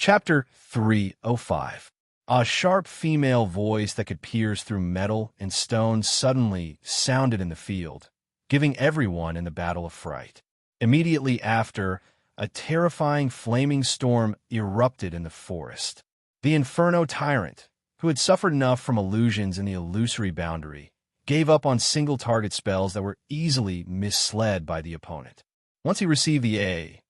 Chapter 305. A sharp female voice that could pierce through metal and stone suddenly sounded in the field, giving everyone in the battle a fright. Immediately after, a terrifying flaming storm erupted in the forest. The Inferno Tyrant, who had suffered enough from illusions in the illusory boundary, gave up on single-target spells that were easily misled by the opponent. Once he received the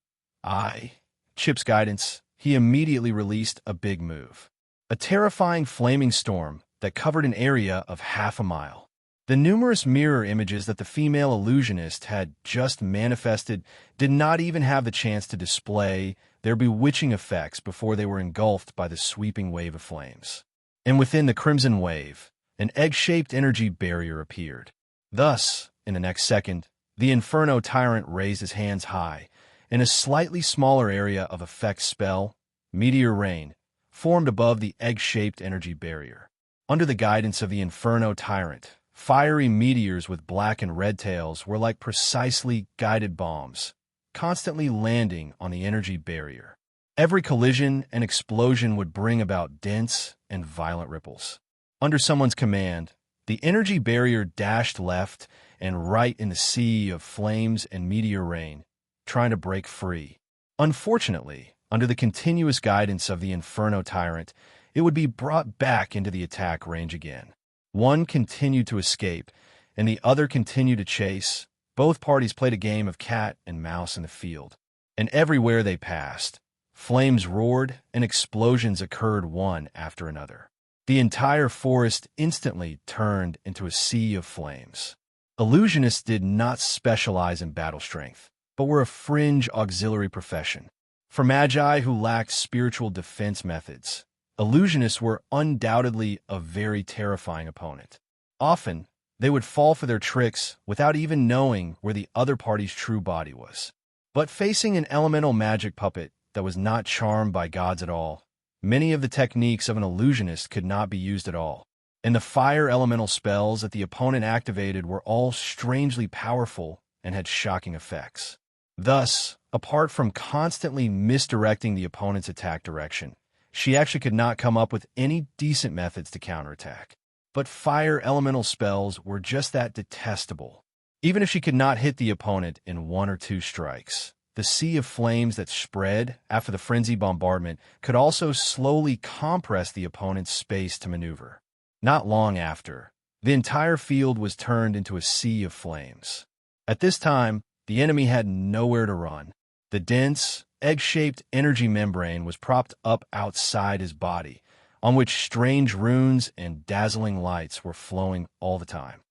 Chip's guidance, he immediately released a big move. A terrifying flaming storm that covered an area of half a mile. The numerous mirror images that the female illusionist had just manifested did not even have the chance to display their bewitching effects before they were engulfed by the sweeping wave of flames. And within the crimson wave, an egg-shaped energy barrier appeared. Thus, in the next second, the Inferno Tyrant raised his hands high, and a slightly smaller area of effect spell, Meteor Rain, formed above the egg-shaped energy barrier. Under the guidance of the Inferno Tyrant, fiery meteors with black and red tails were like precisely guided bombs, constantly landing on the energy barrier. Every collision and explosion would bring about dense and violent ripples. Under someone's command, the energy barrier dashed left and right in the sea of flames and meteor rain, trying to break free. Unfortunately, under the continuous guidance of the Inferno Tyrant, it would be brought back into the attack range again. One continued to escape, and the other continued to chase. Both parties played a game of cat and mouse in the field. And everywhere they passed, flames roared and explosions occurred one after another. The entire forest instantly turned into a sea of flames. Illusionists did not specialize in battle strength, but were a fringe auxiliary profession. For magi who lacked spiritual defense methods, illusionists were undoubtedly a very terrifying opponent. Often, they would fall for their tricks without even knowing where the other party's true body was. But facing an elemental magic puppet that was not charmed by gods at all, many of the techniques of an illusionist could not be used at all. And the fire elemental spells that the opponent activated were all strangely powerful and had shocking effects. Thus, apart from constantly misdirecting the opponent's attack direction, she actually could not come up with any decent methods to counterattack. But fire elemental spells were just that detestable. Even if she could not hit the opponent in one or two strikes, the sea of flames that spread after the frenzied bombardment could also slowly compress the opponent's space to maneuver. Not long after, the entire field was turned into a sea of flames. At this time, the enemy had nowhere to run. The dense, egg-shaped energy membrane was propped up outside his body, on which strange runes and dazzling lights were flowing all the time.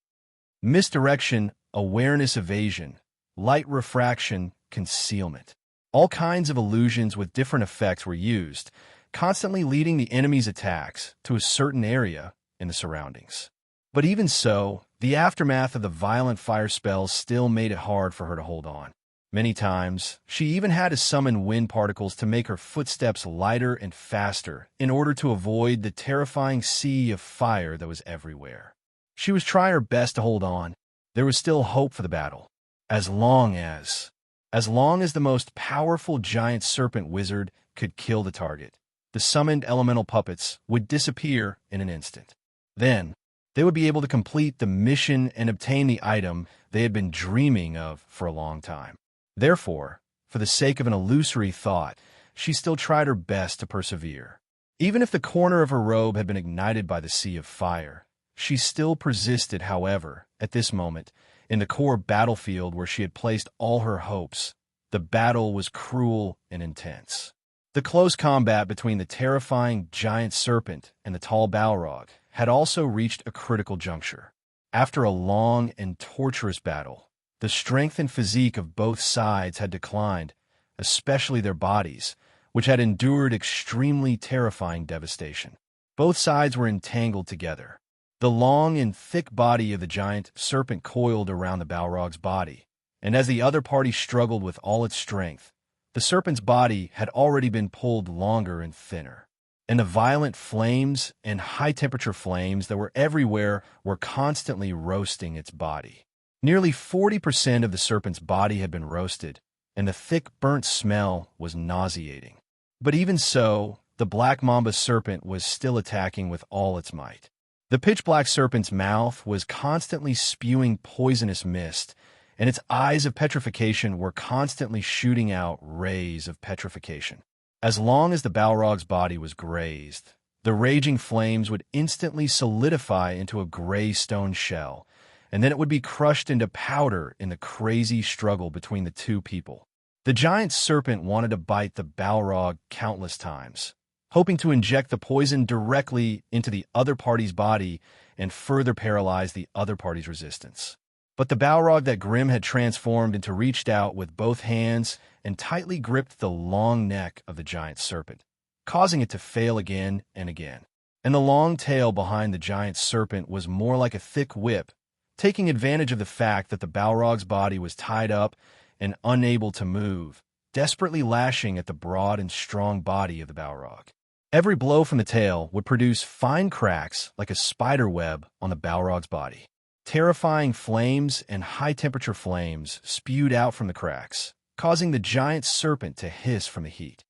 Misdirection, awareness evasion, light refraction, concealment. All kinds of illusions with different effects were used, constantly leading the enemy's attacks to a certain area in the surroundings. But even so, the aftermath of the violent fire spells still made it hard for her to hold on. Many times, she even had to summon wind particles to make her footsteps lighter and faster in order to avoid the terrifying sea of fire that was everywhere. She was trying her best to hold on. There was still hope for the battle. As long as the most powerful giant serpent wizard could kill the target, the summoned elemental puppets would disappear in an instant. Then, they would be able to complete the mission and obtain the item they had been dreaming of for a long time. Therefore, for the sake of an illusory thought, she still tried her best to persevere. Even if the corner of her robe had been ignited by the sea of fire, she still persisted, however, at this moment, in the core battlefield where she had placed all her hopes. The battle was cruel and intense. The close combat between the terrifying giant serpent and the tall Balrog had also reached a critical juncture. After a long and torturous battle, the strength and physique of both sides had declined, especially their bodies, which had endured extremely terrifying devastation. Both sides were entangled together. The long and thick body of the giant serpent coiled around the Balrog's body, and as the other party struggled with all its strength, the serpent's body had already been pulled longer and thinner. And the violent flames and high-temperature flames that were everywhere were constantly roasting its body. Nearly 40% of the serpent's body had been roasted, and the thick burnt smell was nauseating. But even so, the black mamba serpent was still attacking with all its might. The pitch-black serpent's mouth was constantly spewing poisonous mist, and its eyes of petrification were constantly shooting out rays of petrification. As long as the Balrog's body was grazed, the raging flames would instantly solidify into a gray stone shell, and then it would be crushed into powder in the crazy struggle between the two people. The giant serpent wanted to bite the Balrog countless times, hoping to inject the poison directly into the other party's body and further paralyze the other party's resistance. But the Balrog that Grimm had transformed into reached out with both hands and tightly gripped the long neck of the giant serpent, causing it to fail again and again. And the long tail behind the giant serpent was more like a thick whip, taking advantage of the fact that the Balrog's body was tied up and unable to move, desperately lashing at the broad and strong body of the Balrog. Every blow from the tail would produce fine cracks like a spider web on the Balrog's body. Terrifying flames and high-temperature flames spewed out from the cracks, causing the giant serpent to hiss from the heat.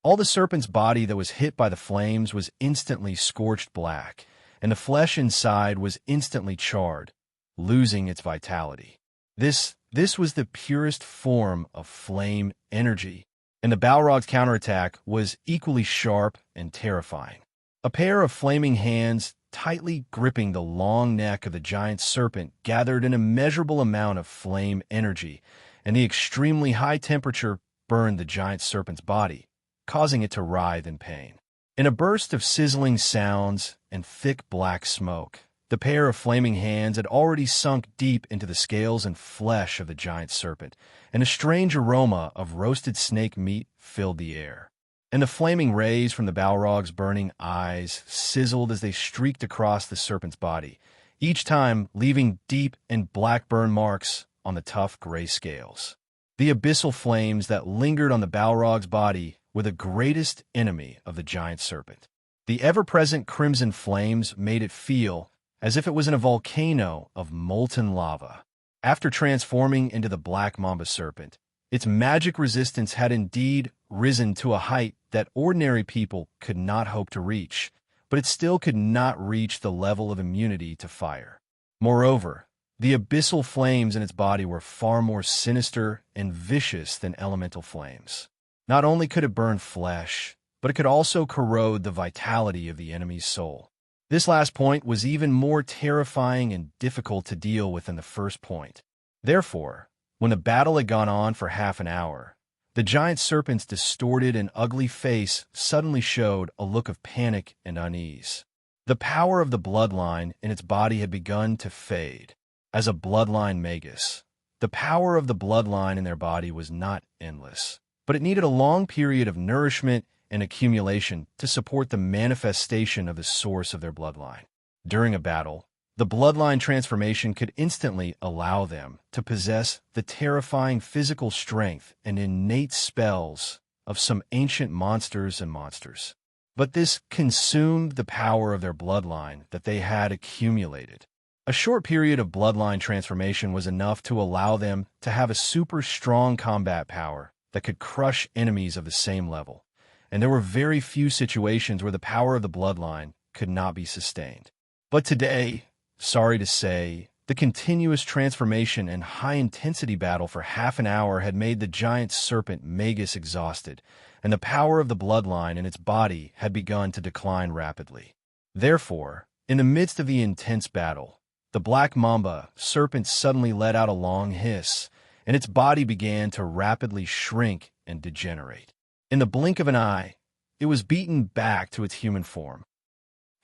All the serpent's body that was hit by the flames was instantly scorched black, and the flesh inside was instantly charred, losing its vitality. This was the purest form of flame energy, and the Balrog's counterattack was equally sharp and terrifying. A pair of flaming hands tightly gripping the long neck of the giant serpent gathered an immeasurable amount of flame energy, and the extremely high temperature burned the giant serpent's body, causing it to writhe in pain. In a burst of sizzling sounds and thick black smoke, the pair of flaming hands had already sunk deep into the scales and flesh of the giant serpent, and a strange aroma of roasted snake meat filled the air. And the flaming rays from the Balrog's burning eyes sizzled as they streaked across the serpent's body, each time leaving deep and black burn marks on the tough gray scales. The abyssal flames that lingered on the Balrog's body were the greatest enemy of the giant serpent. The ever-present crimson flames made it feel as if it was in a volcano of molten lava. After transforming into the black mamba serpent, its magic resistance had indeed risen to a height that ordinary people could not hope to reach, but it still could not reach the level of immunity to fire. Moreover, the abyssal flames in its body were far more sinister and vicious than elemental flames. Not only could it burn flesh, but it could also corrode the vitality of the enemy's soul. This last point was even more terrifying and difficult to deal with than the first point. Therefore, when the battle had gone on for half an hour, the giant serpent's distorted and ugly face suddenly showed a look of panic and unease. The power of the bloodline in its body had begun to fade. As a bloodline magus, the power of the bloodline in their body was not endless, but it needed a long period of nourishment and accumulation to support the manifestation of the source of their bloodline. During a battle, the bloodline transformation could instantly allow them to possess the terrifying physical strength and innate spells of some ancient monsters and monsters. But this consumed the power of their bloodline that they had accumulated. A short period of bloodline transformation was enough to allow them to have a super strong combat power that could crush enemies of the same level, and there were very few situations where the power of the bloodline could not be sustained. But today, sorry to say, the continuous transformation and high-intensity battle for half an hour had made the giant serpent Magus exhausted, and the power of the bloodline in its body had begun to decline rapidly. Therefore, in the midst of the intense battle, the black mamba serpent suddenly let out a long hiss, and its body began to rapidly shrink and degenerate. In the blink of an eye, it was beaten back to its human form.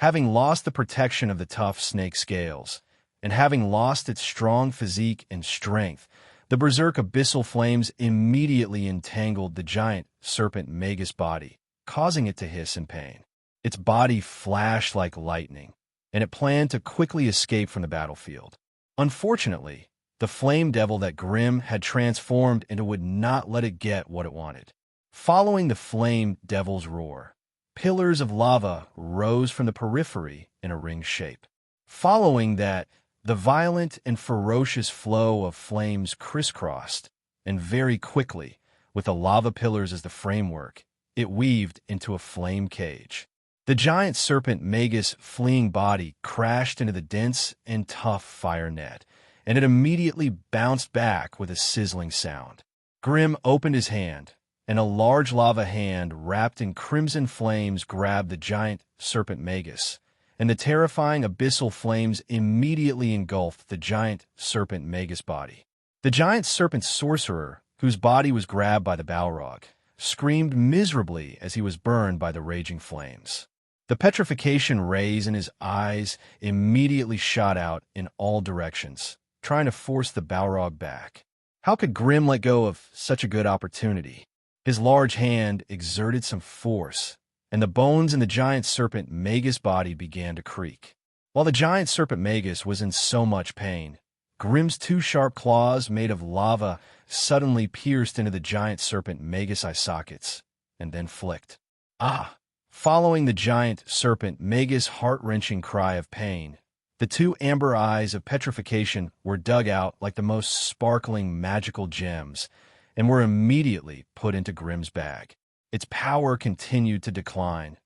Having lost the protection of the tough snake scales, and having lost its strong physique and strength, the berserk abyssal flames immediately entangled the giant serpent Magus body, causing it to hiss in pain. Its body flashed like lightning, and it planned to quickly escape from the battlefield. Unfortunately, the flame devil that Grimm had transformed into would not let it get what it wanted. Following the flame devil's roar, pillars of lava rose from the periphery in a ring shape. Following that, the violent and ferocious flow of flames crisscrossed, and very quickly, with the lava pillars as the framework, it weaved into a flame cage. The giant serpent Magus' fleeing body crashed into the dense and tough fire net, and it immediately bounced back with a sizzling sound. Grimm opened his hand, and a large lava hand wrapped in crimson flames grabbed the giant serpent Magus, and the terrifying abyssal flames immediately engulfed the giant serpent Magus body. The giant serpent sorcerer, whose body was grabbed by the Balrog, screamed miserably as he was burned by the raging flames. The petrification rays in his eyes immediately shot out in all directions, trying to force the Balrog back. How could Grimm let go of such a good opportunity? His large hand exerted some force, and the bones in the giant serpent Magus' body began to creak. While the giant serpent Magus was in so much pain, Grimm's two sharp claws made of lava suddenly pierced into the giant serpent Magus' eye sockets, and then flicked. Ah! Following the giant serpent Magus' heart-wrenching cry of pain, the two amber eyes of petrification were dug out like the most sparkling magical gems and were immediately put into Grimm's bag. Its power continued to decline.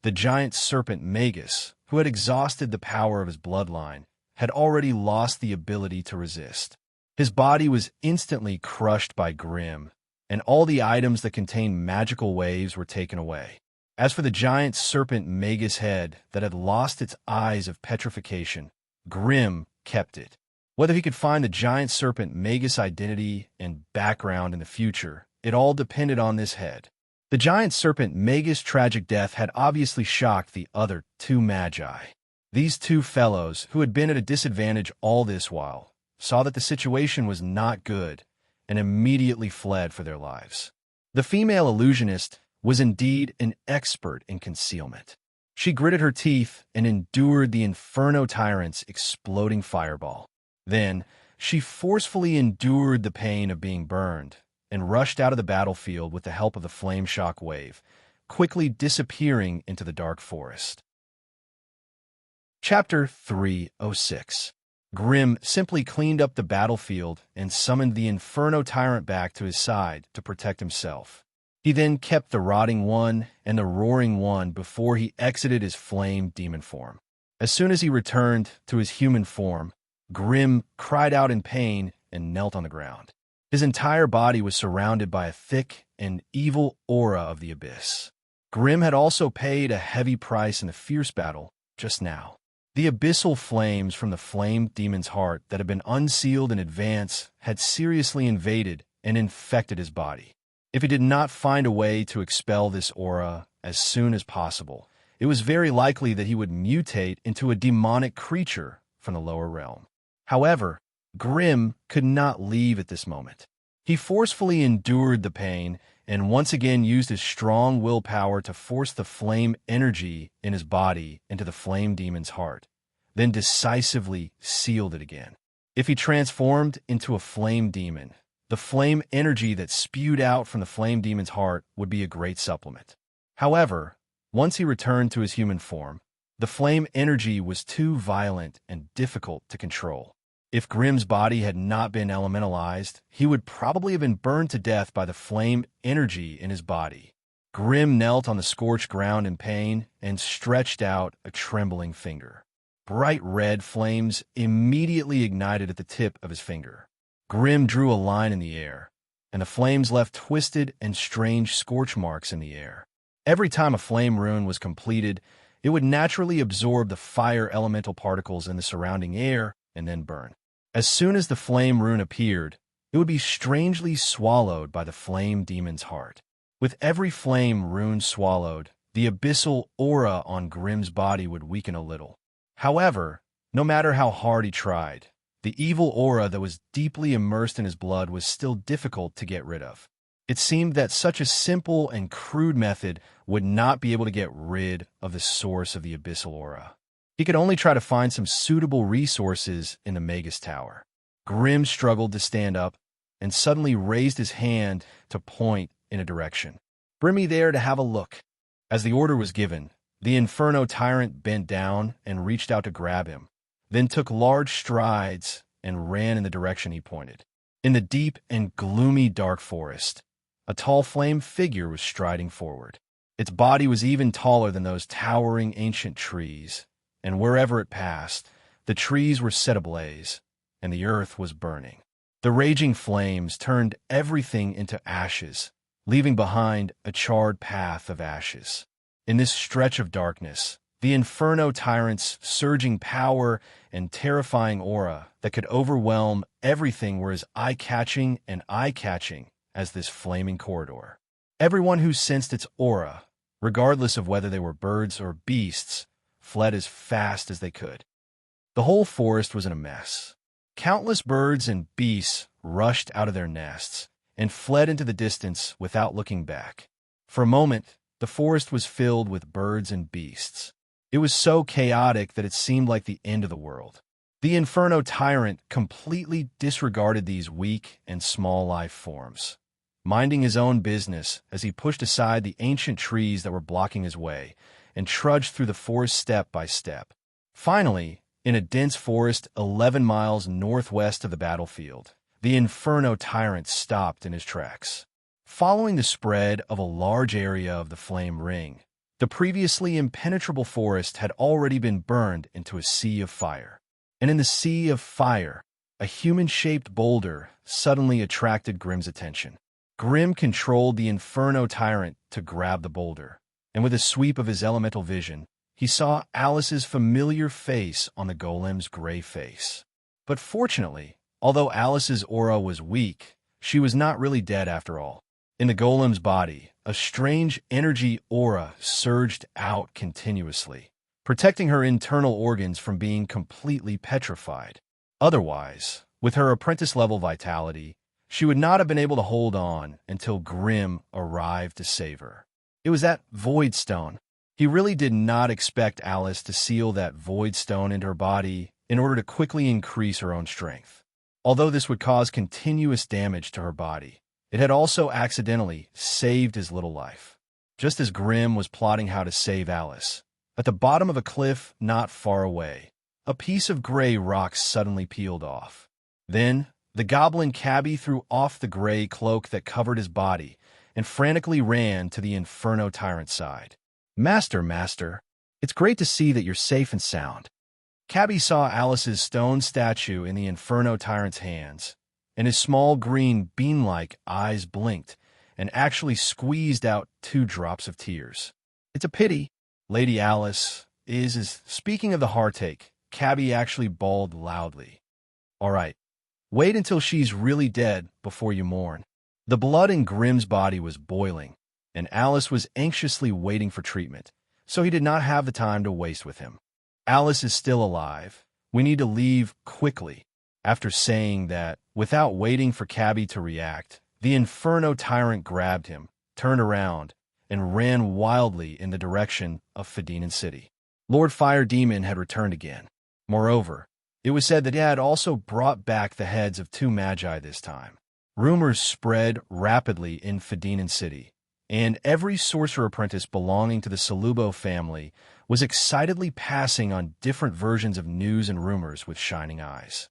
The giant serpent Magus, who had exhausted the power of his bloodline, had already lost the ability to resist. His body was instantly crushed by Grimm, and all the items that contained magical waves were taken away. As for the giant serpent Magus' head that had lost its eyes of petrification, Grimm kept it. Whether he could find the giant serpent Magus' identity and background in the future, it all depended on this head. The giant serpent Magus' tragic death had obviously shocked the other two magi. These two fellows, who had been at a disadvantage all this while, saw that the situation was not good and immediately fled for their lives. The female illusionist was indeed an expert in concealment. She gritted her teeth and endured the Inferno Tyrant's exploding fireball. Then, she forcefully endured the pain of being burned and rushed out of the battlefield with the help of the flame shock wave, quickly disappearing into the dark forest. Chapter 306. Grimm simply cleaned up the battlefield and summoned the Inferno Tyrant back to his side to protect himself. He then kept the Rotting One and the Roaring One before he exited his flame demon form. As soon as he returned to his human form, Grimm cried out in pain and knelt on the ground. His entire body was surrounded by a thick and evil aura of the abyss. Grimm had also paid a heavy price in the fierce battle just now. The abyssal flames from the flame demon's heart that had been unsealed in advance had seriously invaded and infected his body. If he did not find a way to expel this aura as soon as possible, it was very likely that he would mutate into a demonic creature from the lower realm. However, Grimm could not leave at this moment. He forcefully endured the pain and once again used his strong willpower to force the flame energy in his body into the flame demon's heart, then decisively sealed it again. If he transformed into a flame demon, the flame energy that spewed out from the flame demon's heart would be a great supplement. However, once he returned to his human form, the flame energy was too violent and difficult to control. If Grimm's body had not been elementalized, he would probably have been burned to death by the flame energy in his body. Grimm knelt on the scorched ground in pain and stretched out a trembling finger. Bright red flames immediately ignited at the tip of his finger. Grimm drew a line in the air, and the flames left twisted and strange scorch marks in the air. Every time a flame rune was completed, it would naturally absorb the fire elemental particles in the surrounding air and then burn. As soon as the flame rune appeared, it would be strangely swallowed by the flame demon's heart. With every flame rune swallowed, the abyssal aura on Grimm's body would weaken a little. However, no matter how hard he tried, the evil aura that was deeply immersed in his blood was still difficult to get rid of. It seemed that such a simple and crude method would not be able to get rid of the source of the abyssal aura. He could only try to find some suitable resources in the Magus Tower. Grimm struggled to stand up and suddenly raised his hand to point in a direction. "Bring me there to have a look." As the order was given, the Inferno Tyrant bent down and reached out to grab him, then took large strides and ran in the direction he pointed. In the deep and gloomy dark forest, A tall flame figure was striding forward. Its body was even taller than those towering ancient trees, and wherever it passed, the trees were set ablaze, and the earth was burning. The raging flames turned everything into ashes, leaving behind a charred path of ashes. In this stretch of darkness, the Inferno Tyrant's surging power and terrifying aura that could overwhelm everything were as eye-catching as this flaming corridor. Everyone who sensed its aura, regardless of whether they were birds or beasts, fled as fast as they could. The whole forest was in a mess. Countless birds and beasts rushed out of their nests and fled into the distance without looking back. For a moment, the forest was filled with birds and beasts. It was so chaotic that it seemed like the end of the world. The Inferno Tyrant completely disregarded these weak and small life forms, minding his own business as he pushed aside the ancient trees that were blocking his way and trudged through the forest step by step. Finally, in a dense forest 11 miles northwest of the battlefield, the Inferno Tyrant stopped in his tracks. Following the spread of a large area of the flame ring, the previously impenetrable forest had already been burned into a sea of fire. And in the sea of fire, a human-shaped boulder suddenly attracted Grimm's attention. Grimm controlled the Inferno Tyrant to grab the boulder, and with a sweep of his elemental vision, he saw Alice's familiar face on the golem's gray face. But fortunately, although Alice's aura was weak, she was not really dead after all. In the golem's body, a strange energy aura surged out continuously, protecting her internal organs from being completely petrified. Otherwise, with her apprentice-level vitality, she would not have been able to hold on until Grimm arrived to save her. It was that Void Stone. He really did not expect Alice to seal that Void Stone into her body in order to quickly increase her own strength. Although this would cause continuous damage to her body, it had also accidentally saved his little life. Just as Grimm was plotting how to save Alice, at the bottom of a cliff not far away, a piece of gray rock suddenly peeled off. Then, the goblin cabbie threw off the gray cloak that covered his body and frantically ran to the Inferno Tyrant's side. Master, it's great to see that you're safe and sound." Cabbie saw Alice's stone statue in the Inferno Tyrant's hands, and his small green bean-like eyes blinked and actually squeezed out 2 drops of tears. "It's a pity. Lady Alice is speaking of the heartache," Cabbie actually bawled loudly. "All right, wait until she's really dead before you mourn." The blood in Grimm's body was boiling, and Alice was anxiously waiting for treatment, so he did not have the time to waste with him. "Alice is still alive. We need to leave quickly." After saying that, without waiting for Cabbie to react, the Inferno Tyrant grabbed him, turned around, and ran wildly in the direction of Fedinin City. Lord Fire Demon had returned again. Moreover, it was said that he had also brought back the heads of 2 magi this time. Rumors spread rapidly in Fedinin City, and every sorcerer apprentice belonging to the Salubo family was excitedly passing on different versions of news and rumors with shining eyes.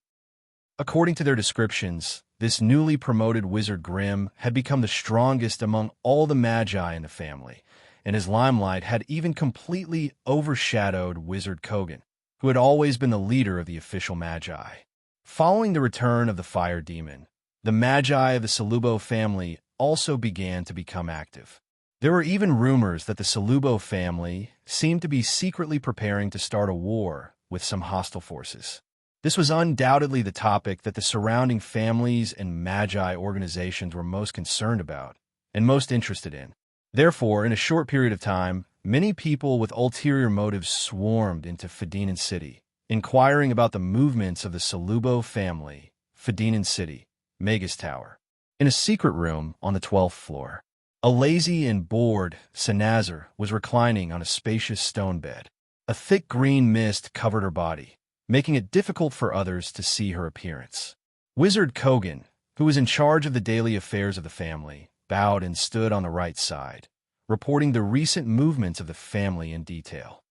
According to their descriptions, this newly promoted wizard Grimm had become the strongest among all the magi in the family, and his limelight had even completely overshadowed wizard Kogan, who had always been the leader of the official magi. Following the return of the fire demon, the magi of the Salubo family also began to become active. There were even rumors that the Salubo family seemed to be secretly preparing to start a war with some hostile forces. This was undoubtedly the topic that the surrounding families and magi organizations were most concerned about and most interested in. Therefore, in a short period of time, many people with ulterior motives swarmed into Fedinin City, inquiring about the movements of the Salubo family. Fedinin City, Magus Tower. In a secret room on the 12th floor, a lazy and bored Senazar was reclining on a spacious stone bed. A thick green mist covered her body, making it difficult for others to see her appearance. Wizard Kogan, who was in charge of the daily affairs of the family, bowed and stood on the right side, reporting the recent movements of the family in detail.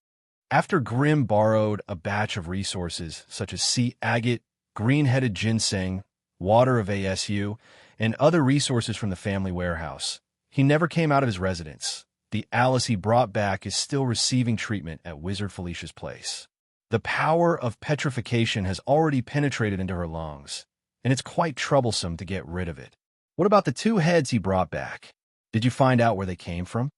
After Grimm borrowed a batch of resources such as sea agate, green-headed ginseng, water of ASU, and other resources from the family warehouse, he never came out of his residence. The Alice he brought back is still receiving treatment at Wizard Felicia's place. The power of petrification has already penetrated into her lungs, and it's quite troublesome to get rid of it. What about the 2 heads he brought back? Did you find out where they came from?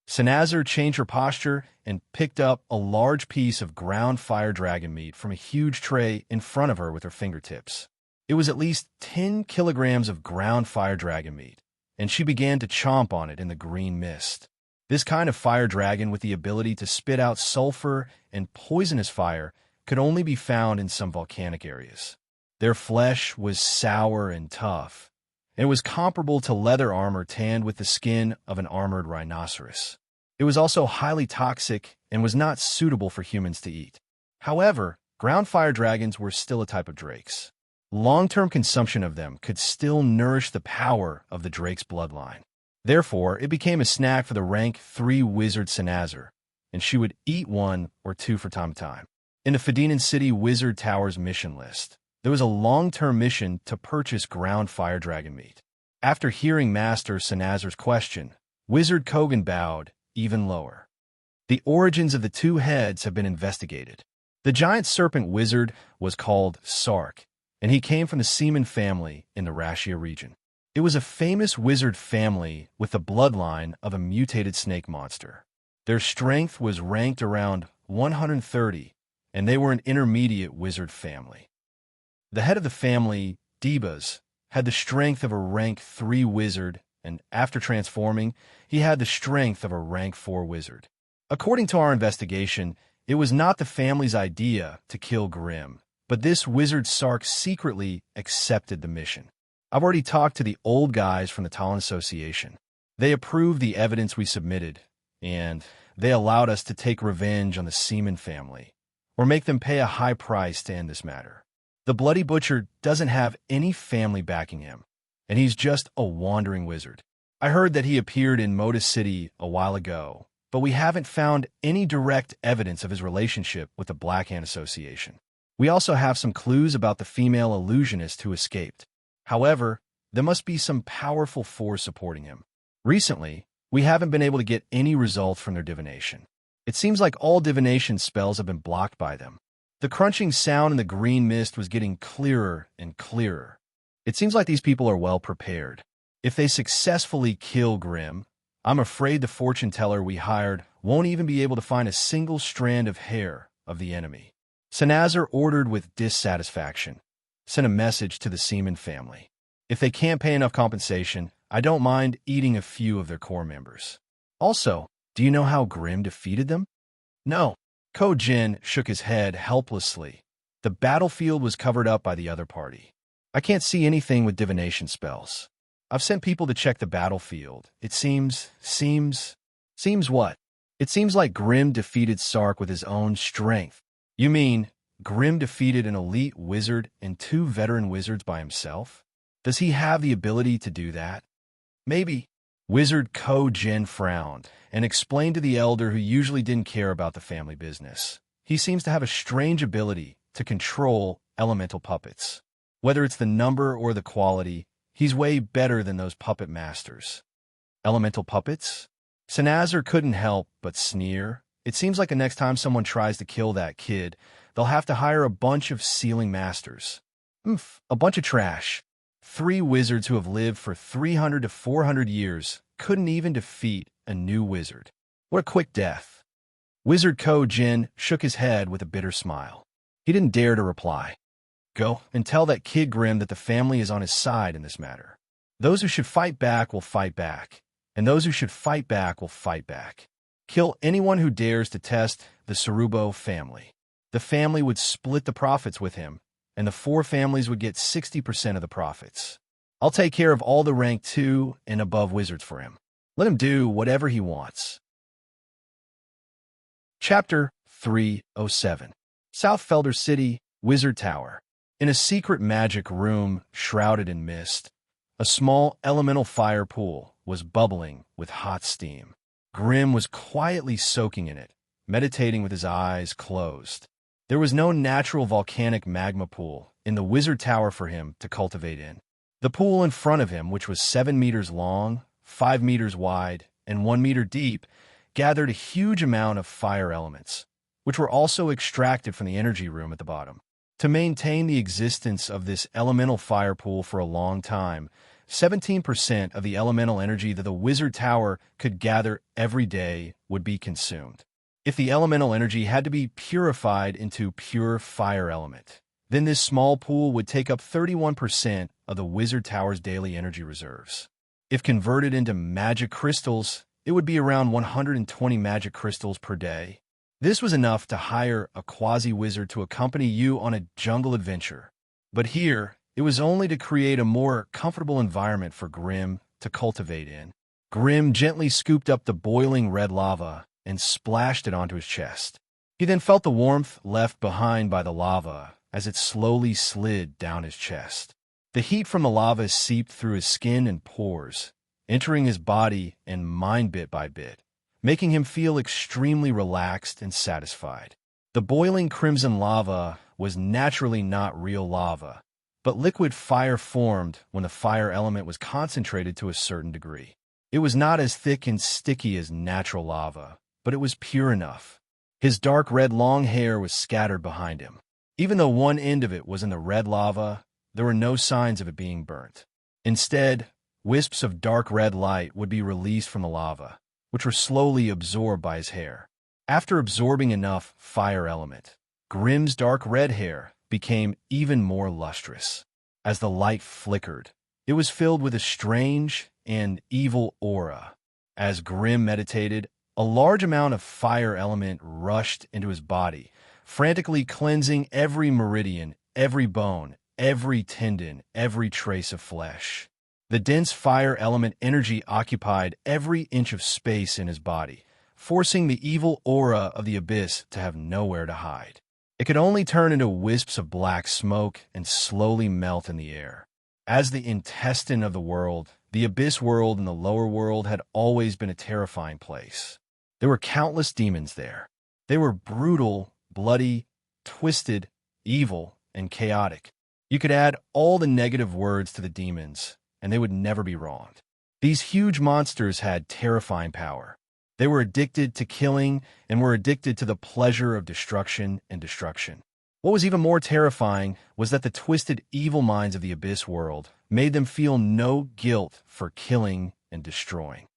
Sanazar changed her posture and picked up a large piece of ground fire dragon meat from a huge tray in front of her with her fingertips. It was at least 10 kilograms of ground fire dragon meat, and she began to chomp on it in the green mist. This kind of fire dragon with the ability to spit out sulfur and poisonous fire could only be found in some volcanic areas. Their flesh was sour and tough, and it was comparable to leather armor tanned with the skin of an armored rhinoceros. It was also highly toxic and was not suitable for humans to eat. However, ground fire dragons were still a type of drakes. Long-term consumption of them could still nourish the power of the drake's bloodline. Therefore, it became a snack for the rank 3 wizard Sanazar, and she would eat 1 or 2 from time to time. In the Fadinan City Wizard Tower's mission list, there was a long-term mission to purchase ground fire dragon meat. After hearing Master Sanazar's question, Wizard Kogan bowed even lower. The origins of the 2 heads have been investigated. The giant serpent wizard was called Sark, and he came from the Seaman family in the Rashia region. It was a famous wizard family with the bloodline of a mutated snake monster. Their strength was ranked around 130, and they were an intermediate wizard family. The head of the family, Debas, had the strength of a rank 3 wizard, and after transforming, he had the strength of a rank 4 wizard. According to our investigation, it was not the family's idea to kill Grim, but this wizard Sark secretly accepted the mission. I've already talked to the old guys from the Talon Association. They approved the evidence we submitted, and they allowed us to take revenge on the Seaman family, or make them pay a high price to end this matter. The Bloody Butcher doesn't have any family backing him, and he's just a wandering wizard. I heard that he appeared in Moda City a while ago, but we haven't found any direct evidence of his relationship with the Black Hand Association. We also have some clues about the female illusionist who escaped. However, there must be some powerful force supporting him. Recently, we haven't been able to get any results from their divination. It seems like all divination spells have been blocked by them. The crunching sound in the green mist was getting clearer and clearer. It seems like these people are well prepared. If they successfully kill Grim, I'm afraid the fortune teller we hired won't even be able to find a single strand of hair of the enemy. Sanazar ordered with dissatisfaction. Sent a message to the Seaman family. If they can't pay enough compensation, I don't mind eating a few of their core members. Also, do you know how Grim defeated them? No. Ko Jin shook his head helplessly. The battlefield was covered up by the other party. I can't see anything with divination spells. I've sent people to check the battlefield. It seems what? It seems like Grim defeated Sark with his own strength. You mean Grim defeated an elite wizard and 2 veteran wizards by himself? Does he have the ability to do that? Maybe. Wizard Ko Jin frowned and explained to the elder who usually didn't care about the family business. He seems to have a strange ability to control elemental puppets. Whether it's the number or the quality, he's way better than those puppet masters. Elemental puppets? Sanazar couldn't help but sneer. It seems like the next time someone tries to kill that kid, they'll have to hire a bunch of sealing masters. A bunch of trash. 3 wizards who have lived for 300 to 400 years couldn't even defeat a new wizard. What a quick death. Wizard Ko Jin shook his head with a bitter smile. He didn't dare to reply. Go and tell that kid Grim that the family is on his side in this matter. Those who should fight back will fight back, and those who should fight back will fight back. Kill anyone who dares to test the Sarubo family. The family would split the profits with him, and the 4 families would get 60% of the profits. I'll take care of all the rank 2 and above wizards for him. Let him do whatever he wants. Chapter 307. South Felder City, Wizard Tower. In a secret magic room shrouded in mist, a small elemental fire pool was bubbling with hot steam. Grim was quietly soaking in it, meditating with his eyes closed. There was no natural volcanic magma pool in the wizard tower for him to cultivate in. The pool in front of him, which was 7 meters long, 5 meters wide and 1 meter deep, gathered a huge amount of fire elements, which were also extracted from the energy room at the bottom. To maintain the existence of this elemental fire pool for a long time, 17% of the elemental energy that the wizard tower could gather every day would be consumed. If the elemental energy had to be purified into pure fire element, then this small pool would take up 31% of the wizard tower's daily energy reserves. If converted into magic crystals, it would be around 120 magic crystals per day. This was enough to hire a quasi-wizard to accompany you on a jungle adventure. But here, it was only to create a more comfortable environment for Grimm to cultivate in. Grimm gently scooped up the boiling red lava and splashed it onto his chest. He then felt the warmth left behind by the lava as it slowly slid down his chest. The heat from the lava seeped through his skin and pores, entering his body and mind bit by bit, making him feel extremely relaxed and satisfied. The boiling crimson lava was naturally not real lava, but liquid fire formed when the fire element was concentrated to a certain degree. It was not as thick and sticky as natural lava, but it was pure enough. His dark red long hair was scattered behind him. Even though one end of it was in the red lava, there were no signs of it being burnt. Instead, wisps of dark red light would be released from the lava, which were slowly absorbed by his hair. After absorbing enough fire element, Grimm's dark red hair became even more lustrous. As the light flickered, it was filled with a strange and evil aura. As Grimm meditated, a large amount of fire element rushed into his body, frantically cleansing every meridian, every bone, every tendon, every trace of flesh. The dense fire element energy occupied every inch of space in his body, forcing the evil aura of the abyss to have nowhere to hide. It could only turn into wisps of black smoke and slowly melt in the air. As the intestine of the world, the abyss world and the lower world had always been a terrifying place. There were countless demons there. They were brutal, bloody, twisted, evil, and chaotic. You could add all the negative words to the demons, and they would never be wronged. These huge monsters had terrifying power. They were addicted to killing and were addicted to the pleasure of destruction and destruction. What was even more terrifying was that the twisted evil minds of the abyss world made them feel no guilt for killing and destroying.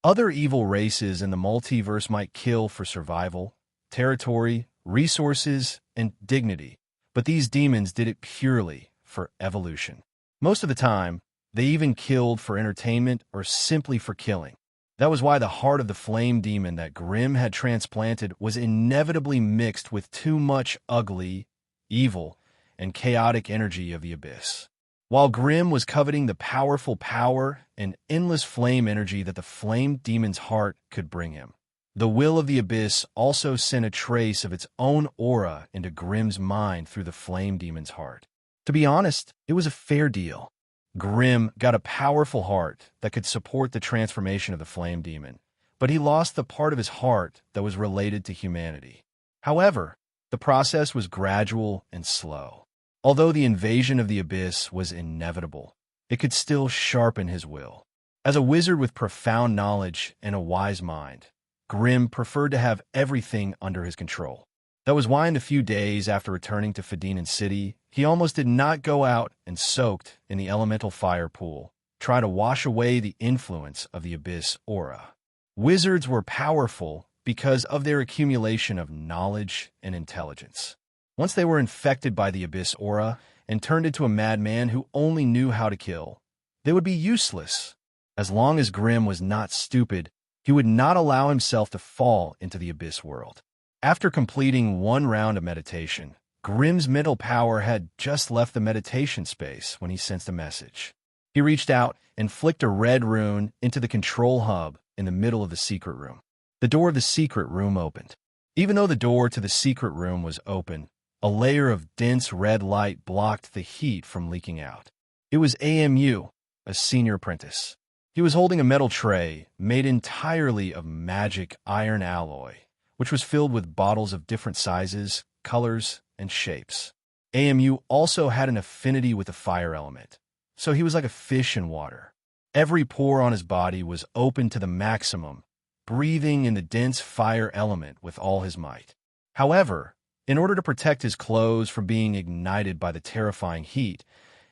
Other evil races in the multiverse might kill for survival, territory, resources, and dignity, but these demons did it purely for evolution. Most of the time, they even killed for entertainment or simply for killing. That was why the heart of the flame demon that Grimm had transplanted was inevitably mixed with too much ugly, evil, and chaotic energy of the abyss. While Grimm was coveting the powerful power and endless flame energy that the flame demon's heart could bring him, the will of the abyss also sent a trace of its own aura into Grimm's mind through the flame demon's heart. To be honest, it was a fair deal. Grimm got a powerful heart that could support the transformation of the flame demon, but he lost the part of his heart that was related to humanity. However, the process was gradual and slow. Although the invasion of the abyss was inevitable, it could still sharpen his will. As a wizard with profound knowledge and a wise mind, Grimm preferred to have everything under his control. That was why in the few days after returning to Fedinin City, he almost did not go out and soaked in the elemental fire pool, try to wash away the influence of the abyss aura. Wizards were powerful because of their accumulation of knowledge and intelligence. Once they were infected by the abyss aura and turned into a madman who only knew how to kill, they would be useless. As long as Grimm was not stupid, he would not allow himself to fall into the abyss world. After completing one round of meditation, Grimm's mental power had just left the meditation space when he sensed a message. He reached out and flicked a red rune into the control hub in the middle of the secret room. The door of the secret room opened. Even though the door to the secret room was open, a layer of dense red light blocked the heat from leaking out. It was AMU, a senior apprentice. He was holding a metal tray made entirely of magic iron alloy, which was filled with bottles of different sizes, colors, and shapes. AMU also had an affinity with the fire element, so he was like a fish in water. Every pore on his body was open to the maximum, breathing in the dense fire element with all his might. However, in order to protect his clothes from being ignited by the terrifying heat,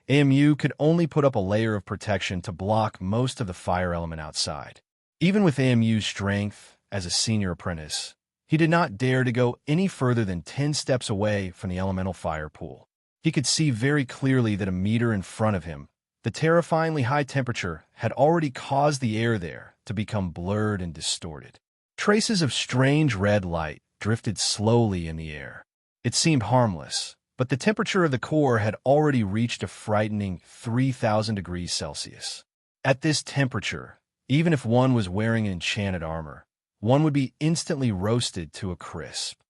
AMU could only put up a layer of protection to block most of the fire element outside. Even with AMU's strength as a senior apprentice, he did not dare to go any further than 10 steps away from the elemental fire pool. He could see very clearly that a meter in front of him, the terrifyingly high temperature had already caused the air there to become blurred and distorted. Traces of strange red light drifted slowly in the air. It seemed harmless, but the temperature of the core had already reached a frightening 3,000 degrees Celsius. At this temperature, even if one was wearing an enchanted armor, one would be instantly roasted to a crisp.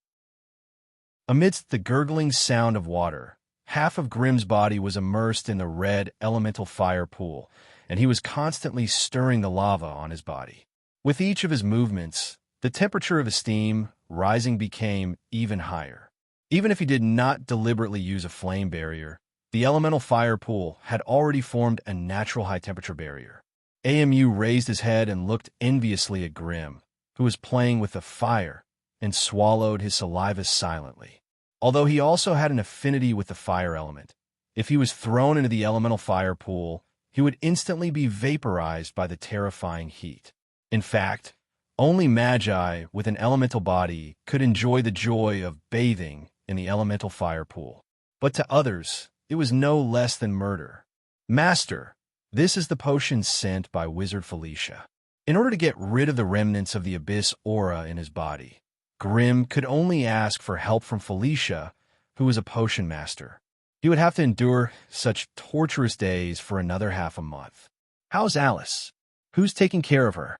Amidst the gurgling sound of water, half of Grimm's body was immersed in the red elemental fire pool, and he was constantly stirring the lava on his body. With each of his movements, the temperature of his steam rising became even higher. Even if he did not deliberately use a flame barrier, the elemental fire pool had already formed a natural high-temperature barrier. AMU raised his head and looked enviously at Grimm, who was playing with the fire, and swallowed his saliva silently. Although he also had an affinity with the fire element, if he was thrown into the elemental fire pool, he would instantly be vaporized by the terrifying heat. In fact, only Magi with an elemental body could enjoy the joy of bathing in the elemental fire pool. But to others, it was no less than murder. Master, this is the potion sent by Wizard Felicia. In order to get rid of the remnants of the abyss aura in his body, Grimm could only ask for help from Felicia, who was a potion master. He would have to endure such torturous days for another half a month. How's Alice? Who's taking care of her?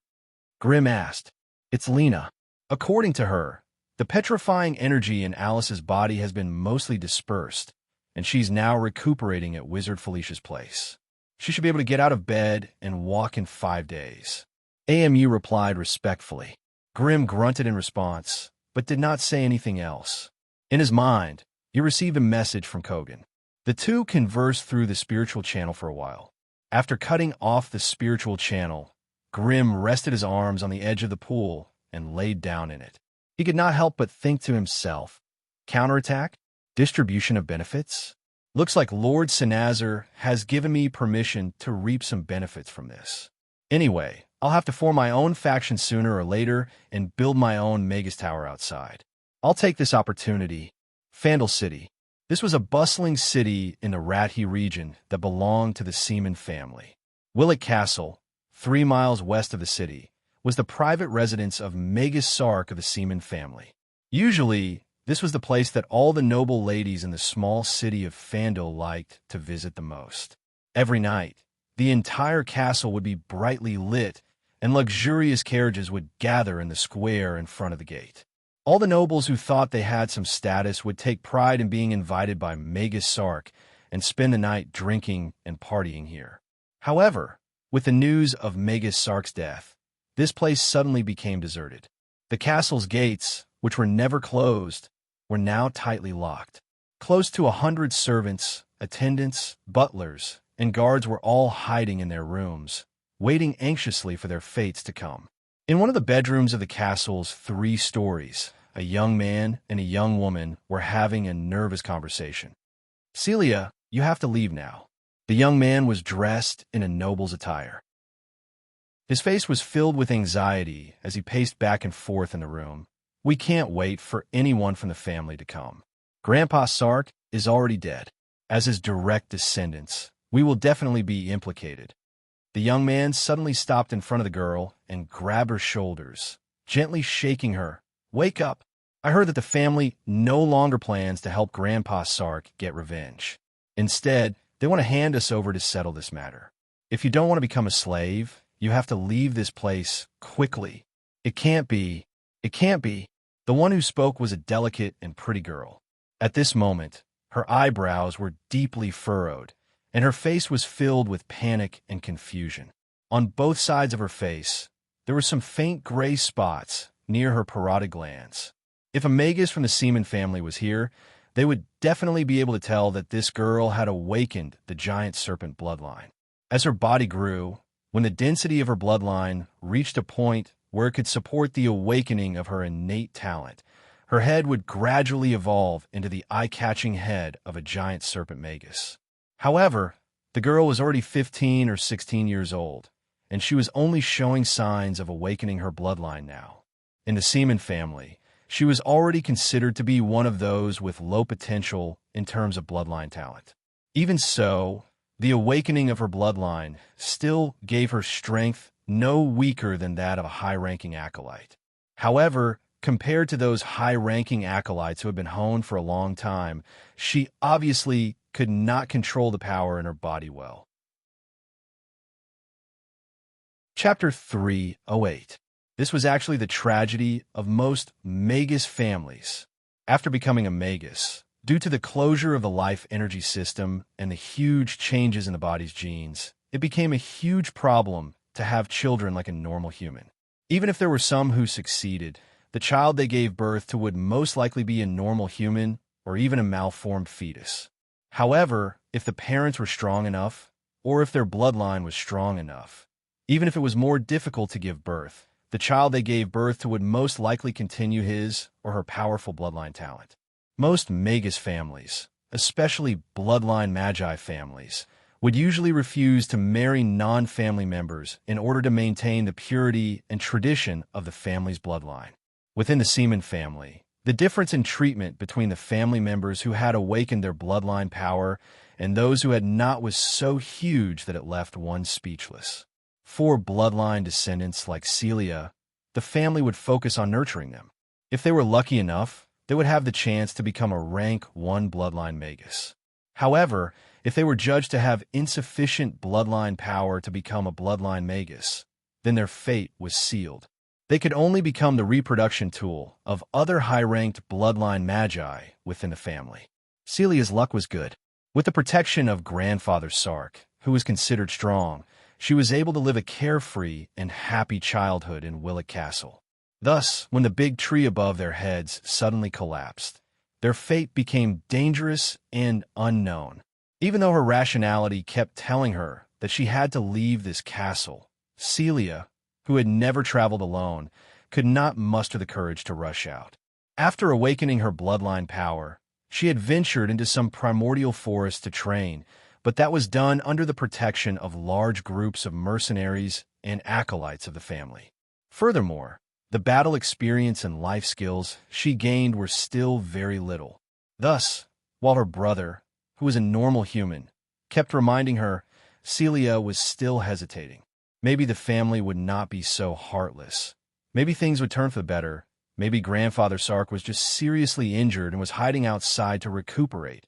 Grimm asked. It's Lena. According to her, the petrifying energy in Alice's body has been mostly dispersed, and she's now recuperating at Wizard Felicia's place. She should be able to get out of bed and walk in 5 days. AMU replied respectfully. Grimm grunted in response, but did not say anything else. In his mind, he received a message from Kogan. The two conversed through the spiritual channel for a while. After cutting off the spiritual channel, Grimm rested his arms on the edge of the pool and laid down in it. He could not help but think to himself, counterattack? Distribution of benefits? Looks like Lord Sinazar has given me permission to reap some benefits from this. Anyway, I'll have to form my own faction sooner or later and build my own Magus Tower outside. I'll take this opportunity. Fandle City. This was a bustling city in the Rathi region that belonged to the Seaman family. Willet Castle, 3 miles west of the city, was the private residence of Magus Sark of the Seaman family. Usually, this was the place that all the noble ladies in the small city of Fandle liked to visit the most. Every night, the entire castle would be brightly lit, and luxurious carriages would gather in the square in front of the gate. All the nobles who thought they had some status would take pride in being invited by Magus Sark and spend the night drinking and partying here. However, with the news of Magus Sark's death, this place suddenly became deserted. The castle's gates, which were never closed, were now tightly locked. Close to 100 servants, attendants, butlers, and guards were all hiding in their rooms, waiting anxiously for their fates to come. In one of the bedrooms of the castle's 3 stories, a young man and a young woman were having a nervous conversation. Celia, you have to leave now. The young man was dressed in a noble's attire. His face was filled with anxiety as he paced back and forth in the room. We can't wait for anyone from the family to come. Grandpa Sark is already dead. As his direct descendants, we will definitely be implicated. The young man suddenly stopped in front of the girl and grabbed her shoulders, gently shaking her. Wake up. I heard that the family no longer plans to help Grandpa Sark get revenge. Instead, they want to hand us over to settle this matter. If you don't want to become a slave, you have to leave this place quickly. It can't be. It can't be. The one who spoke was a delicate and pretty girl. At this moment, her eyebrows were deeply furrowed, and her face was filled with panic and confusion. On both sides of her face, there were some faint gray spots near her parotid glands. If a Magus from the Seaman family was here, they would definitely be able to tell that this girl had awakened the giant serpent bloodline. As her body grew, When the density of her bloodline reached a point where it could support the awakening of her innate talent, her head would gradually evolve into the eye-catching head of a giant serpent magus. However, the girl was already 15 or 16 years old, and she was only showing signs of awakening her bloodline now. In the Seaman family, she was already considered to be one of those with low potential in terms of bloodline talent. Even so, the awakening of her bloodline still gave her strength no weaker than that of a high-ranking acolyte. However, compared to those high-ranking acolytes who had been honed for a long time, she obviously could not control the power in her body well. Chapter 308. This was actually the tragedy of most Magus families. After becoming a Magus, due to the closure of the life energy system and the huge changes in the body's genes, it became a huge problem to have children like a normal human. Even if there were some who succeeded, the child they gave birth to would most likely be a normal human or even a malformed fetus. However, if the parents were strong enough, or if their bloodline was strong enough, even if it was more difficult to give birth, the child they gave birth to would most likely continue his or her powerful bloodline talent. Most Magus families, especially bloodline Magi families, would usually refuse to marry non-family members in order to maintain the purity and tradition of the family's bloodline. Within the Seaman family, the difference in treatment between the family members who had awakened their bloodline power and those who had not was so huge that it left one speechless. For bloodline descendants like Celia, the family would focus on nurturing them. If they were lucky enough, they would have the chance to become a rank 1 bloodline Magus. However, if they were judged to have insufficient bloodline power to become a bloodline Magus, then their fate was sealed. They could only become the reproduction tool of other high-ranked bloodline Magi within the family. Celia's luck was good. With the protection of grandfather Sark, who was considered strong, she was able to live a carefree and happy childhood in Willock Castle. Thus, when the big tree above their heads suddenly collapsed, their fate became dangerous and unknown. Even though her rationality kept telling her that she had to leave this castle, Celia, who had never traveled alone, could not muster the courage to rush out. After awakening her bloodline power, she had ventured into some primordial forest to train, but that was done under the protection of large groups of mercenaries and acolytes of the family. Furthermore, the battle experience and life skills she gained were still very little. Thus, while her brother, who was a normal human, kept reminding her, Celia was still hesitating. Maybe the family would not be so heartless. Maybe things would turn for the better. Maybe grandfather Sark was just seriously injured and was hiding outside to recuperate.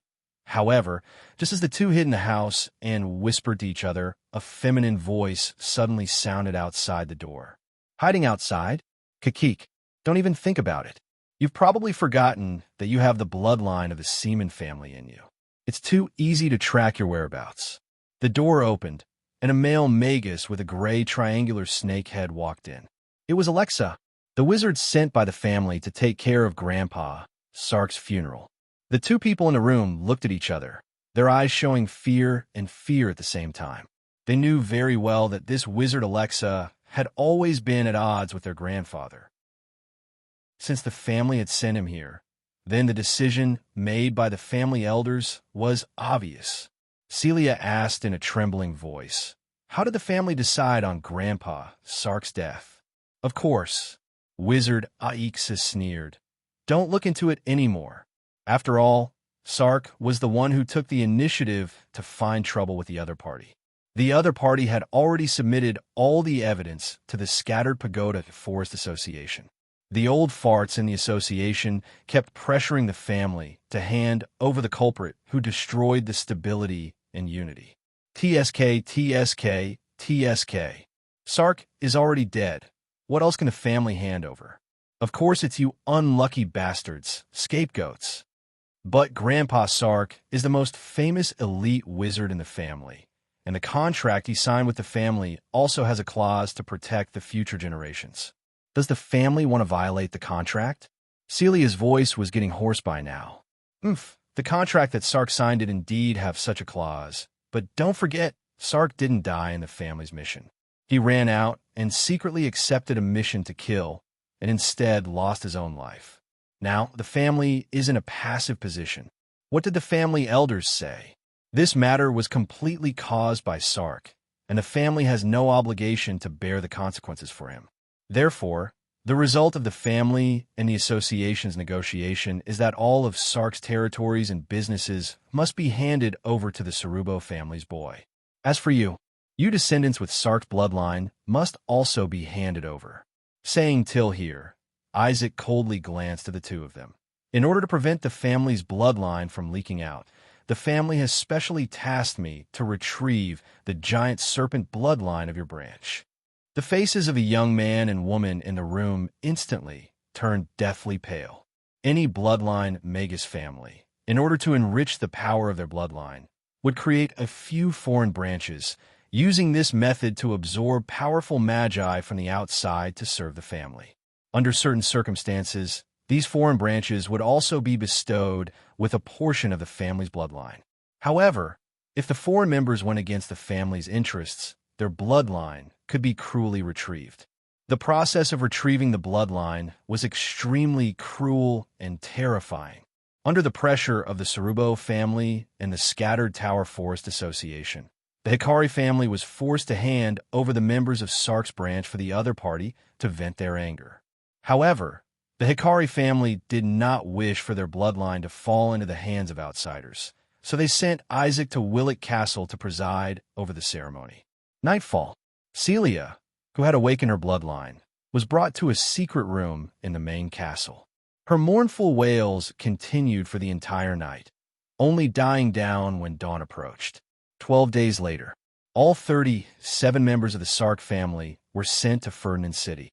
However, just as the two hid in the house and whispered to each other, a feminine voice suddenly sounded outside the door. Hiding outside? Kakik, don't even think about it. You've probably forgotten that you have the bloodline of the Seaman family in you. It's too easy to track your whereabouts. The door opened, and a male Magus with a gray triangular snake head walked in. It was Alexa, the wizard sent by the family to take care of Grandpa Sark's funeral. The two people in the room looked at each other, their eyes showing fear and fear at the same time. They knew very well that this wizard Alexa had always been at odds with their grandfather. Since the family had sent him here, then the decision made by the family elders was obvious. Celia asked in a trembling voice, "How did the family decide on Grandpa Sark's death?" "Of course," Wizard Aixa sneered. "Don't look into it anymore. After all, Sark was the one who took the initiative to find trouble with the other party. The other party had already submitted all the evidence to the Scattered Pagoda Forest Association. The old farts in the association kept pressuring the family to hand over the culprit who destroyed the stability and unity. TSK, TSK, TSK. Sark is already dead. What else can the family hand over? Of course it's you unlucky bastards, scapegoats. But Grandpa Sark is the most famous elite wizard in the family, and the contract he signed with the family also has a clause to protect the future generations. Does the family want to violate the contract?" Celia's voice was getting hoarse by now. The contract that Sark signed did indeed have such a clause, but don't forget, Sark didn't die in the family's mission. He ran out and secretly accepted a mission to kill, and instead lost his own life. Now, the family is in a passive position. What did the family elders say? This matter was completely caused by Sark, and the family has no obligation to bear the consequences for him. Therefore, the result of the family and the association's negotiation is that all of Sark's territories and businesses must be handed over to the Sarubo family's boy. As for you, you descendants with Sark's bloodline must also be handed over. Saying till here, Isaac coldly glanced at the two of them. In order to prevent the family's bloodline from leaking out, the family has specially tasked me to retrieve the giant serpent bloodline of your branch. The faces of a young man and woman in the room instantly turned deathly pale. Any bloodline Magus family, in order to enrich the power of their bloodline, would create a few foreign branches, using this method to absorb powerful magi from the outside to serve the family. Under certain circumstances, these foreign branches would also be bestowed with a portion of the family's bloodline. However, if the foreign members went against the family's interests, their bloodline could be cruelly retrieved. The process of retrieving the bloodline was extremely cruel and terrifying. Under the pressure of the Sarubo family and the Scattered Tower Forest Association, the Hikari family was forced to hand over the members of Sark's branch for the other party to vent their anger. However, the Hikari family did not wish for their bloodline to fall into the hands of outsiders, so they sent Isaac to Willet Castle to preside over the ceremony. Nightfall. Celia, who had awakened her bloodline, was brought to a secret room in the main castle. Her mournful wails continued for the entire night, only dying down when dawn approached. 12 days later, all 37 members of the Sark family were sent to Ferdinand City.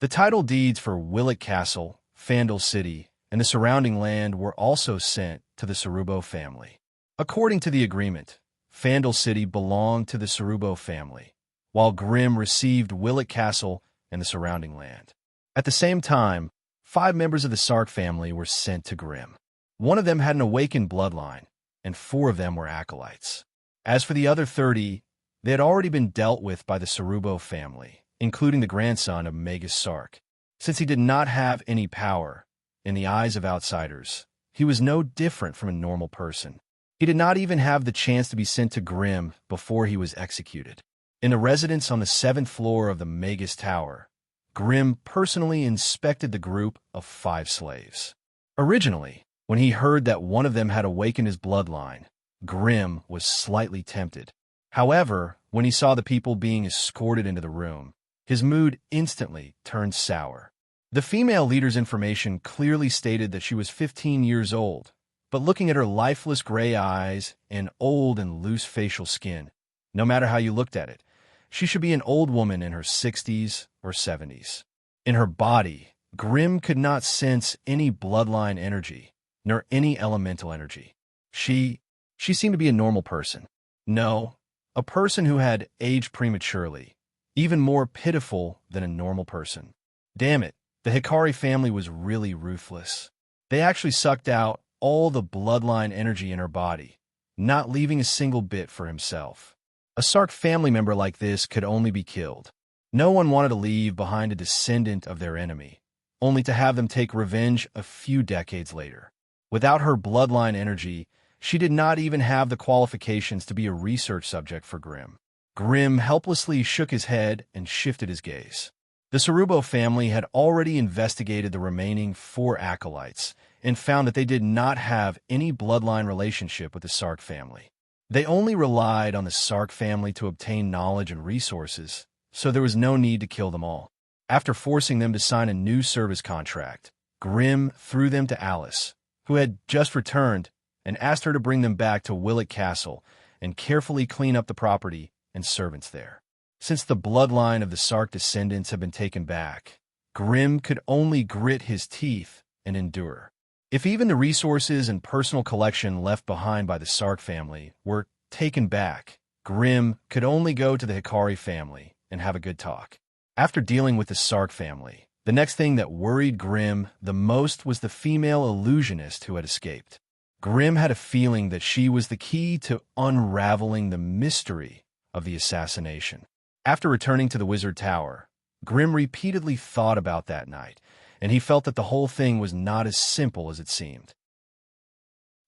The title deeds for Willet Castle, Fandle City, and the surrounding land were also sent to the Sarubo family. According to the agreement, Fandle City belonged to the Sarubo family, while Grimm received Willet Castle and the surrounding land. At the same time, 5 members of the Sark family were sent to Grimm. One of them had an awakened bloodline, and 4 of them were acolytes. As for the other 30, they had already been dealt with by the Sarubo family, including the grandson of Magus Sark. Since he did not have any power, in the eyes of outsiders, he was no different from a normal person. He did not even have the chance to be sent to Grimm before he was executed. In the residence on the 7th floor of the Magus Tower, Grimm personally inspected the group of 5 slaves. Originally, when he heard that one of them had awakened his bloodline, Grimm was slightly tempted. However, when he saw the people being escorted into the room, his mood instantly turned sour. The female leader's information clearly stated that she was 15 years old, but looking at her lifeless gray eyes and old and loose facial skin, no matter how you looked at it, she should be an old woman in her 60s or 70s. In her body, Grimm could not sense any bloodline energy, nor any elemental energy. She seemed to be a normal person. No, a person who had aged prematurely, even more pitiful than a normal person. Damn it, the Hikari family was really ruthless. They actually sucked out all the bloodline energy in her body, not leaving a single bit for himself. A Sark family member like this could only be killed. No one wanted to leave behind a descendant of their enemy, only to have them take revenge a few decades later. Without her bloodline energy, she did not even have the qualifications to be a research subject for Grimm. Grimm helplessly shook his head and shifted his gaze. The Sarubo family had already investigated the remaining 4 acolytes and found that they did not have any bloodline relationship with the Sark family. They only relied on the Sark family to obtain knowledge and resources, so there was no need to kill them all. After forcing them to sign a new service contract, Grimm threw them to Alice, who had just returned, and asked her to bring them back to Willet Castle and carefully clean up the property and servants there. Since the bloodline of the Sark descendants had been taken back, Grimm could only grit his teeth and endure. If even the resources and personal collection left behind by the Sark family were taken back, Grimm could only go to the Hikari family and have a good talk. After dealing with the Sark family, the next thing that worried Grimm the most was the female illusionist who had escaped. Grimm had a feeling that she was the key to unraveling the mystery of the assassination. After returning to the Wizard Tower, Grimm repeatedly thought about that night, and he felt that the whole thing was not as simple as it seemed.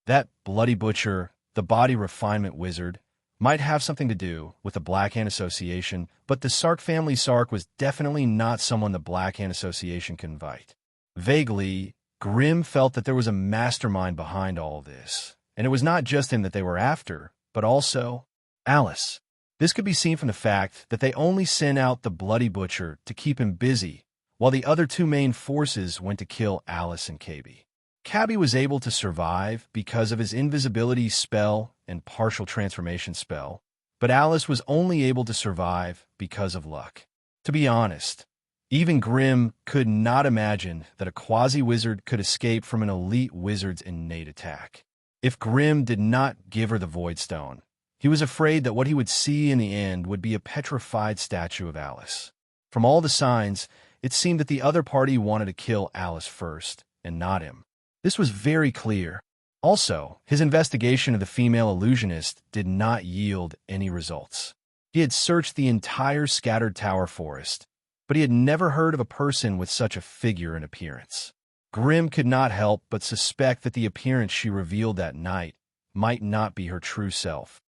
That bloody butcher, the body refinement wizard, might have something to do with the Black Hand Association, but the Sark family Sark was definitely not someone the Black Hand Association could invite. Vaguely, Grimm felt that there was a mastermind behind all this, and it was not just him that they were after, but also Alice. This could be seen from the fact that they only sent out the bloody butcher to keep him busy, while the other two main forces went to kill Alice and KB. KB was able to survive because of his invisibility spell and partial transformation spell, but Alice was only able to survive because of luck. To be honest, even Grimm could not imagine that a quasi-wizard could escape from an elite wizard's innate attack. If Grimm did not give her the Void Stone, he was afraid that what he would see in the end would be a petrified statue of Alice. From all the signs, it seemed that the other party wanted to kill Alice first, and not him. This was very clear. Also, his investigation of the female illusionist did not yield any results. He had searched the entire scattered tower forest, but he had never heard of a person with such a figure and appearance. Grimm could not help but suspect that the appearance she revealed that night might not be her true self.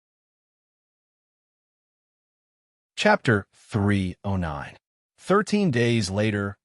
Chapter 309. 13 days later,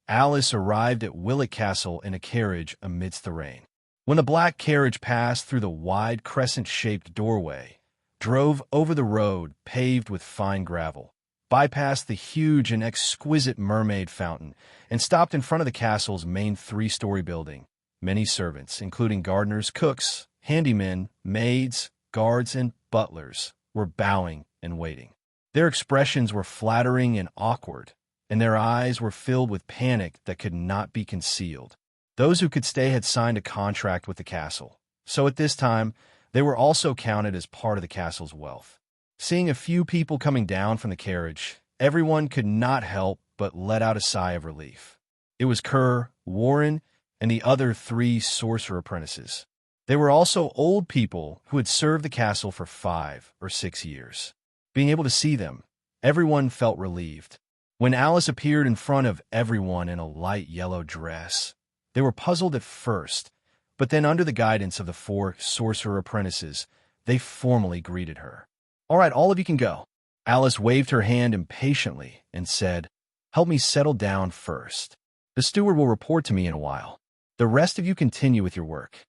Alice arrived at Willet Castle in a carriage amidst the rain. When the black carriage passed through the wide crescent-shaped doorway, drove over the road paved with fine gravel, bypassed the huge and exquisite mermaid fountain, and stopped in front of the castle's main three-story building, many servants, including gardeners, cooks, handymen, maids, guards, and butlers, were bowing and waiting. Their expressions were flattering and awkward, and their eyes were filled with panic that could not be concealed. Those who could stay had signed a contract with the castle, so at this time, they were also counted as part of the castle's wealth. Seeing a few people coming down from the carriage, everyone could not help but let out a sigh of relief. It was Kerr, Warren, and the other 3 sorcerer apprentices. They were also old people who had served the castle for 5 or 6 years. Being able to see them, everyone felt relieved. When Alice appeared in front of everyone in a light yellow dress, they were puzzled at first, but then under the guidance of the 4 sorcerer apprentices, they formally greeted her. "All right, all of you can go." Alice waved her hand impatiently and said, "Help me settle down first. The steward will report to me in a while. The rest of you continue with your work."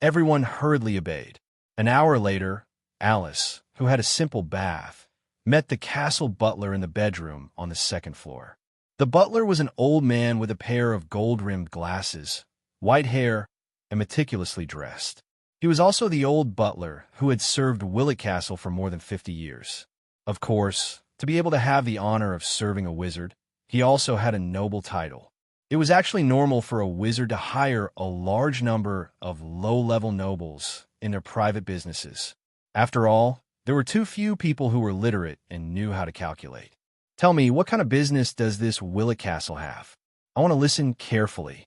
Everyone hurriedly obeyed. An hour later, Alice, who had a simple bath, met the castle butler in the bedroom on the 2nd floor. The butler was an old man with a pair of gold-rimmed glasses, white hair, and meticulously dressed. He was also the old butler who had served Willet Castle for more than 50 years. Of course, to be able to have the honor of serving a wizard, he also had a noble title. It was actually normal for a wizard to hire a large number of low-level nobles in their private businesses. After all, there were too few people who were literate and knew how to calculate. "Tell me, what kind of business does this Willet Castle have? I want to listen carefully."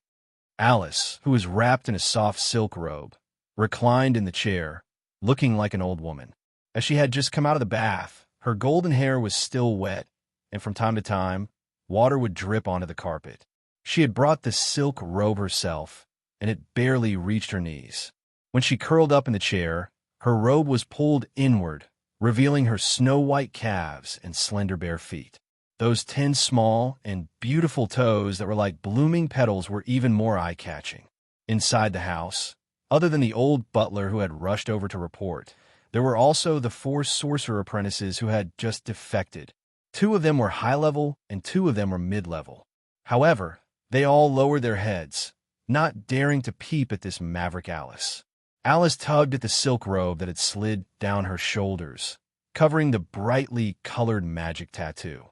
Alice, who was wrapped in a soft silk robe, reclined in the chair, looking like an old woman. As she had just come out of the bath, her golden hair was still wet, and from time to time, water would drip onto the carpet. She had brought the silk robe herself, and it barely reached her knees. When she curled up in the chair, her robe was pulled inward, revealing her snow-white calves and slender bare feet. Those 10 small and beautiful toes that were like blooming petals were even more eye-catching. Inside the house, other than the old butler who had rushed over to report, there were also the 4 sorcerer apprentices who had just defected. 2 of them were high-level and 2 of them were mid-level. However, they all lowered their heads, not daring to peep at this maverick Alice. Alice tugged at the silk robe that had slid down her shoulders, covering the brightly colored magic tattoo.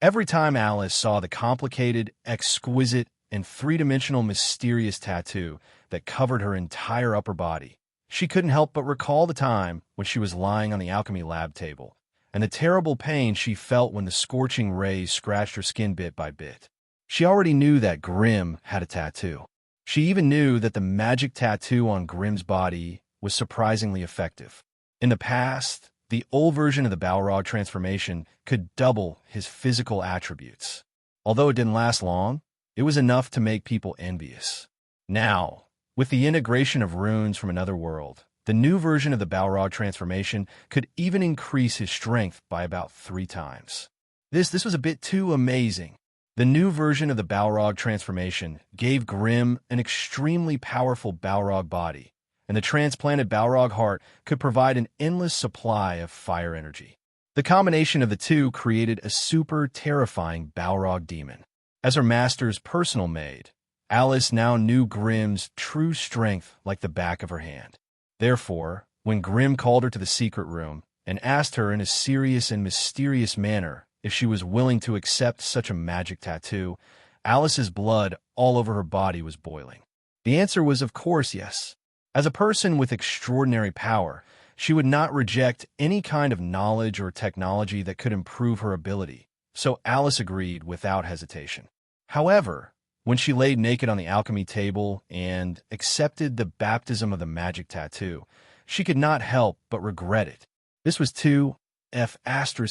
Every time Alice saw the complicated, exquisite, and 3-dimensional mysterious tattoo that covered her entire upper body, she couldn't help but recall the time when she was lying on the alchemy lab table, and the terrible pain she felt when the scorching rays scratched her skin bit by bit. She already knew that Grimm had a tattoo. She even knew that the magic tattoo on Grimm's body was surprisingly effective. In the past, The old version of the Balrog transformation could double his physical attributes. Although it didn't last long, it was enough to make people envious. Now, with the integration of runes from another world, the new version of the Balrog transformation could even increase his strength by about 3 times. This was a bit too amazing. The new version of the Balrog transformation gave Grimm an extremely powerful Balrog body, and the transplanted Balrog heart could provide an endless supply of fire energy. The combination of the two created a super terrifying Balrog demon. As her master's personal maid, Alice now knew Grimm's true strength like the back of her hand. Therefore, when Grimm called her to the secret room and asked her in a serious and mysterious manner if she was willing to accept such a magic tattoo, Alice's blood all over her body was boiling. The answer was, of course, yes. As a person with extraordinary power, she would not reject any kind of knowledge or technology that could improve her ability, so Alice agreed without hesitation. However, when she laid naked on the alchemy table and accepted the baptism of the magic tattoo, she could not help but regret it. This was too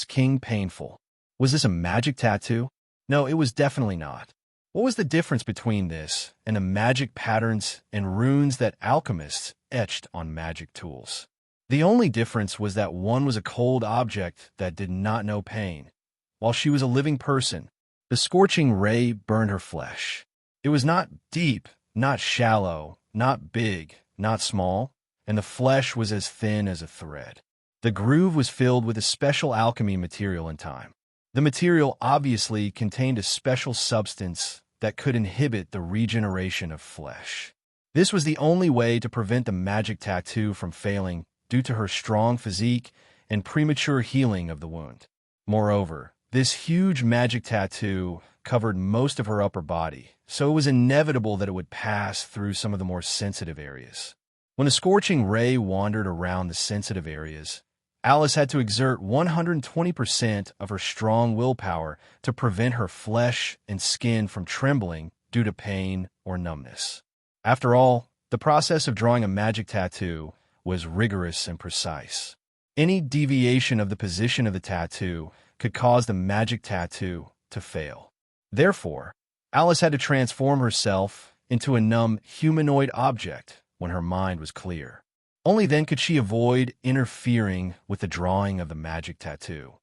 king painful. Was this a magic tattoo? No, it was definitely not. What was the difference between this and the magic patterns and runes that alchemists etched on magic tools? The only difference was that one was a cold object that did not know pain, while she was a living person. The scorching ray burned her flesh. It was not deep, not shallow, not big, not small, and the flesh was as thin as a thread. The groove was filled with a special alchemy material in time. The material obviously contained a special substance that could inhibit the regeneration of flesh. This was the only way to prevent the magic tattoo from failing due to her strong physique and premature healing of the wound. Moreover, this huge magic tattoo covered most of her upper body, so it was inevitable that it would pass through some of the more sensitive areas. When the scorching ray wandered around the sensitive areas, Alice had to exert 120% of her strong willpower to prevent her flesh and skin from trembling due to pain or numbness. After all, the process of drawing a magic tattoo was rigorous and precise. Any deviation of the position of the tattoo could cause the magic tattoo to fail. Therefore, Alice had to transform herself into a numb humanoid object when her mind was clear. Only then could she avoid interfering with the drawing of the magic tattoo.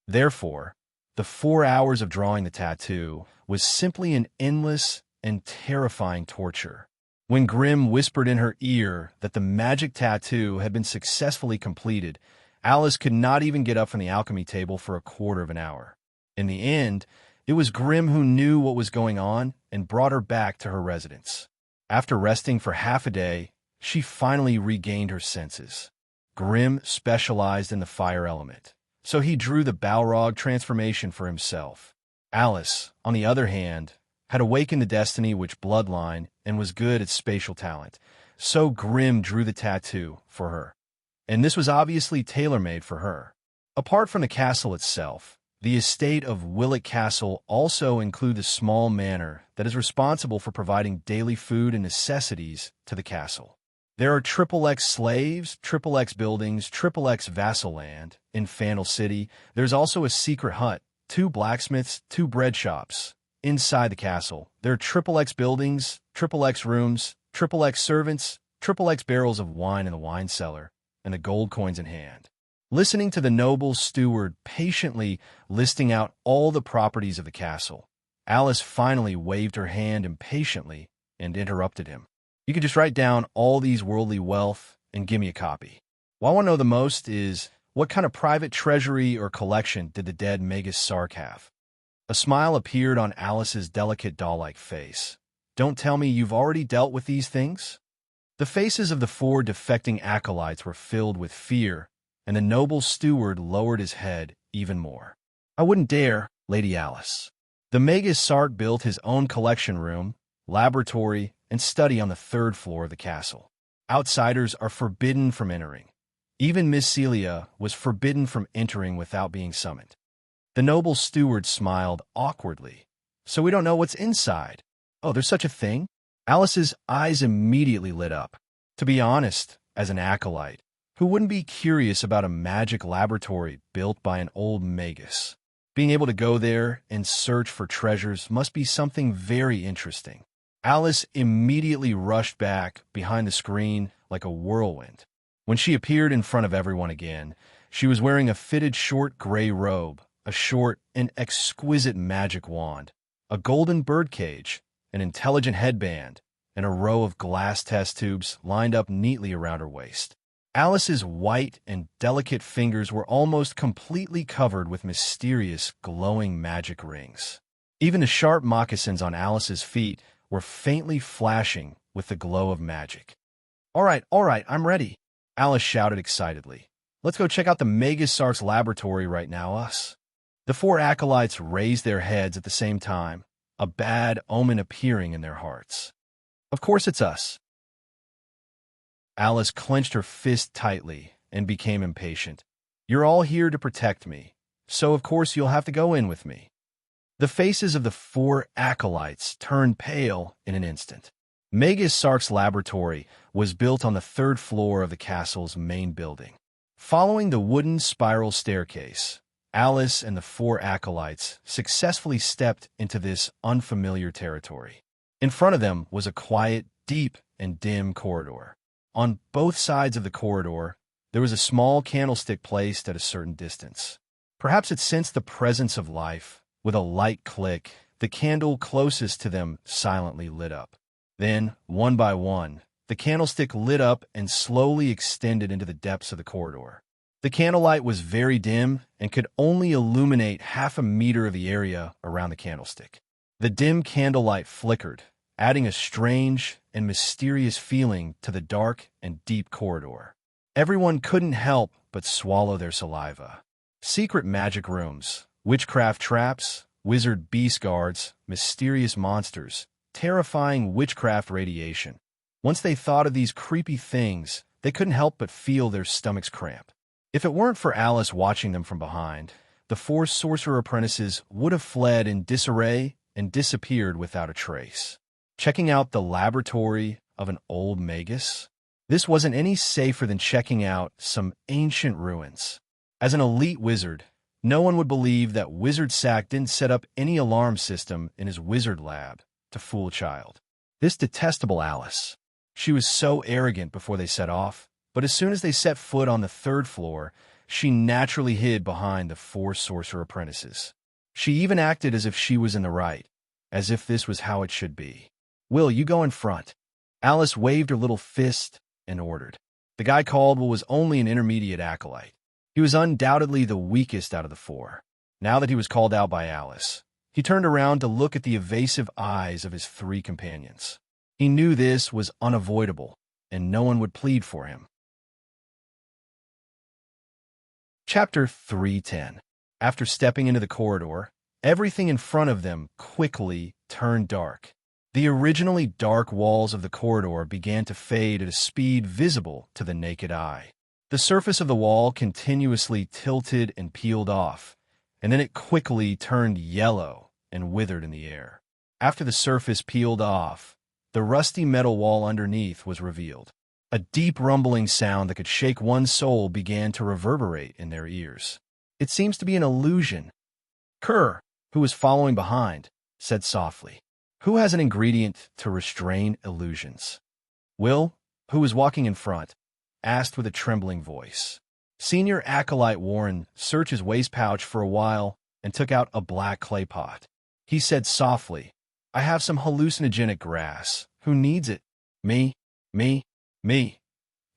Therefore, the 4 hours of drawing the tattoo was simply an endless and terrifying torture. When Grimm whispered in her ear that the magic tattoo had been successfully completed, Alice could not even get up from the alchemy table for a quarter of an hour. In the end, it was Grimm who knew what was going on and brought her back to her residence. After resting for half a day, she finally regained her senses. Grimm specialized in the fire element, so he drew the Balrog transformation for himself. Alice, on the other hand, had awakened the destiny which bloodline and was good at spatial talent, so Grimm drew the tattoo for her. And this was obviously tailor-made for her. Apart from the castle itself, the estate of Willet Castle also includes a small manor that is responsible for providing daily food and necessities to the castle. There are XXX slaves, XXX buildings, XXX vassal land. In Fandle City, there's also a secret hut, 2 blacksmiths, 2 bread shops. Inside the castle, there are XXX buildings, XXX rooms, XXX servants, XXX barrels of wine in the wine cellar, and the gold coins in hand. Listening to the noble steward patiently listing out all the properties of the castle, Alice finally waved her hand impatiently and interrupted him. You can just write down all these worldly wealth and give me a copy. What I want to know the most is, what kind of private treasury or collection did the dead Magus Sark have? A smile appeared on Alice's delicate doll-like face. Don't tell me you've already dealt with these things? The faces of the 4 defecting acolytes were filled with fear, and the noble steward lowered his head even more. I wouldn't dare, Lady Alice. The Magus Sark built his own collection room, laboratory, and study on the 3rd floor of the castle. Outsiders are forbidden from entering. Even Miss Celia was forbidden from entering without being summoned. The noble steward smiled awkwardly. So we don't know what's inside. Oh, there's such a thing? Alice's eyes immediately lit up. To be honest, as an acolyte, Who wouldn't be curious about a magic laboratory built by an old magus? Being able to go there and search for treasures must be something very interesting. Alice immediately rushed back behind the screen like a whirlwind. When she appeared in front of everyone again, she was wearing a fitted short gray robe, a short and exquisite magic wand, a golden birdcage, an intelligent headband, and a row of glass test tubes lined up neatly around her waist. Alice's white and delicate fingers were almost completely covered with mysterious, glowing magic rings. Even the sharp moccasins on Alice's feet were faintly flashing with the glow of magic. All right, I'm ready," Alice shouted excitedly. "Let's go check out the Magus laboratory right now, us." The four acolytes raised their heads at the same time, a bad omen appearing in their hearts. "Of course it's us." Alice clenched her fist tightly and became impatient. "You're all here to protect me, so of course you'll have to go in with me." The faces of the four acolytes turned pale in an instant. Magus Sark's laboratory was built on the third floor of the castle's main building. Following the wooden spiral staircase, Alice and the four acolytes successfully stepped into this unfamiliar territory. In front of them was a quiet, deep, and dim corridor. On both sides of the corridor, there was a small candlestick placed at a certain distance. Perhaps it sensed the presence of life. With a light click, the candle closest to them silently lit up. Then, one by one, the candlestick lit up and slowly extended into the depths of the corridor. The candlelight was very dim and could only illuminate half a meter of the area around the candlestick. The dim candlelight flickered, adding a strange and mysterious feeling to the dark and deep corridor. Everyone couldn't help but swallow their saliva. Secret magic rooms, witchcraft traps, wizard beast guards, mysterious monsters, terrifying witchcraft radiation. Once they thought of these creepy things, they couldn't help but feel their stomachs cramp. If it weren't for Alice watching them from behind, the four sorcerer apprentices would have fled in disarray and disappeared without a trace. Checking out the laboratory of an old magus? This wasn't any safer than checking out some ancient ruins. As an elite wizard, no one would believe that Wizard Sack didn't set up any alarm system in his wizard lab to fool a child. This detestable Alice. She was so arrogant before they set off, but as soon as they set foot on the third floor, she naturally hid behind the four sorcerer apprentices. She even acted as if she was in the right, as if this was how it should be. "Will, you go in front." Alice waved her little fist and ordered. The guy called was only an intermediate acolyte. He was undoubtedly the weakest out of the four. Now that he was called out by Alice, he turned around to look at the evasive eyes of his three companions. He knew this was unavoidable, and no one would plead for him. Chapter 310. After stepping into the corridor, everything in front of them quickly turned dark. The originally dark walls of the corridor began to fade at a speed visible to the naked eye. The surface of the wall continuously tilted and peeled off, and then it quickly turned yellow and withered in the air. After the surface peeled off, the rusty metal wall underneath was revealed. A deep rumbling sound that could shake one's soul began to reverberate in their ears. "It seems to be an illusion." Kerr, who was following behind, said softly, "Who has an ingredient to restrain illusions?" Will, who was walking in front, asked with a trembling voice. Senior acolyte Warren searched his waist pouch for a while and took out a black clay pot. He said softly, "I have some hallucinogenic grass. Who needs it?" Me.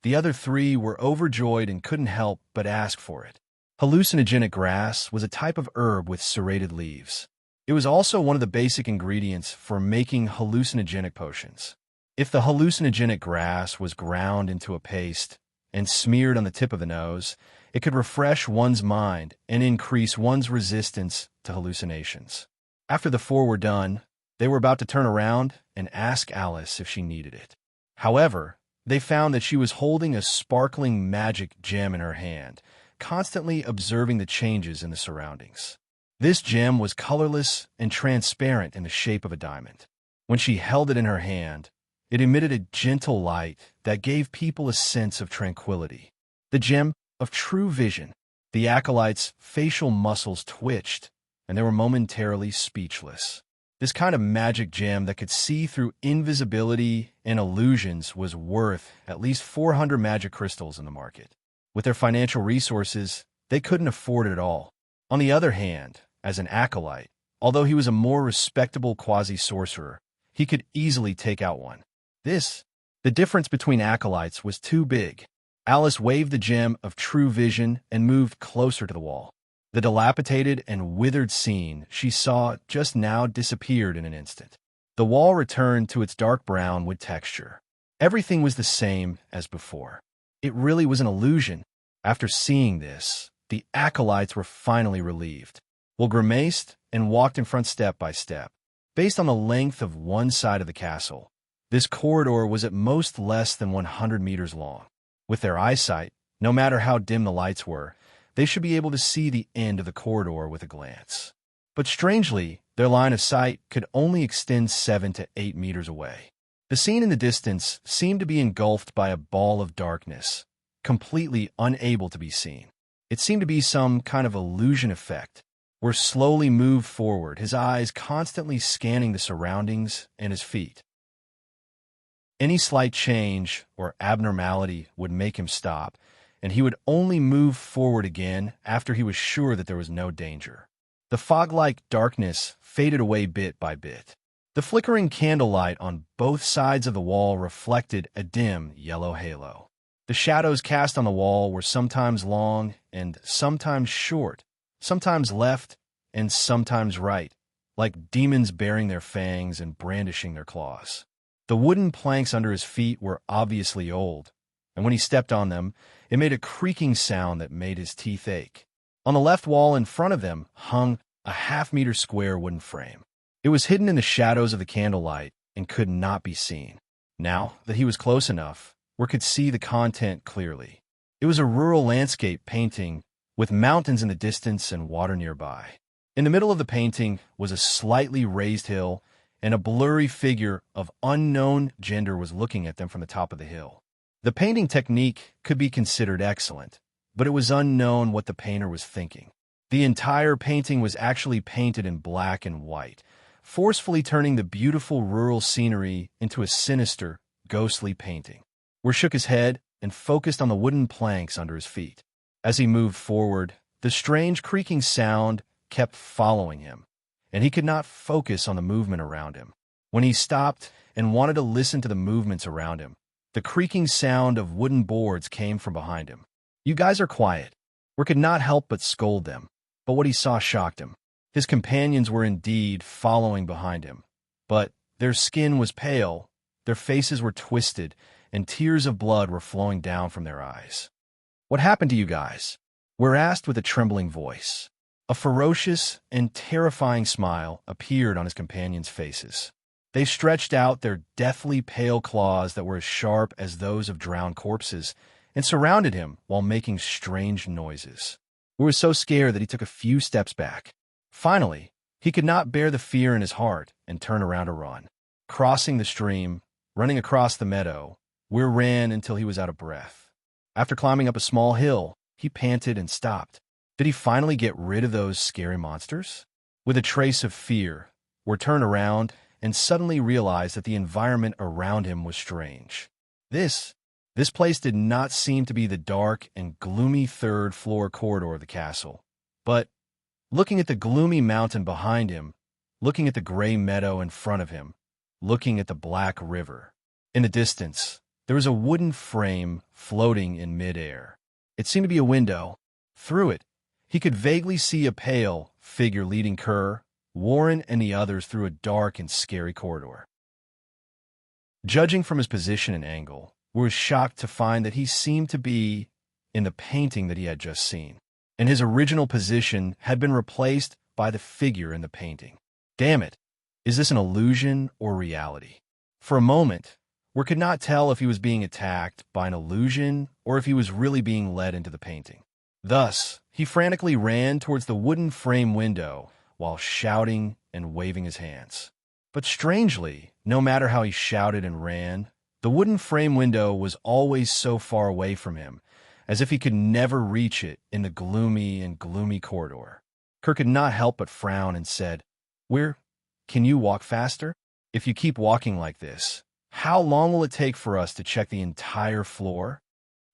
The other three were overjoyed and couldn't help but ask for it. Hallucinogenic grass was a type of herb with serrated leaves. It was also one of the basic ingredients for making hallucinogenic potions. If the hallucinogenic grass was ground into a paste and smeared on the tip of the nose, it could refresh one's mind and increase one's resistance to hallucinations. After the four were done, they were about to turn around and ask Alice if she needed it. However, they found that she was holding a sparkling magic gem in her hand, constantly observing the changes in the surroundings. This gem was colorless and transparent in the shape of a diamond. When she held it in her hand, it emitted a gentle light that gave people a sense of tranquility. The gem of true vision. The acolyte's facial muscles twitched, and they were momentarily speechless. This kind of magic gem that could see through invisibility and illusions was worth at least 400 magic crystals in the market. With their financial resources, they couldn't afford it all. On the other hand, as an acolyte, although he was a more respectable quasi-sorcerer, he could easily take out one. The difference between acolytes was too big. Alice waved the gem of true vision and moved closer to the wall. The dilapidated and withered scene she saw just now disappeared in an instant. The wall returned to its dark brown wood texture. Everything was the same as before. It really was an illusion. After seeing this, the acolytes were finally relieved. Will grimaced and walked in front step by step. Based on the length of one side of the castle, this corridor was at most less than 100 meters long. With their eyesight, no matter how dim the lights were, they should be able to see the end of the corridor with a glance. But strangely, their line of sight could only extend 7 to 8 meters away. The scene in the distance seemed to be engulfed by a ball of darkness, completely unable to be seen. It seemed to be some kind of illusion effect, where slowly moved forward, his eyes constantly scanning the surroundings and his feet. Any slight change or abnormality would make him stop, and he would only move forward again after he was sure that there was no danger. The fog-like darkness faded away bit by bit. The flickering candlelight on both sides of the wall reflected a dim yellow halo. The shadows cast on the wall were sometimes long and sometimes short, sometimes left and sometimes right, like demons baring their fangs and brandishing their claws. The wooden planks under his feet were obviously old, and when he stepped on them, it made a creaking sound that made his teeth ache. On the left wall in front of them hung a half-meter square wooden frame. It was hidden in the shadows of the candlelight and could not be seen. Now that he was close enough, we could see the content clearly. It was a rural landscape painting with mountains in the distance and water nearby. In the middle of the painting was a slightly raised hill, and a blurry figure of unknown gender was looking at them from the top of the hill. The painting technique could be considered excellent, but it was unknown what the painter was thinking. The entire painting was actually painted in black and white, forcefully turning the beautiful rural scenery into a sinister, ghostly painting. Weir shook his head and focused on the wooden planks under his feet. As he moved forward, the strange creaking sound kept following him, and he could not focus on the movement around him. When he stopped and wanted to listen to the movements around him, the creaking sound of wooden boards came from behind him. "You guys are quiet." Weir could not help but scold them, but what he saw shocked him. His companions were indeed following behind him, but their skin was pale, their faces were twisted, and tears of blood were flowing down from their eyes. "What happened to you guys?" Weir asked with a trembling voice. A ferocious and terrifying smile appeared on his companions' faces. They stretched out their deathly pale claws that were as sharp as those of drowned corpses and surrounded him while making strange noises. Weir was so scared that he took a few steps back. Finally, he could not bear the fear in his heart and turned around to run. Crossing the stream, running across the meadow, Weir ran until he was out of breath. After climbing up a small hill, he panted and stopped. Did he finally get rid of those scary monsters? With a trace of fear, Weir turned around and suddenly realized that the environment around him was strange. This place did not seem to be the dark and gloomy third-floor corridor of the castle, but looking at the gloomy mountain behind him, looking at the gray meadow in front of him, looking at the black river. In the distance, there was a wooden frame floating in midair. It seemed to be a window. Through it, he could vaguely see a pale figure leading Kerr, Warren, and the others through a dark and scary corridor. Judging from his position and angle, Weir was shocked to find that he seemed to be in the painting that he had just seen, and his original position had been replaced by the figure in the painting. Damn it! Is this an illusion or reality? For a moment, Weir could not tell if he was being attacked by an illusion or if he was really being led into the painting. Thus, he frantically ran towards the wooden frame window while shouting and waving his hands. But strangely, no matter how he shouted and ran, the wooden frame window was always so far away from him, as if he could never reach it in the gloomy corridor. Kirk could not help but frown and said, Can you walk faster? If you keep walking like this, how long will it take for us to check the entire floor?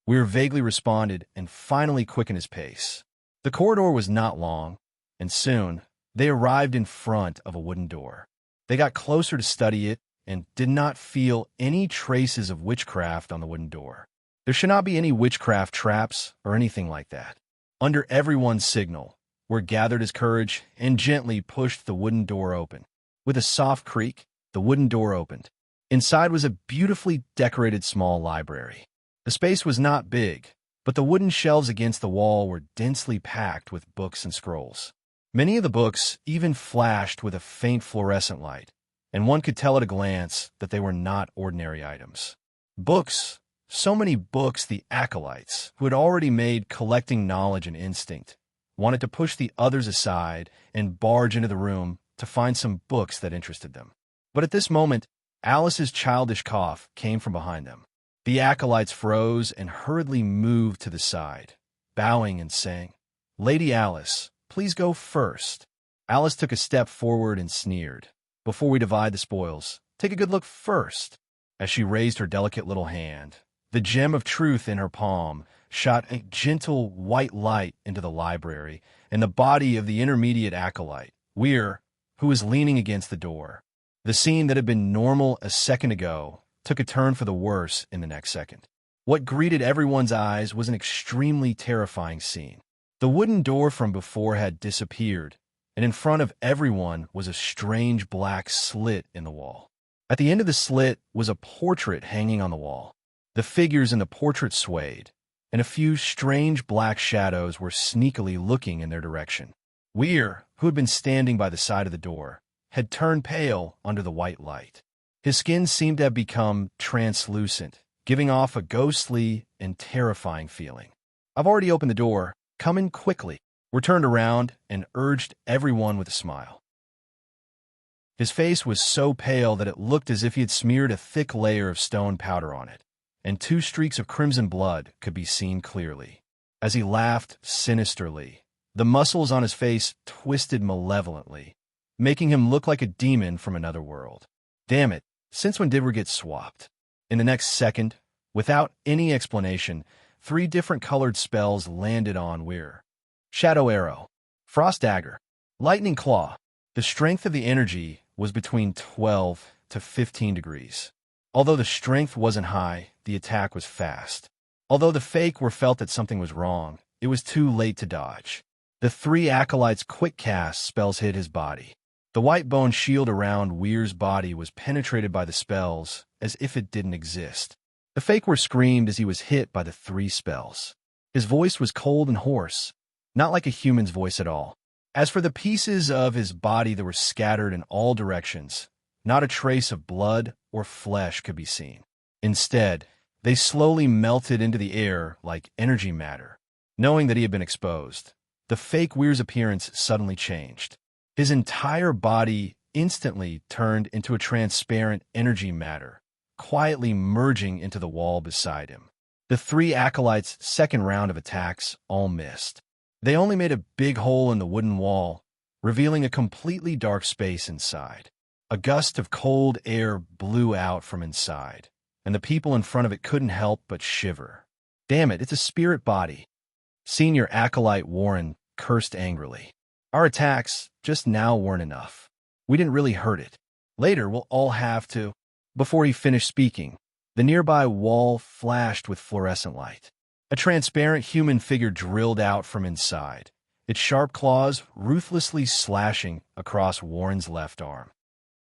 Weir vaguely responded and finally quickened his pace. The corridor was not long, and soon they arrived in front of a wooden door. They got closer to study it and did not feel any traces of witchcraft on the wooden door. There should not be any witchcraft traps or anything like that. Under everyone's signal, Weir gathered his courage and gently pushed the wooden door open. With a soft creak, the wooden door opened. Inside was a beautifully decorated small library. The space was not big, but the wooden shelves against the wall were densely packed with books and scrolls. Many of the books even flashed with a faint fluorescent light, and one could tell at a glance that they were not ordinary items. Books, so many books the acolytes, who had already made collecting knowledge an instinct, wanted to push the others aside and barge into the room to find some books that interested them. But at this moment, Alice's childish cough came from behind them. The acolytes froze and hurriedly moved to the side, bowing and saying, "Lady Alice, please go first." Alice took a step forward and sneered, "Before we divide the spoils, take a good look first." As she raised her delicate little hand, the gem of truth in her palm shot a gentle white light into the library and the body of the intermediate acolyte, Weir, who was leaning against the door. The scene that had been normal a second ago took a turn for the worse in the next second. What greeted everyone's eyes was an extremely terrifying scene. The wooden door from before had disappeared, and in front of everyone was a strange black slit in the wall. At the end of the slit was a portrait hanging on the wall. The figures in the portrait swayed, and a few strange black shadows were sneakily looking in their direction. Weir, who had been standing by the side of the door, had turned pale under the white light. His skin seemed to have become translucent, giving off a ghostly and terrifying feeling. "I've already opened the door. Come in quickly." Weir turned around and urged everyone with a smile. His face was so pale that it looked as if he had smeared a thick layer of stone powder on it, and 2 streaks of crimson blood could be seen clearly. As he laughed sinisterly, the muscles on his face twisted malevolently, making him look like a demon from another world. Damn it, since when did we get swapped? In the next second, without any explanation, 3 different colored spells landed on Weir. Shadow Arrow, Frost Dagger, Lightning Claw. The strength of the energy was between 12 to 15 degrees. Although the strength wasn't high, the attack was fast. Although the fake were felt that something was wrong, it was too late to dodge. The 3 acolytes' quick cast spells hit his body. The white bone shield around Weir's body was penetrated by the spells as if it didn't exist. The Fakewar screamed as he was hit by the 3 spells. His voice was cold and hoarse, not like a human's voice at all. As for the pieces of his body that were scattered in all directions, not a trace of blood or flesh could be seen. Instead, they slowly melted into the air like energy matter. Knowing that he had been exposed, the fake Weir's appearance suddenly changed. His entire body instantly turned into a transparent energy matter, quietly merging into the wall beside him. The 3 acolytes' second round of attacks all missed. They only made a big hole in the wooden wall, revealing a completely dark space inside. A gust of cold air blew out from inside, and the people in front of it couldn't help but shiver. "Damn it, it's a spirit body." Senior acolyte Warren cursed angrily. "Our attacks just now weren't enough. We didn't really hurt it. Later, we'll all have to." Before he finished speaking, the nearby wall flashed with fluorescent light. A transparent human figure drilled out from inside, its sharp claws ruthlessly slashing across Warren's left arm.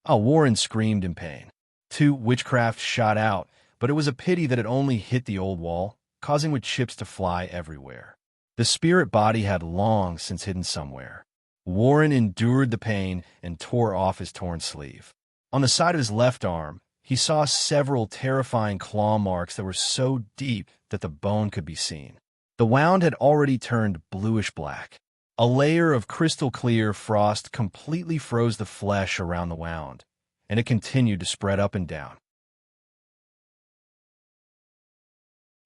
Warren screamed in pain. 2 witchcraft shot out, but it was a pity that it only hit the old wall, causing wood chips to fly everywhere. The spirit body had long since hidden somewhere. Warren endured the pain and tore off his torn sleeve. On the side of his left arm, he saw several terrifying claw marks that were so deep that the bone could be seen. The wound had already turned bluish-black. A layer of crystal-clear frost completely froze the flesh around the wound, and it continued to spread up and down.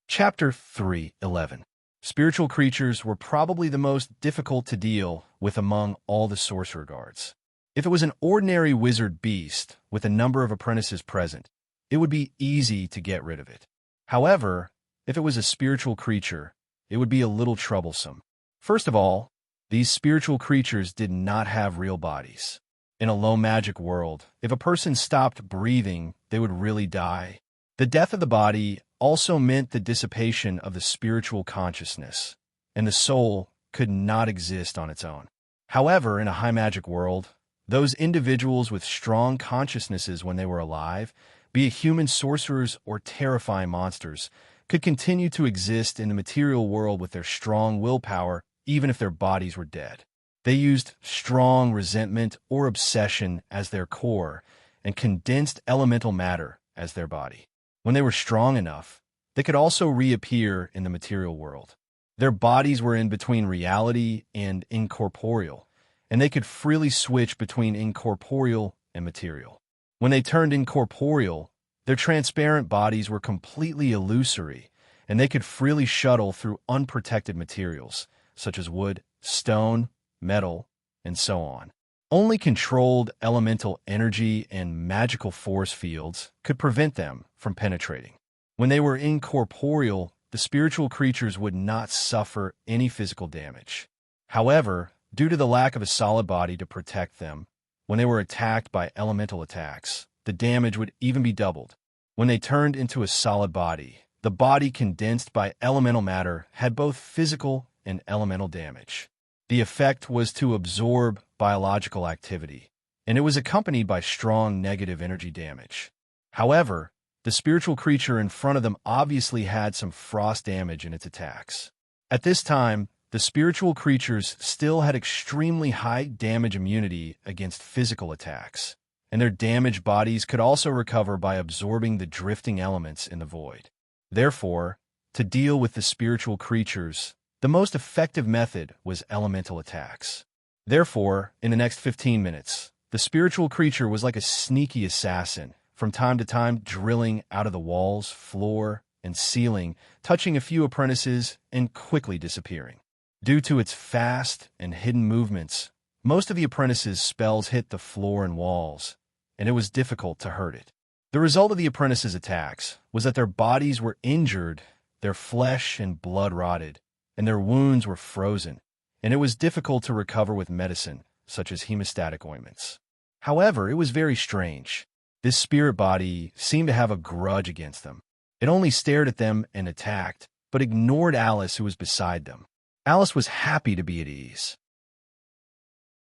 Chapter 3:11 Spiritual creatures were probably the most difficult to deal with among all the sorcerer guards. If it was an ordinary wizard beast with a number of apprentices present, it would be easy to get rid of it. However, if it was a spiritual creature, it would be a little troublesome. First of all, these spiritual creatures did not have real bodies. In a low magic world, if a person stopped breathing, they would really die. The death of the body also meant the dissipation of the spiritual consciousness, and the soul could not exist on its own. However, in a high magic world, those individuals with strong consciousnesses when they were alive, be it human sorcerers or terrifying monsters, could continue to exist in the material world with their strong willpower even if their bodies were dead. They used strong resentment or obsession as their core and condensed elemental matter as their body. When they were strong enough, they could also reappear in the material world. Their bodies were in between reality and incorporeal, and they could freely switch between incorporeal and material. When they turned incorporeal, their transparent bodies were completely illusory, and they could freely shuttle through unprotected materials, such as wood, stone, metal, and so on. Only controlled elemental energy and magical force fields could prevent them from penetrating. When they were incorporeal, the spiritual creatures would not suffer any physical damage. However, due to the lack of a solid body to protect them, when they were attacked by elemental attacks, the damage would even be doubled. When they turned into a solid body, the body condensed by elemental matter had both physical and elemental damage. The effect was to absorb biological activity, and it was accompanied by strong negative energy damage. However, the spiritual creature in front of them obviously had some frost damage in its attacks. At this time, the spiritual creatures still had extremely high damage immunity against physical attacks, and their damaged bodies could also recover by absorbing the drifting elements in the void. Therefore, to deal with the spiritual creatures, the most effective method was elemental attacks. Therefore, in the next 15 minutes, the spiritual creature was like a sneaky assassin, from time to time drilling out of the walls, floor, and ceiling, touching a few apprentices and quickly disappearing. Due to its fast and hidden movements, most of the apprentices' spells hit the floor and walls, and it was difficult to hurt it. The result of the apprentices' attacks was that their bodies were injured, their flesh and blood rotted, and their wounds were frozen, and it was difficult to recover with medicine, such as hemostatic ointments. However, it was very strange. This spirit body seemed to have a grudge against them. It only stared at them and attacked, but ignored Alice, who was beside them. Alice was happy to be at ease.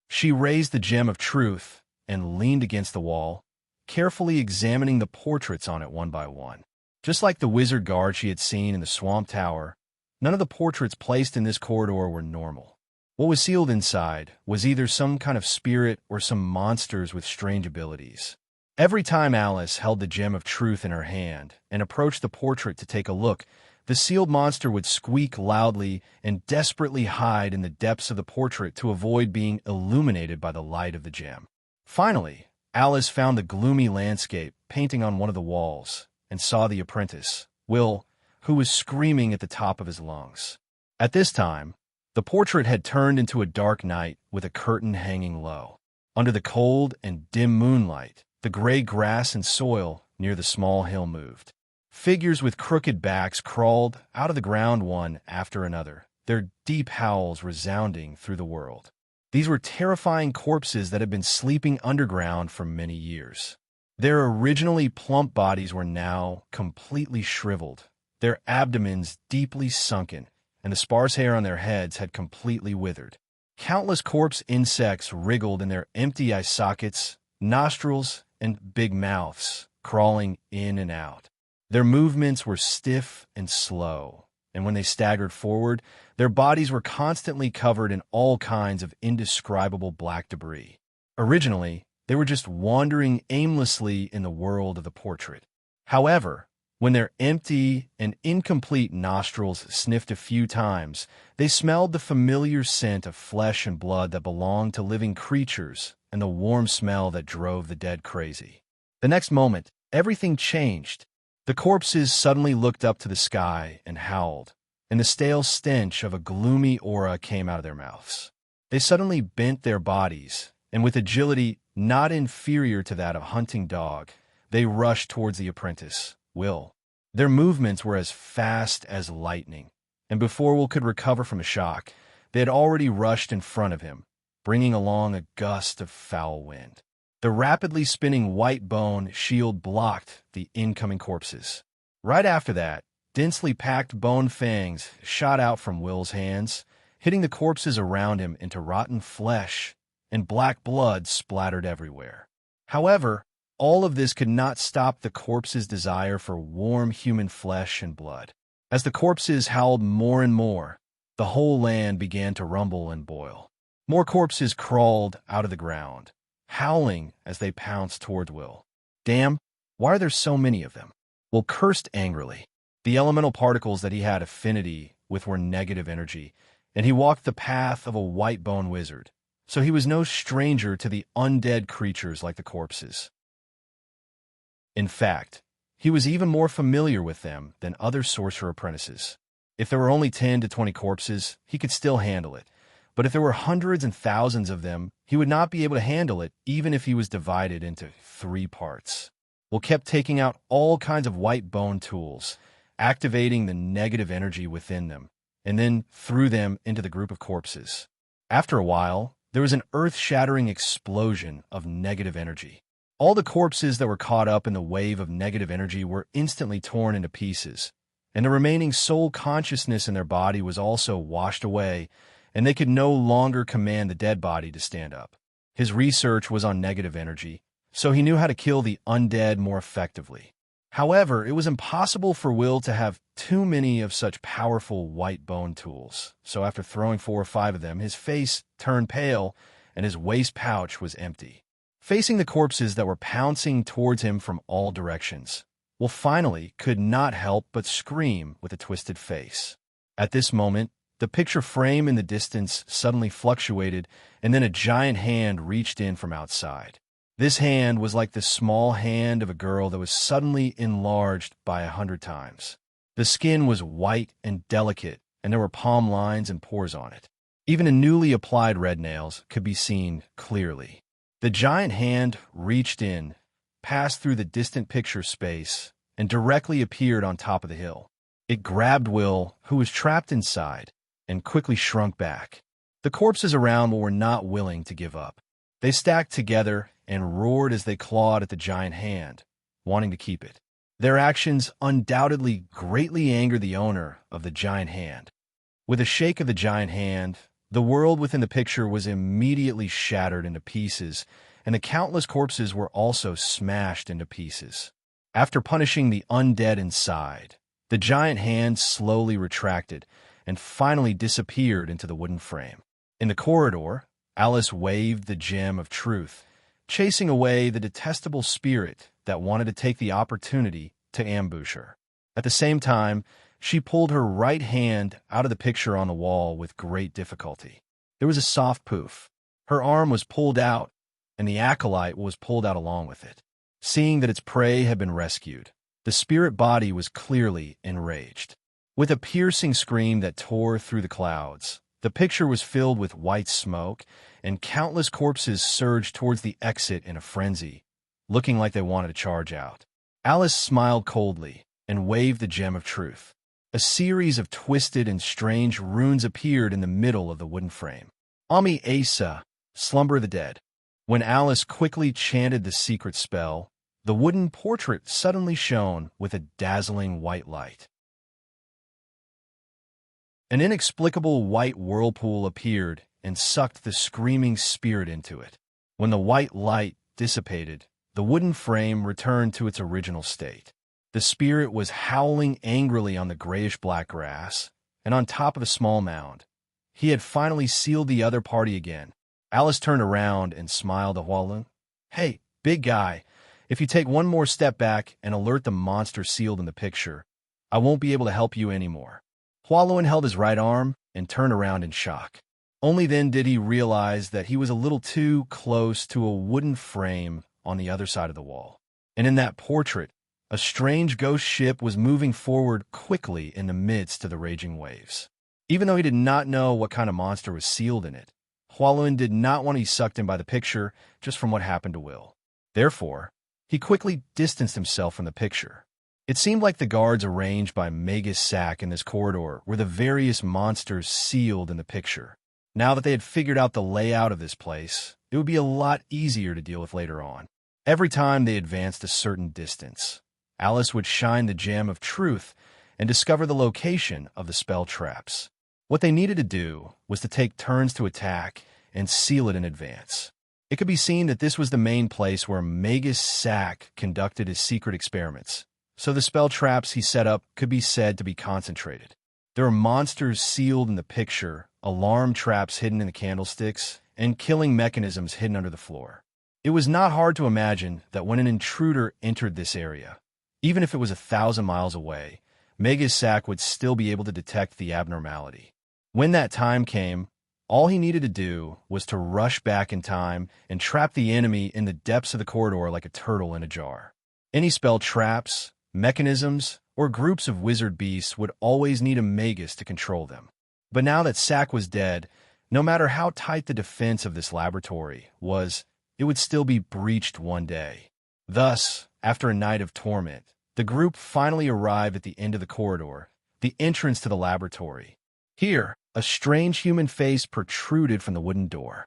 She raised the gem of truth and leaned against the wall, carefully examining the portraits on it one by one. Just like the wizard guard she had seen in the swamp tower, none of the portraits placed in this corridor were normal. What was sealed inside was either some kind of spirit or some monsters with strange abilities. Every time Alice held the gem of truth in her hand and approached the portrait to take a look, the sealed monster would squeak loudly and desperately hide in the depths of the portrait to avoid being illuminated by the light of the gem. Finally, Alice found the gloomy landscape painting on one of the walls and saw the apprentice, Will, who was screaming at the top of his lungs. At this time, the portrait had turned into a dark night with a curtain hanging low. Under the cold and dim moonlight, the gray grass and soil near the small hill moved. Figures with crooked backs crawled out of the ground one after another, their deep howls resounding through the world. These were terrifying corpses that had been sleeping underground for many years. Their originally plump bodies were now completely shriveled, their abdomens deeply sunken, and the sparse hair on their heads had completely withered. Countless corpse insects wriggled in their empty eye sockets, nostrils, and big mouths, crawling in and out. Their movements were stiff and slow, and when they staggered forward, their bodies were constantly covered in all kinds of indescribable black debris. Originally, they were just wandering aimlessly in the world of the portrait. However, when their empty and incomplete nostrils sniffed a few times, they smelled the familiar scent of flesh and blood that belonged to living creatures and the warm smell that drove the dead crazy. The next moment, everything changed. The corpses suddenly looked up to the sky and howled, and the stale stench of a gloomy aura came out of their mouths. They suddenly bent their bodies, and with agility not inferior to that of a hunting dog, they rushed towards the apprentice, Will. Their movements were as fast as lightning, and before Will could recover from the shock, they had already rushed in front of him, bringing along a gust of foul wind. The rapidly spinning white bone shield blocked the incoming corpses. Right after that, densely packed bone fangs shot out from Will's hands, hitting the corpses around him into rotten flesh, and black blood splattered everywhere. However, all of this could not stop the corpses' desire for warm human flesh and blood. As the corpses howled more and more, the whole land began to rumble and boil. More corpses crawled out of the ground, howling as they pounced toward Will. Damn, why are there so many of them? Will cursed angrily. The elemental particles that he had affinity with were negative energy, and he walked the path of a white bone wizard, so he was no stranger to the undead creatures like the corpses. In fact, he was even more familiar with them than other sorcerer apprentices. If there were only 10 to 20 corpses, he could still handle it. But if there were hundreds and thousands of them, he would not be able to handle it even if he was divided into 3 parts. Will kept taking out all kinds of white bone tools, activating the negative energy within them, and then threw them into the group of corpses. After a while, there was an earth-shattering explosion of negative energy. All the corpses that were caught up in the wave of negative energy were instantly torn into pieces, and the remaining soul consciousness in their body was also washed away, and they could no longer command the dead body to stand up. His research was on negative energy, so he knew how to kill the undead more effectively. However, it was impossible for Will to have too many of such powerful white bone tools, so after throwing 4 or 5 of them, his face turned pale and his waist pouch was empty. Facing the corpses that were pouncing towards him from all directions, Will finally could not help but scream with a twisted face. At this moment, the picture frame in the distance suddenly fluctuated, and then a giant hand reached in from outside. This hand was like the small hand of a girl that was suddenly enlarged by 100 times. The skin was white and delicate, and there were palm lines and pores on it. Even the newly applied red nails could be seen clearly. The giant hand reached in, passed through the distant picture space, and directly appeared on top of the hill. It grabbed Will, who was trapped inside, and quickly shrunk back. The corpses around were not willing to give up. They stacked together and roared as they clawed at the giant hand, wanting to keep it. Their actions undoubtedly greatly angered the owner of the giant hand. With a shake of the giant hand, the world within the picture was immediately shattered into pieces, and the countless corpses were also smashed into pieces. After punishing the undead inside, the giant hand slowly retracted and finally disappeared into the wooden frame. In the corridor, Alice waved the gem of truth, chasing away the detestable spirit that wanted to take the opportunity to ambush her. At the same time, she pulled her right hand out of the picture on the wall with great difficulty. There was a soft poof. Her arm was pulled out, and the acolyte was pulled out along with it. Seeing that its prey had been rescued, the spirit body was clearly enraged. With a piercing scream that tore through the clouds, the picture was filled with white smoke, and countless corpses surged towards the exit in a frenzy, looking like they wanted to charge out. Alice smiled coldly and waved the gem of truth. A series of twisted and strange runes appeared in the middle of the wooden frame. Ami Asa, slumber the dead. When Alice quickly chanted the secret spell, the wooden portrait suddenly shone with a dazzling white light. An inexplicable white whirlpool appeared and sucked the screaming spirit into it. When the white light dissipated, the wooden frame returned to its original state. The spirit was howling angrily on the grayish-black grass, and on top of a small mound. He had finally sealed the other party again. Alice turned around and smiled at Hualun. "Hey, big guy, if you take one more step back and alert the monster sealed in the picture, I won't be able to help you anymore." Hualun held his right arm and turned around in shock. Only then did he realize that he was a little too close to a wooden frame on the other side of the wall. And in that portrait, A strange ghost ship was moving forward quickly in the midst of the raging waves. Even though he did not know what kind of monster was sealed in it, Hualun did not want to be sucked in by the picture just from what happened to Will. Therefore, he quickly distanced himself from the picture. It seemed like the guards arranged by Magus Sack in this corridor were the various monsters sealed in the picture. Now that they had figured out the layout of this place, it would be a lot easier to deal with later on. Every time they advanced a certain distance, Alice would shine the gem of truth and discover the location of the spell traps. What they needed to do was to take turns to attack and seal it in advance. It could be seen that this was the main place where Magus Sack conducted his secret experiments, so the spell traps he set up could be said to be concentrated. There were monsters sealed in the picture, alarm traps hidden in the candlesticks, and killing mechanisms hidden under the floor. It was not hard to imagine that when an intruder entered this area, even if it was 1,000 miles away, Magus Sack would still be able to detect the abnormality. When that time came, all he needed to do was to rush back in time and trap the enemy in the depths of the corridor like a turtle in a jar. Any spell traps, mechanisms, or groups of wizard beasts would always need a Magus to control them. But now that Sack was dead, no matter how tight the defense of this laboratory was, it would still be breached one day. Thus, after a night of torment, the group finally arrived at the end of the corridor, the entrance to the laboratory. Here, a strange human face protruded from the wooden door.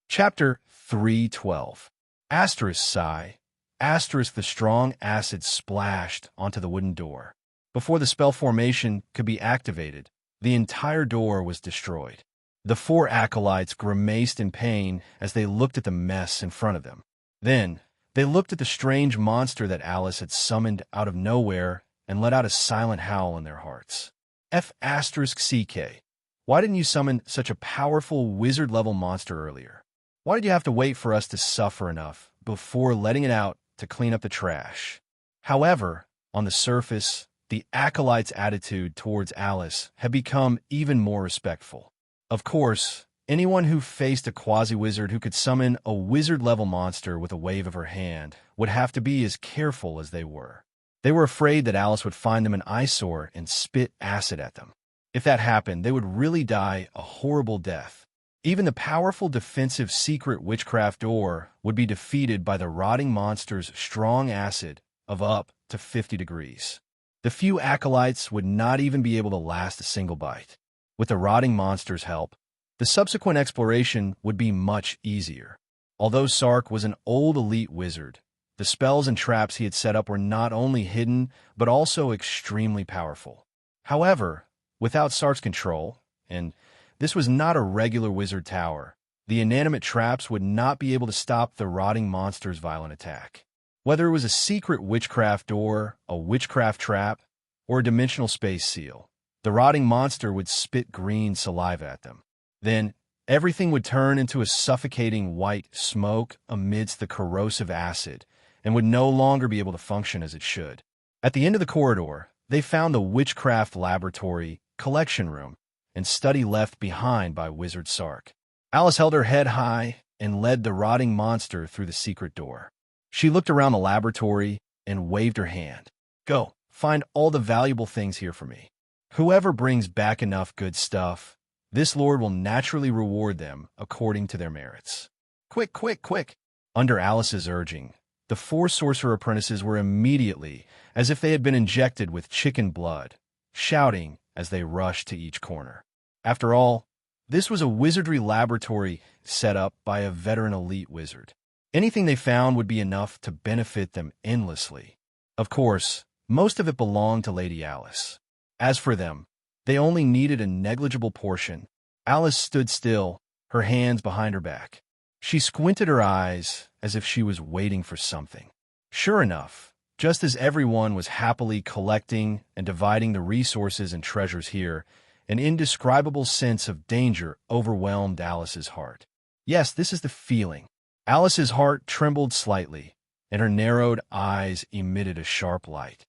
Chapter 3:12. Asterisk sigh. Asterisk the strong acid splashed onto the wooden door. Before the spell formation could be activated, the entire door was destroyed. The 4 acolytes grimaced in pain as they looked at the mess in front of them. Then, they looked at the strange monster that Alice had summoned out of nowhere and let out a silent howl in their hearts. F***CK. Why didn't you summon such a powerful wizard-level monster earlier? Why did you have to wait for us to suffer enough before letting it out to clean up the trash? However, on the surface, the acolyte's attitude towards Alice had become even more respectful. Of course, anyone who faced a quasi-wizard who could summon a wizard-level monster with a wave of her hand would have to be as careful as they were. They were afraid that Alice would find them an eyesore and spit acid at them. If that happened, they would really die a horrible death. Even the powerful defensive secret witchcraft door would be defeated by the rotting monster's strong acid of up to 50 degrees. The few acolytes would not even be able to last a single bite. With the rotting monster's help, the subsequent exploration would be much easier. Although Sark was an old elite wizard, the spells and traps he had set up were not only hidden, but also extremely powerful. However, without Sark's control, and this was not a regular wizard tower, the inanimate traps would not be able to stop the rotting monster's violent attack. Whether it was a secret witchcraft door, a witchcraft trap, or a dimensional space seal, the rotting monster would spit green saliva at them. Then, everything would turn into a suffocating white smoke amidst the corrosive acid, and would no longer be able to function as it should. At the end of the corridor, they found the witchcraft laboratory collection room and study left behind by Wizard Sark. Alice held her head high and led the rotting monster through the secret door. She looked around the laboratory and waved her hand. Go, find all the valuable things here for me. Whoever brings back enough good stuff, this lord will naturally reward them according to their merits. Quick, quick, quick! Under Alice's urging, the 4 sorcerer apprentices were immediately, as if they had been injected with chicken blood, shouting as they rushed to each corner. After all, this was a wizardry laboratory set up by a veteran elite wizard. Anything they found would be enough to benefit them endlessly. Of course, most of it belonged to Lady Alice. As for them, they only needed a negligible portion. Alice stood still, her hands behind her back. She squinted her eyes as if she was waiting for something. Sure enough, just as everyone was happily collecting and dividing the resources and treasures here, an indescribable sense of danger overwhelmed Alice's heart. Yes, this is the feeling. Alice's heart trembled slightly, and her narrowed eyes emitted a sharp light.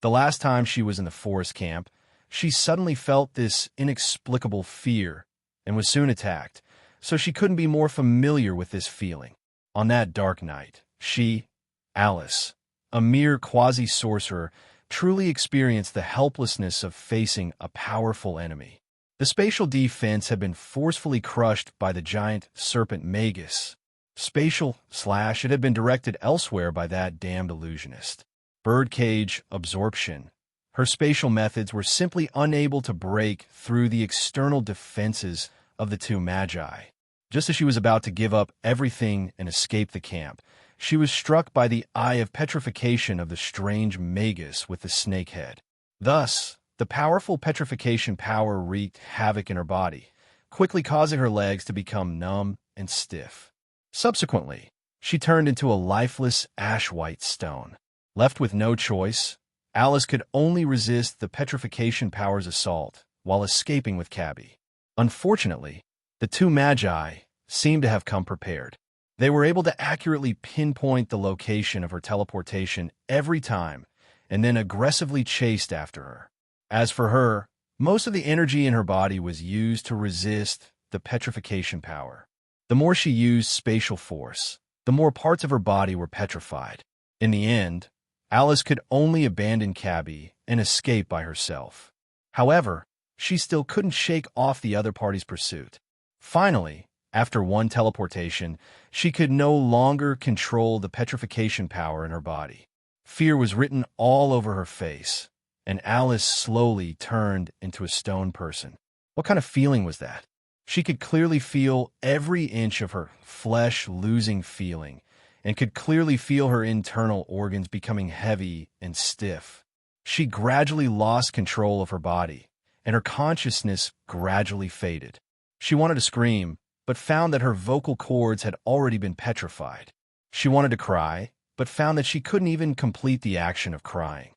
The last time she was in the forest camp, she suddenly felt this inexplicable fear and was soon attacked, so she couldn't be more familiar with this feeling. On that dark night, she, Alice, a mere quasi-sorcerer, truly experienced the helplessness of facing a powerful enemy. The spatial defense had been forcefully crushed by the giant serpent Magus. It had been directed elsewhere by that damned illusionist. Birdcage absorption. Her spatial methods were simply unable to break through the external defenses of the two magi. Just as she was about to give up everything and escape the camp, she was struck by the eye of petrification of the strange Magus with the snake head. Thus, the powerful petrification power wreaked havoc in her body, quickly causing her legs to become numb and stiff. Subsequently, she turned into a lifeless ash-white stone. Left with no choice, Alice could only resist the petrification power's assault while escaping with Cabby. Unfortunately, the two magi seemed to have come prepared. They were able to accurately pinpoint the location of her teleportation every time and then aggressively chased after her. As for her, most of the energy in her body was used to resist the petrification power. The more she used spatial force, the more parts of her body were petrified. In the end, Alice could only abandon Cabby and escape by herself. However, she still couldn't shake off the other party's pursuit. Finally, after one teleportation, she could no longer control the petrification power in her body. Fear was written all over her face, and Alice slowly turned into a stone person. What kind of feeling was that? She could clearly feel every inch of her flesh losing feeling, and could clearly feel her internal organs becoming heavy and stiff. She gradually lost control of her body, and her consciousness gradually faded. She wanted to scream, but found that her vocal cords had already been petrified. She wanted to cry, but found that she couldn't even complete the action of crying.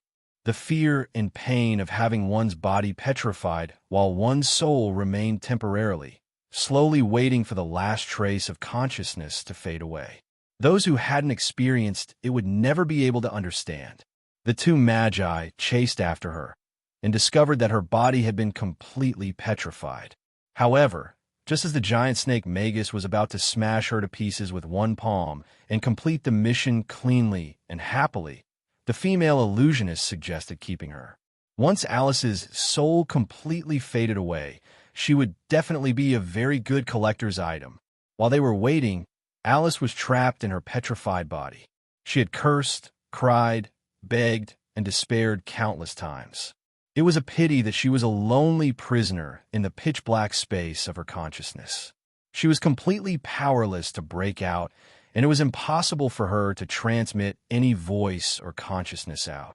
The fear and pain of having one's body petrified while one's soul remained temporarily, slowly waiting for the last trace of consciousness to fade away. Those who hadn't experienced it would never be able to understand. The two magi chased after her and discovered that her body had been completely petrified. However, just as the giant snake Magus was about to smash her to pieces with one palm and complete the mission cleanly and happily, the female illusionist suggested keeping her. Once Alice's soul completely faded away, she would definitely be a very good collector's item. While they were waiting, Alice was trapped in her petrified body. She had cursed, cried, begged, and despaired countless times. It was a pity that she was a lonely prisoner in the pitch-black space of her consciousness. She was completely powerless to break out, and it was impossible for her to transmit any voice or consciousness out.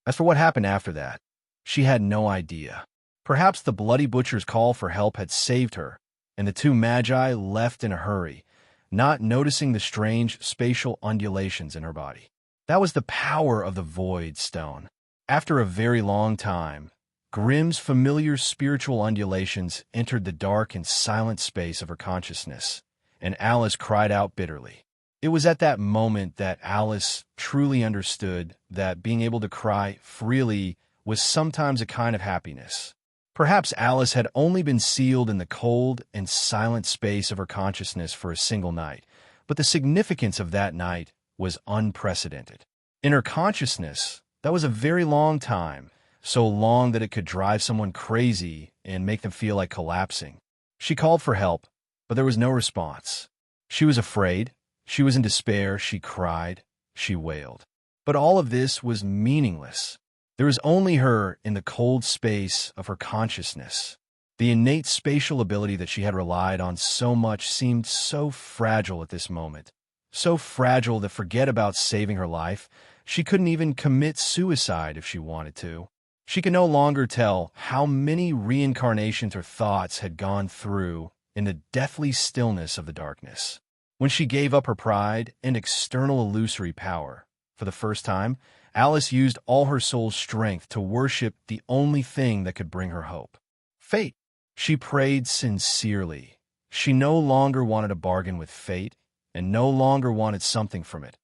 As for what happened after that, she had no idea. Perhaps the bloody butcher's call for help had saved her, and the two magi left in a hurry, not noticing the strange spatial undulations in her body. That was the power of the Void Stone. After a very long time, Grimm's familiar spiritual undulations entered the dark and silent space of her consciousness, and Alice cried out bitterly. It was at that moment that Alice truly understood that being able to cry freely was sometimes a kind of happiness. Perhaps Alice had only been sealed in the cold and silent space of her consciousness for a single night, but the significance of that night was unprecedented. In her consciousness, that was a very long time, so long that it could drive someone crazy and make them feel like collapsing. She called for help, but there was no response. She was afraid, she was in despair, she cried, she wailed. But all of this was meaningless. There was only her in the cold space of her consciousness. The innate spatial ability that she had relied on so much seemed so fragile at this moment. So fragile that forget about saving her life, she couldn't even commit suicide if she wanted to. She could no longer tell how many reincarnations her thoughts had gone through in the deathly stillness of the darkness. When she gave up her pride and external illusory power, for the first time, Alice used all her soul's strength to worship the only thing that could bring her hope. Fate. She prayed sincerely. She no longer wanted to bargain with fate, and no longer wanted something from it.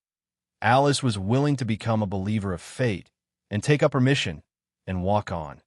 Alice was willing to become a believer of fate, and take up her mission, and walk on.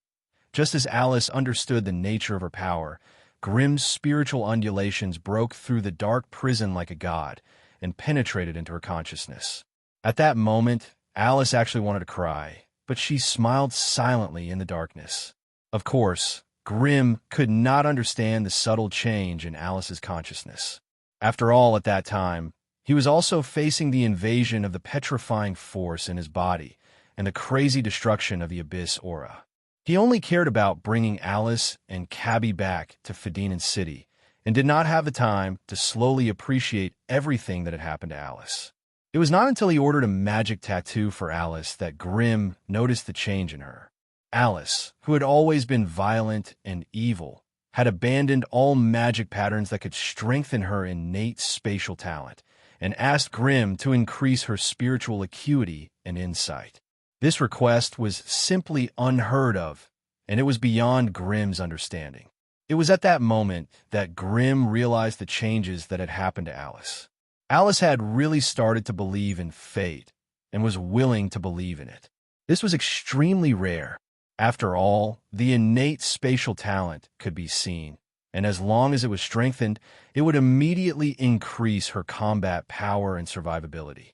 Just as Alice understood the nature of her power, Grimm's spiritual undulations broke through the dark prison like a god and penetrated into her consciousness. At that moment, Alice actually wanted to cry, but she smiled silently in the darkness. Of course, Grimm could not understand the subtle change in Alice's consciousness. After all, at that time, he was also facing the invasion of the petrifying force in his body and the crazy destruction of the Abyss aura. He only cared about bringing Alice and Cabby back to Fedinin City and did not have the time to slowly appreciate everything that had happened to Alice. It was not until he ordered a magic tattoo for Alice that Grimm noticed the change in her. Alice, who had always been violent and evil, had abandoned all magic patterns that could strengthen her innate spatial talent and asked Grimm to increase her spiritual acuity and insight. This request was simply unheard of, and it was beyond Grimm's understanding. It was at that moment that Grimm realized the changes that had happened to Alice. Alice had really started to believe in fate and was willing to believe in it. This was extremely rare. After all, the innate spatial talent could be seen, and as long as it was strengthened, it would immediately increase her combat power and survivability.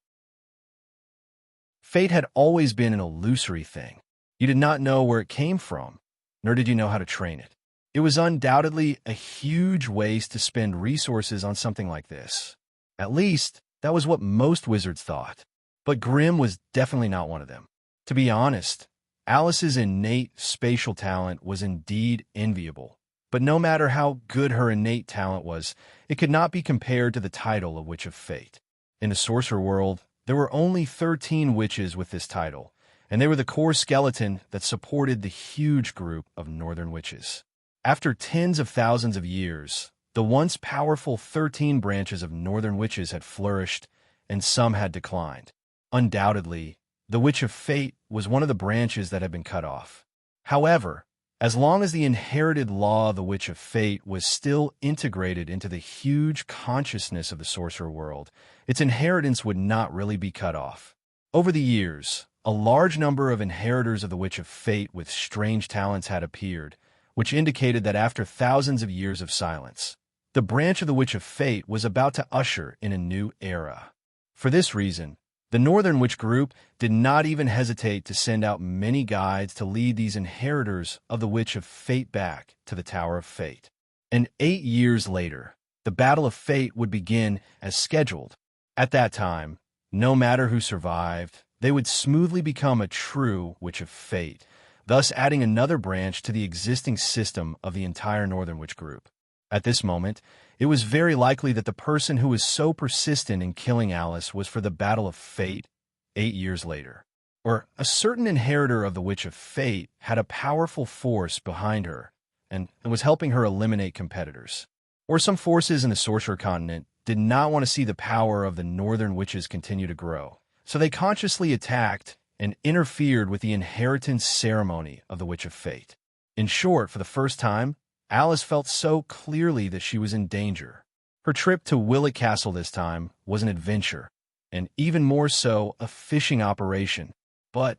Fate had always been an illusory thing. You did not know where it came from, nor did you know how to train it. It was undoubtedly a huge waste to spend resources on something like this. At least, that was what most wizards thought. But Grimm was definitely not one of them. To be honest, Alice's innate spatial talent was indeed enviable. But no matter how good her innate talent was, it could not be compared to the title of Witch of Fate. In the sorcerer world, there were only 13 witches with this title, and they were the core skeleton that supported the huge group of northern witches. After tens of thousands of years, the once powerful 13 branches of northern witches had flourished, and some had declined. Undoubtedly, the Witch of Fate was one of the branches that had been cut off. However, as long as the inherited law of the Witch of Fate was still integrated into the huge consciousness of the sorcerer world, its inheritance would not really be cut off. Over the years, a large number of inheritors of the Witch of Fate with strange talents had appeared, which indicated that after thousands of years of silence, the branch of the Witch of Fate was about to usher in a new era. For this reason, the Northern Witch group did not even hesitate to send out many guides to lead these inheritors of the Witch of Fate back to the Tower of Fate. And 8 years later, the Battle of Fate would begin as scheduled. At that time, no matter who survived, they would smoothly become a true Witch of Fate, thus adding another branch to the existing system of the entire Northern Witch group. At this moment, it was very likely that the person who was so persistent in killing Alice was for the Battle of Fate 8 years later. Or a certain inheritor of the Witch of Fate had a powerful force behind her and was helping her eliminate competitors. Or some forces in the Sorcerer Continent did not want to see the power of the Northern Witches continue to grow, so they consciously attacked and interfered with the inheritance ceremony of the Witch of Fate. In short, for the first time, Alice felt so clearly that she was in danger. Her trip to Willet Castle this time was an adventure, and even more so, a fishing operation. But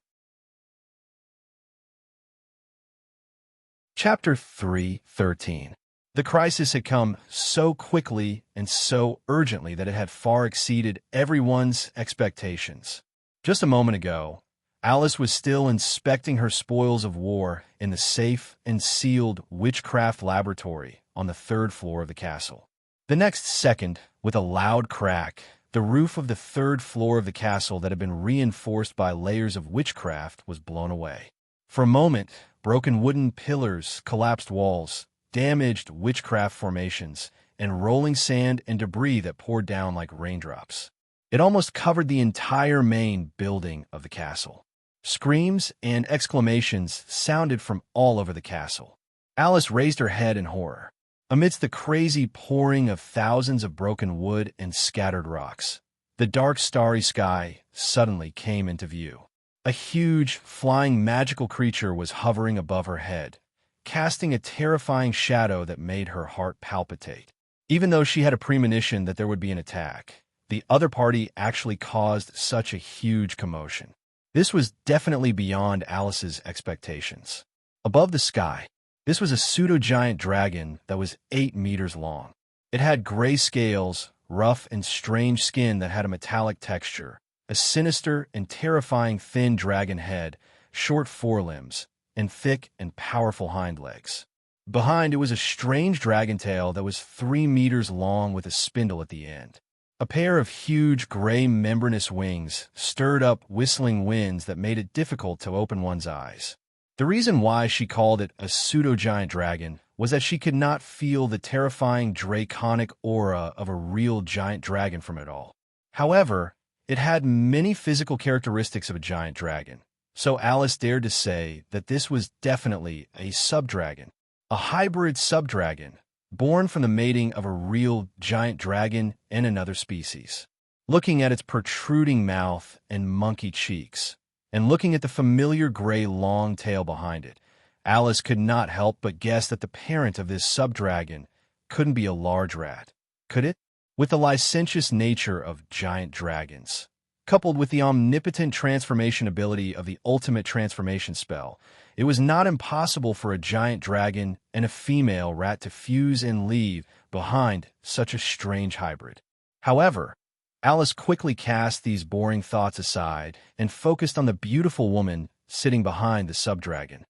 Chapter 3:13. The crisis had come so quickly and so urgently that it had far exceeded everyone's expectations. Just a moment ago, Alice was still inspecting her spoils of war in the safe and sealed witchcraft laboratory on the 3rd floor of the castle. The next second, with a loud crack, the roof of the 3rd floor of the castle that had been reinforced by layers of witchcraft was blown away. For a moment, broken wooden pillars, collapsed walls, damaged witchcraft formations, and rolling sand and debris that poured down like raindrops. It almost covered the entire main building of the castle. Screams and exclamations sounded from all over the castle. Alice raised her head in horror. Amidst the crazy pouring of thousands of broken wood and scattered rocks, the dark starry sky suddenly came into view. A huge, flying magical creature was hovering above her head, casting a terrifying shadow that made her heart palpitate. Even though she had a premonition that there would be an attack, the other party actually caused such a huge commotion. This was definitely beyond Alice's expectations. Above the sky, This was a pseudo-giant dragon that was 8 meters long. It had gray scales, rough and strange skin that had a metallic texture, a sinister and terrifying thin dragon head, short forelimbs, and thick and powerful hind legs. Behind it was a strange dragon tail that was 3 meters long with a spindle at the end. A pair of huge gray membranous wings stirred up whistling winds that made it difficult to open one's eyes. The reason why she called it a pseudo-giant dragon was that she could not feel the terrifying draconic aura of a real giant dragon from it all. However, it had many physical characteristics of a giant dragon, so Alice dared to say that this was definitely a subdragon, a hybrid subdragon, born from the mating of a real giant dragon and another species. Looking at its protruding mouth and monkey cheeks, and looking at the familiar gray long tail behind it, Alice could not help but guess that the parent of this subdragon couldn't be a large rat, could it? With the licentious nature of giant dragons, coupled with the omnipotent transformation ability of the ultimate transformation spell, it was not impossible for a giant dragon and a female rat to fuse and leave behind such a strange hybrid. However, Alice quickly cast these boring thoughts aside and focused on the beautiful woman sitting behind the subdragon.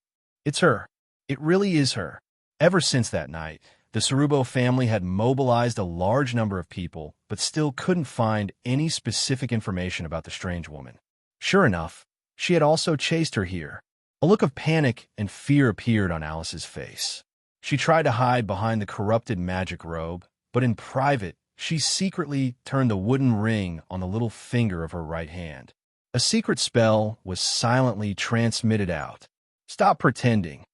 It's her. It really is her. Ever since that night, the Cerubo family had mobilized a large number of people, but still couldn't find any specific information about the strange woman. Sure enough, she had also chased her here. A look of panic and fear appeared on Alice's face. She tried to hide behind the corrupted magic robe, but in private, she secretly turned the wooden ring on the little finger of her right hand. A secret spell was silently transmitted out. Stop pretending.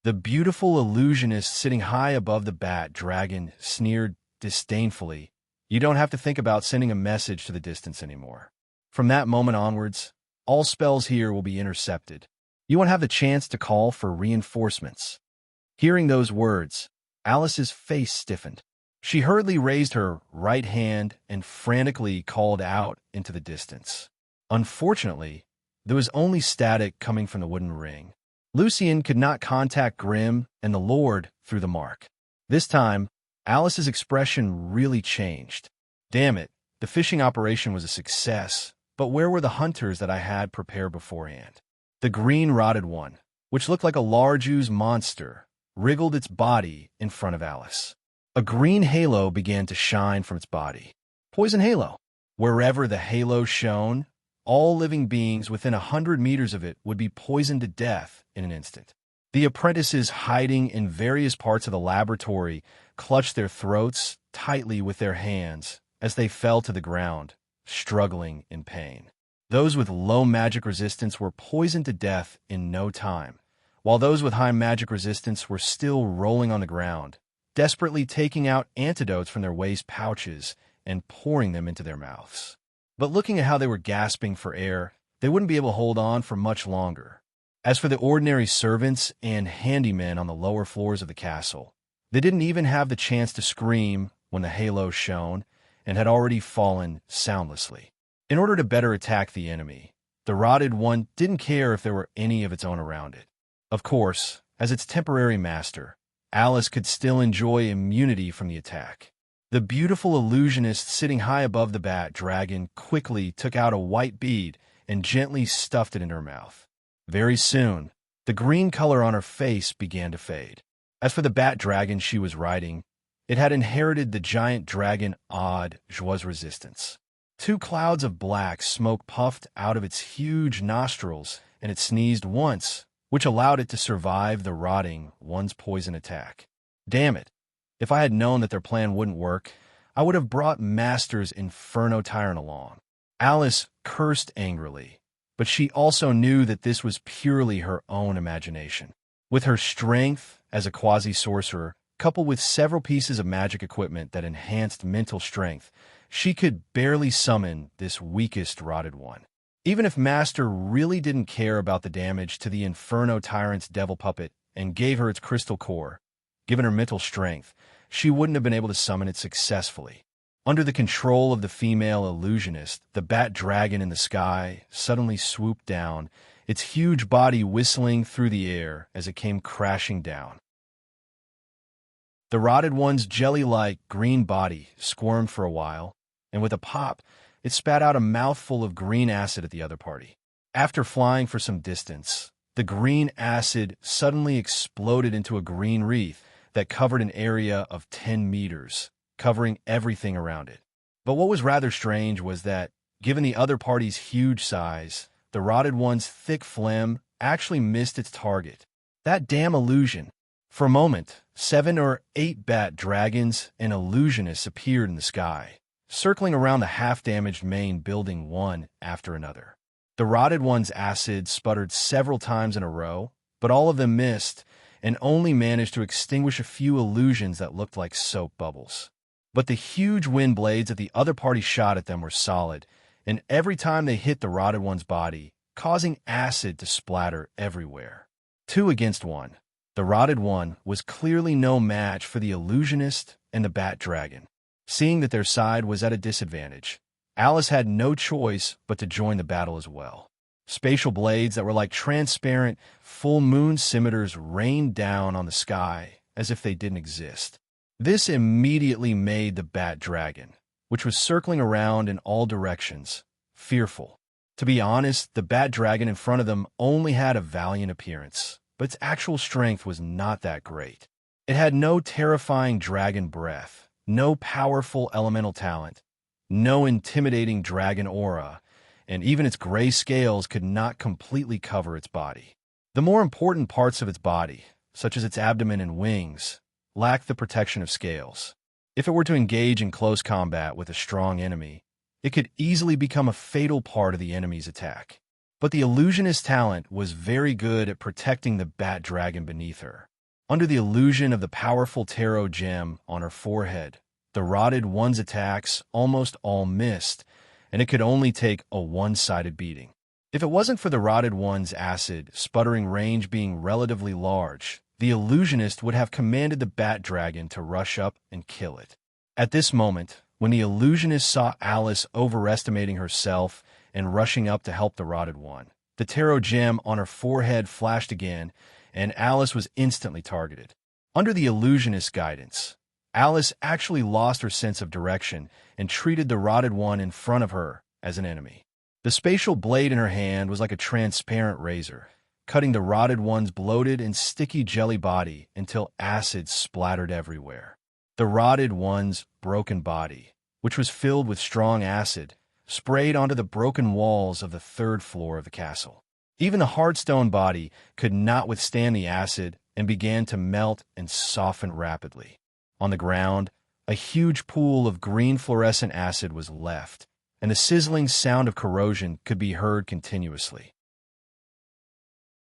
The beautiful illusionist sitting high above the bat dragon sneered disdainfully. You don't have to think about sending a message to the distance anymore. From that moment onwards, all spells here will be intercepted. You won't have the chance to call for reinforcements. Hearing those words, Alice's face stiffened. She hurriedly raised her right hand and frantically called out into the distance. Unfortunately, there was only static coming from the wooden ring. Lucian could not contact Grimm and the Lord through the mark. This time, Alice's expression really changed. Damn it, the fishing operation was a success, but where were the hunters that I had prepared beforehand? The green-rotted one, which looked like a large ooze monster, wriggled its body in front of Alice. A green halo began to shine from its body. Poison halo. Wherever the halo shone, all living beings within 100 meters of it would be poisoned to death in an instant. The apprentices hiding in various parts of the laboratory clutched their throats tightly with their hands as they fell to the ground, struggling in pain. Those with low magic resistance were poisoned to death in no time, while those with high magic resistance were still rolling on the ground, desperately taking out antidotes from their waist pouches and pouring them into their mouths. But looking at how they were gasping for air, they wouldn't be able to hold on for much longer. As for the ordinary servants and handymen on the lower floors of the castle, they didn't even have the chance to scream when the halo shone and had already fallen soundlessly. In order to better attack the enemy, the rotted one didn't care if there were any of its own around it. Of course, as its temporary master, Alice could still enjoy immunity from the attack. The beautiful illusionist sitting high above the bat dragon quickly took out a white bead and gently stuffed it in her mouth. Very soon, the green color on her face began to fade. As for the bat dragon she was riding, it had inherited the giant dragon odd joie's resistance. 2 clouds of black smoke puffed out of its huge nostrils, and it sneezed once, which allowed it to survive the rotting one's poison attack. Damn it! If I had known that their plan wouldn't work, I would have brought Master's Inferno Tyrant along. Alice cursed angrily, but she also knew that this was purely her own imagination. With her strength as a quasi-sorcerer, coupled with several pieces of magic equipment that enhanced mental strength, she could barely summon this weakest rotted one. Even if Master really didn't care about the damage to the Inferno Tyrant's devil puppet and gave her its crystal core, given her mental strength, she wouldn't have been able to summon it successfully. Under the control of the female illusionist, the bat dragon in the sky suddenly swooped down its huge body whistling through the air as it came crashing down. The rotted one's jelly-like green body squirmed for a while, and with a pop, it spat out a mouthful of green acid at the other party. After flying for some distance, the green acid suddenly exploded into a green wreath that covered an area of 10 meters, covering everything around it. But what was rather strange was that, given the other party's huge size, the rotted one's thick phlegm actually missed its target. That damn illusion! For a moment, 7 or 8 bat dragons and illusionists appeared in the sky, circling around the half-damaged main building one after another. The rotted one's acid sputtered several times in a row, but all of them missed and only managed to extinguish a few illusions that looked like soap bubbles. But the huge wind blades that the other party shot at them were solid, and every time they hit the rotted one's body, causing acid to splatter everywhere. 2 against 1. The rotted one was clearly no match for the illusionist and the bat dragon. Seeing that their side was at a disadvantage, Alice had no choice but to join the battle as well. Spatial blades that were like transparent, full-moon scimitars rained down on the sky as if they didn't exist. This immediately made the bat dragon, which was circling around in all directions, fearful. To be honest, the bat dragon in front of them only had a valiant appearance, but its actual strength was not that great. It had no terrifying dragon breath, no powerful elemental talent, no intimidating dragon aura, and even its gray scales could not completely cover its body. The more important parts of its body, such as its abdomen and wings, lacked the protection of scales. If it were to engage in close combat with a strong enemy, it could easily become a fatal part of the enemy's attack. But the illusionist's talent was very good at protecting the bat dragon beneath her. Under the illusion of the powerful tarot gem on her forehead, the rotted one's attacks almost all missed, and it could only take a one-sided beating. If it wasn't for the rotted one's acid sputtering range being relatively large, the illusionist would have commanded the bat dragon to rush up and kill it. At this moment, when the illusionist saw Alice overestimating herself and rushing up to help the rotted one, the tarot gem on her forehead flashed again, and Alice was instantly targeted. Under the illusionist's guidance, Alice actually lost her sense of direction and treated the rotted one in front of her as an enemy. The spatial blade in her hand was like a transparent razor, cutting the rotted one's bloated and sticky jelly body until acid splattered everywhere. The rotted one's broken body, which was filled with strong acid, sprayed onto the broken walls of the 3rd floor of the castle. Even the hardstone body could not withstand the acid and began to melt and soften rapidly. On the ground, a huge pool of green fluorescent acid was left, and the sizzling sound of corrosion could be heard continuously.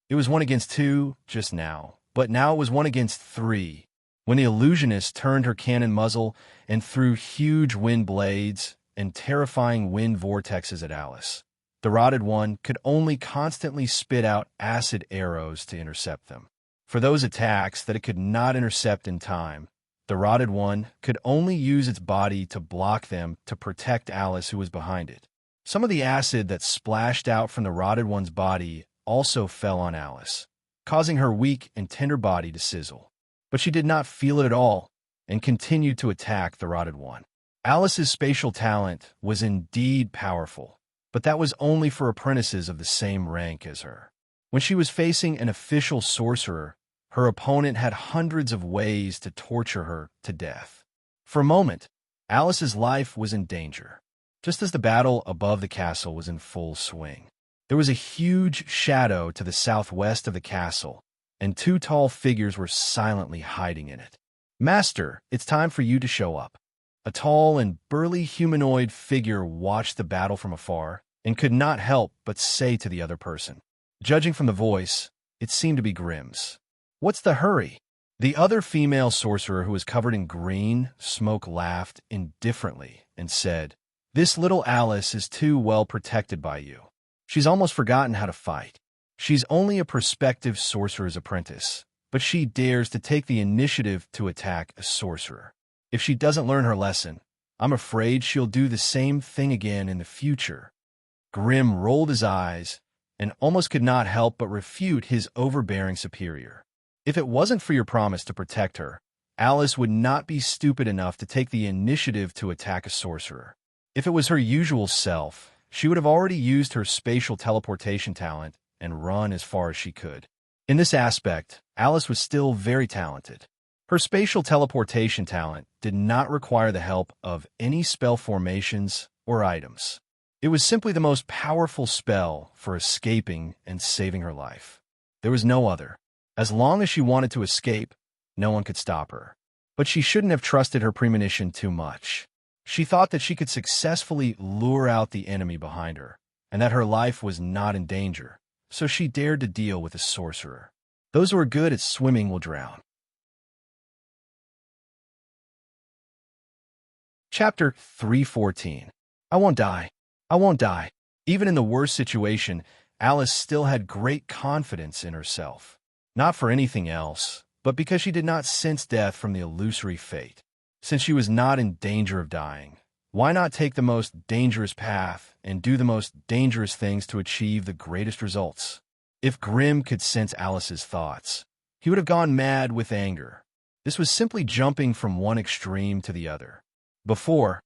It was 1 against 2 just now, but now it was 1 against 3. When the illusionist turned her cannon muzzle and threw huge wind blades and terrifying wind vortexes at Alice, the rotted one could only constantly spit out acid arrows to intercept them. For those attacks that it could not intercept in time, the rotted one could only use its body to block them to protect Alice, who was behind it. Some of the acid that splashed out from the rotted one's body also fell on Alice, causing her weak and tender body to sizzle. But she did not feel it at all and continued to attack the rotted one. Alice's spatial talent was indeed powerful, but that was only for apprentices of the same rank as her. When she was facing an official sorcerer, her opponent had hundreds of ways to torture her to death. For a moment, Alice's life was in danger, just as the battle above the castle was in full swing. There was a huge shadow to the southwest of the castle, and 2 tall figures were silently hiding in it. "Master, it's time for you to show up." A tall and burly humanoid figure watched the battle from afar and could not help but say to the other person. Judging from the voice, it seemed to be Grimm's. "What's the hurry?" The other female sorcerer, who was covered in green smoke, laughed indifferently and said, "This little Alice is too well protected by you. She's almost forgotten how to fight. She's only a prospective sorcerer's apprentice, but she dares to take the initiative to attack a sorcerer. If she doesn't learn her lesson, I'm afraid she'll do the same thing again in the future." Grimm rolled his eyes and almost could not help but refute his overbearing superior. If it wasn't for your promise to protect her, Alice would not be stupid enough to take the initiative to attack a sorcerer. If it was her usual self, she would have already used her spatial teleportation talent and run as far as she could. In this aspect, Alice was still very talented. Her spatial teleportation talent did not require the help of any spell formations or items. It was simply the most powerful spell for escaping and saving her life. There was no other. As long as she wanted to escape, no one could stop her. But she shouldn't have trusted her premonition too much. She thought that she could successfully lure out the enemy behind her, and that her life was not in danger, so she dared to deal with a sorcerer. Those who are good at swimming will drown. Chapter 314. I won't die. I won't die. Even in the worst situation, Alice still had great confidence in herself. Not for anything else, but because she did not sense death from the illusory fate. Since she was not in danger of dying, why not take the most dangerous path and do the most dangerous things to achieve the greatest results? If Grimm could sense Alice's thoughts, he would have gone mad with anger. This was simply jumping from one extreme to the other. Before,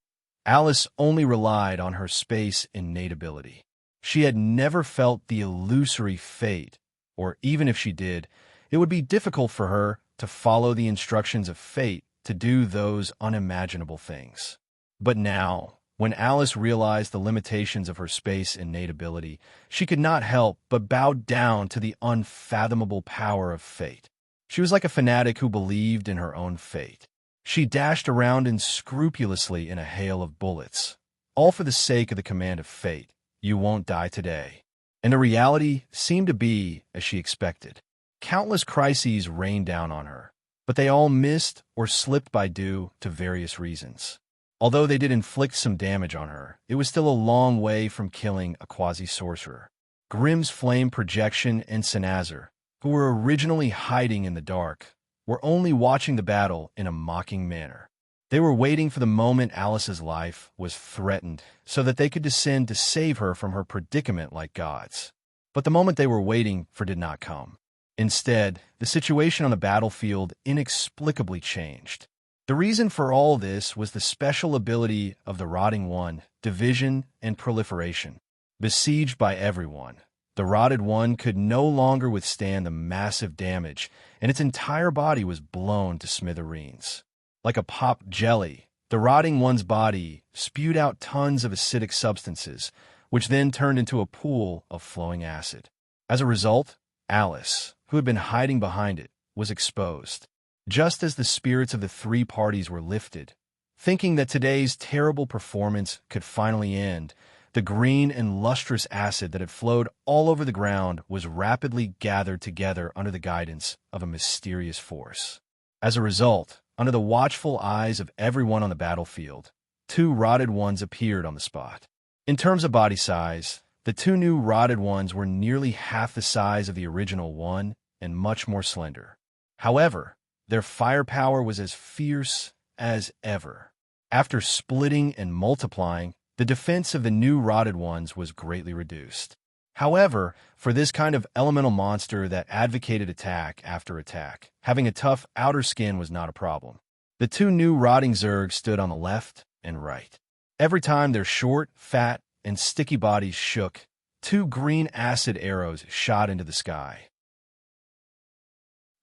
Alice only relied on her space innate ability. She had never felt the illusory fate, or even if she did, it would be difficult for her to follow the instructions of fate to do those unimaginable things. But now, when Alice realized the limitations of her space innate ability, she could not help but bow down to the unfathomable power of fate. She was like a fanatic who believed in her own fate. She dashed around unscrupulously in a hail of bullets, all for the sake of the command of fate, "You won't die today." And the reality seemed to be as she expected. Countless crises rained down on her, but they all missed or slipped by due to various reasons. Although they did inflict some damage on her, it was still a long way from killing a quasi-sorcerer. Grimm's flame projection and Sanazar, who were originally hiding in the dark, were only watching the battle in a mocking manner. They were waiting for the moment Alice's life was threatened so that they could descend to save her from her predicament like gods. But the moment they were waiting for did not come. Instead, the situation on the battlefield inexplicably changed. The reason for all this was the special ability of the Rotting One, division and proliferation. Besieged by everyone, the Rotted One could no longer withstand the massive damage, and its entire body was blown to smithereens. Like a popped jelly, the Rotting One's body spewed out tons of acidic substances, which then turned into a pool of flowing acid. As a result, Alice, who had been hiding behind it, was exposed. Just as the spirits of the three parties were lifted, thinking that today's terrible performance could finally end, the green and lustrous acid that had flowed all over the ground was rapidly gathered together under the guidance of a mysterious force. As a result, under the watchful eyes of everyone on the battlefield, two Rotted Ones appeared on the spot. In terms of body size, the two new Rotted Ones were nearly half the size of the original one and much more slender. However, their firepower was as fierce as ever. After splitting and multiplying, the defense of the new Rotted Ones was greatly reduced. However, for this kind of elemental monster that advocated attack after attack, having a tough outer skin was not a problem. The two new rotting Zergs stood on the left and right. Every time their short, fat, and sticky bodies shook, two green acid arrows shot into the sky.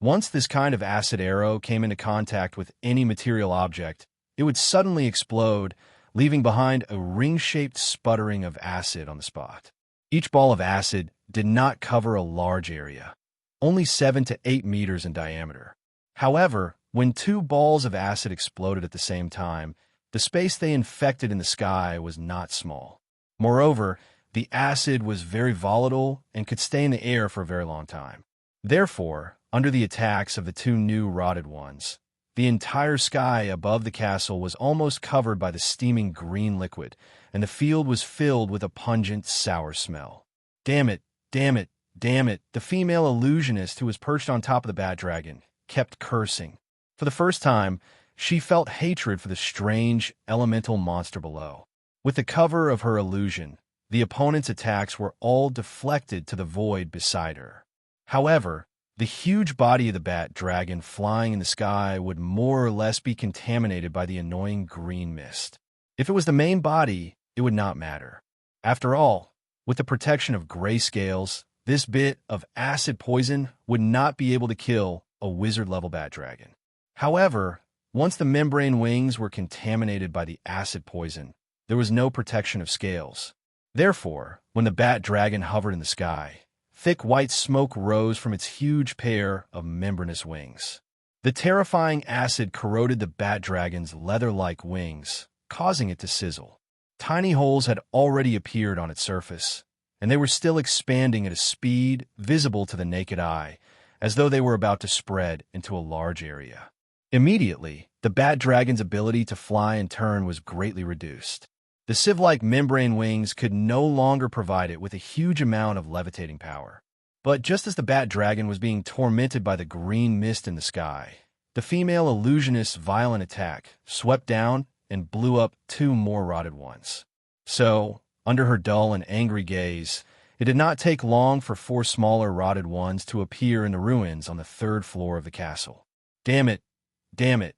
Once this kind of acid arrow came into contact with any material object, it would suddenly explode, leaving behind a ring-shaped sputtering of acid on the spot. Each ball of acid did not cover a large area, only 7 to 8 meters in diameter. However, when two balls of acid exploded at the same time, the space they infected in the sky was not small. Moreover, the acid was very volatile and could stay in the air for a very long time. Therefore, under the attacks of the two new Rotted Ones, the entire sky above the castle was almost covered by the steaming green liquid, and the field was filled with a pungent, sour smell. Damn it, damn it, damn it, the female illusionist who was perched on top of the bat dragon kept cursing. For the first time, she felt hatred for the strange, elemental monster below. With the cover of her illusion, the opponent's attacks were all deflected to the void beside her. However, the huge body of the bat dragon flying in the sky would more or less be contaminated by the annoying green mist. If it was the main body, it would not matter. After all, with the protection of gray scales, this bit of acid poison would not be able to kill a wizard-level bat dragon. However, once the membrane wings were contaminated by the acid poison, there was no protection of scales. Therefore, when the bat dragon hovered in the sky, thick white smoke rose from its huge pair of membranous wings. The terrifying acid corroded the bat dragon's leather-like wings, causing it to sizzle. Tiny holes had already appeared on its surface, and they were still expanding at a speed visible to the naked eye, as though they were about to spread into a large area. Immediately, the bat dragon's ability to fly and turn was greatly reduced. The sieve-like membrane wings could no longer provide it with a huge amount of levitating power. But just as the bat dragon was being tormented by the green mist in the sky, the female illusionist's violent attack swept down and blew up 2 more rotted ones. So, under her dull and angry gaze, it did not take long for 4 smaller rotted ones to appear in the ruins on the 3rd floor of the castle. Damn it! Damn it!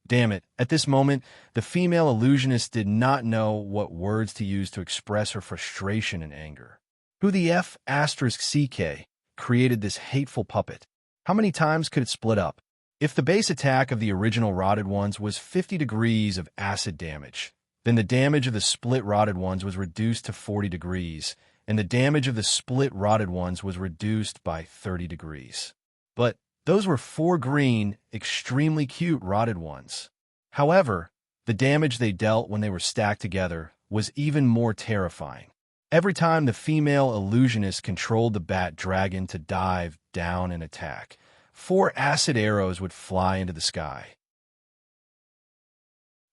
Damn it. At this moment, the female illusionist did not know what words to use to express her frustration and anger. Who the F***CK created this hateful puppet? How many times could it split up? If the base attack of the original rotted ones was 50 degrees of acid damage, then the damage of the split rotted ones was reduced to 40 degrees, and the damage of the split rotted ones was reduced by 30 degrees. But those were 4 green, extremely cute rotted ones. However, the damage they dealt when they were stacked together was even more terrifying. Every time the female illusionist controlled the bat dragon to dive down and attack, 4 acid arrows would fly into the sky.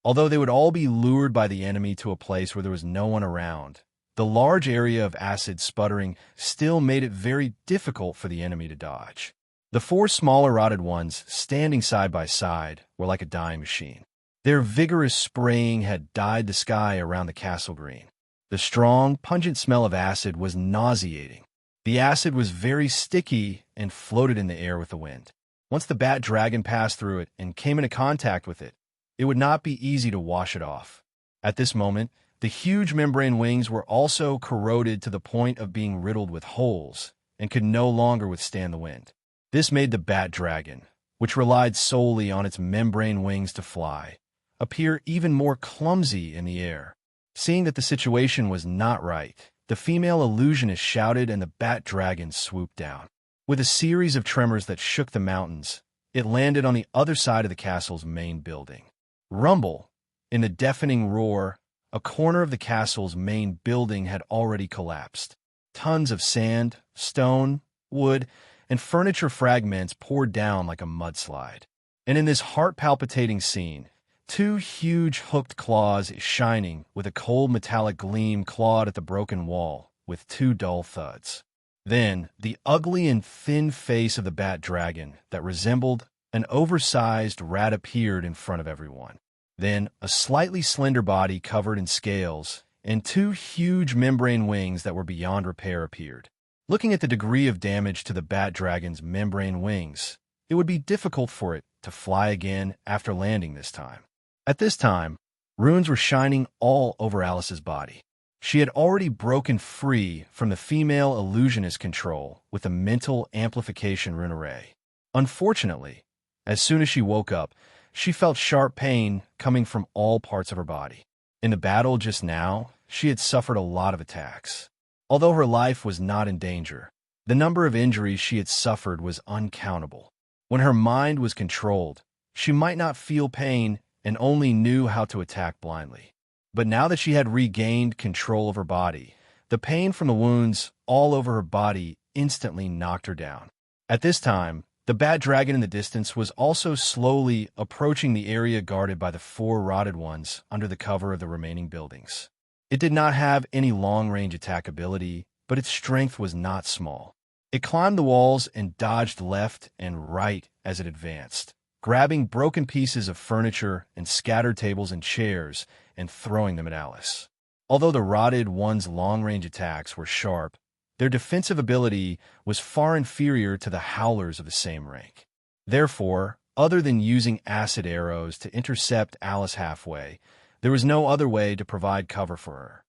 Although they would all be lured by the enemy to a place where there was no one around, the large area of acid sputtering still made it very difficult for the enemy to dodge. The 4 smaller rotted ones, standing side by side, were like a dying machine. Their vigorous spraying had dyed the sky around the castle green. The strong, pungent smell of acid was nauseating. The acid was very sticky and floated in the air with the wind. Once the bat dragon passed through it and came into contact with it, it would not be easy to wash it off. At this moment, the huge membrane wings were also corroded to the point of being riddled with holes and could no longer withstand the wind. This made the bat dragon, which relied solely on its membrane wings to fly, appear even more clumsy in the air. Seeing that the situation was not right, the female illusionist shouted and the bat dragon swooped down. With a series of tremors that shook the mountains, it landed on the other side of the castle's main building. Rumble! In the deafening roar, a corner of the castle's main building had already collapsed. Tons of sand, stone, wood, and furniture fragments poured down like a mudslide. And in this heart-palpitating scene, 2 huge hooked claws shining with a cold metallic gleam clawed at the broken wall with 2 dull thuds. Then, the ugly and thin face of the bat dragon that resembled an oversized rat appeared in front of everyone. Then, a slightly slender body covered in scales and 2 huge membrane wings that were beyond repair appeared. Looking at the degree of damage to the bat dragon's membrane wings, it would be difficult for it to fly again after landing this time. At this time, runes were shining all over Alice's body. She had already broken free from the female illusionist control with a mental amplification rune array. Unfortunately, as soon as she woke up, she felt sharp pain coming from all parts of her body. In the battle just now, she had suffered a lot of attacks. Although her life was not in danger, the number of injuries she had suffered was uncountable. When her mind was controlled, she might not feel pain and only knew how to attack blindly. But now that she had regained control of her body, the pain from the wounds all over her body instantly knocked her down. At this time, the bat dragon in the distance was also slowly approaching the area guarded by the 4 rotted ones under the cover of the remaining buildings. It did not have any long-range attack ability, but its strength was not small. It climbed the walls and dodged left and right as it advanced, grabbing broken pieces of furniture and scattered tables and chairs and throwing them at Alice. Although the Rotted One's long-range attacks were sharp, their defensive ability was far inferior to the Howlers of the same rank. Therefore, other than using acid arrows to intercept Alice halfway, there was no other way to provide cover for her.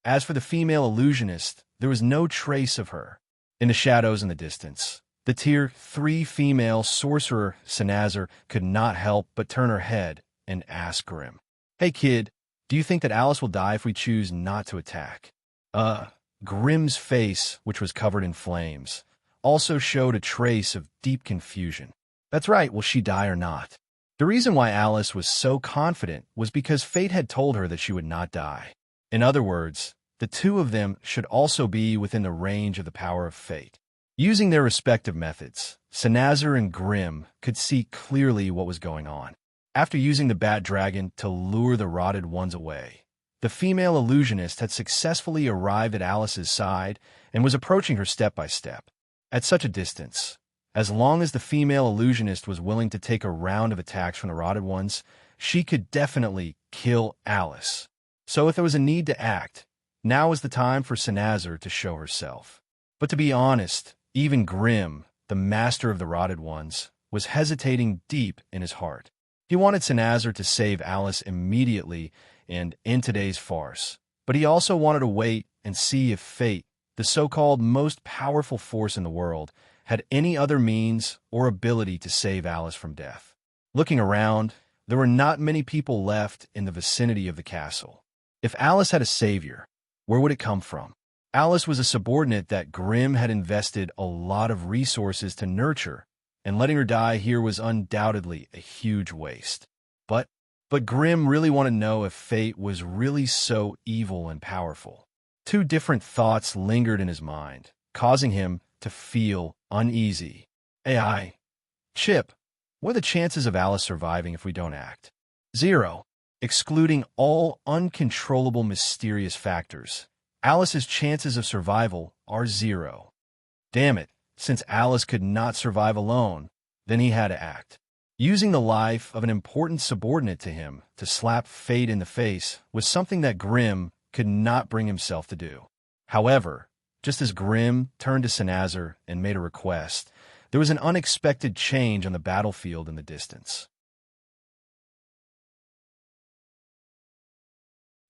As for the female illusionist, there was no trace of her. In the shadows in the distance, the Tier 3 female sorcerer, Senazar, could not help but turn her head and ask Grim, "Hey kid, do you think that Alice will die if we choose not to attack?" Grim's face, which was covered in flames, also showed a trace of deep confusion. That's right, will she die or not? The reason why Alice was so confident was because fate had told her that she would not die. In other words, the two of them should also be within the range of the power of fate. Using their respective methods, Senazar and Grim could see clearly what was going on. After using the Bat Dragon to lure the Rotted Ones away, the female illusionist had successfully arrived at Alice's side and was approaching her step by step. At such a distance, as long as the female illusionist was willing to take a round of attacks from the Rotted Ones, she could definitely kill Alice. So if there was a need to act, now was the time for Senazar to show herself. But to be honest, even Grim, the master of the Rotted Ones, was hesitating deep in his heart. He wanted Senazar to save Alice immediately and end today's farce, but he also wanted to wait and see if fate, the so-called most powerful force in the world, had any other means or ability to save Alice from death. Looking around, there were not many people left in the vicinity of the castle. If Alice had a savior, where would it come from? Alice was a subordinate that Grim had invested a lot of resources to nurture, and letting her die here was undoubtedly a huge waste. But Grim really wanted to know if fate was really so evil and powerful. Two different thoughts lingered in his mind, causing him to feel uneasy. AI, Chip, what are the chances of Alice surviving if we don't act? 0. Excluding all uncontrollable mysterious factors, Alice's chances of survival are 0. Damn it, since Alice could not survive alone, then he had to act. Using the life of an important subordinate to him to slap fate in the face was something that Grim could not bring himself to do. However, just as Grim turned to Senazar and made a request, there was an unexpected change on the battlefield in the distance.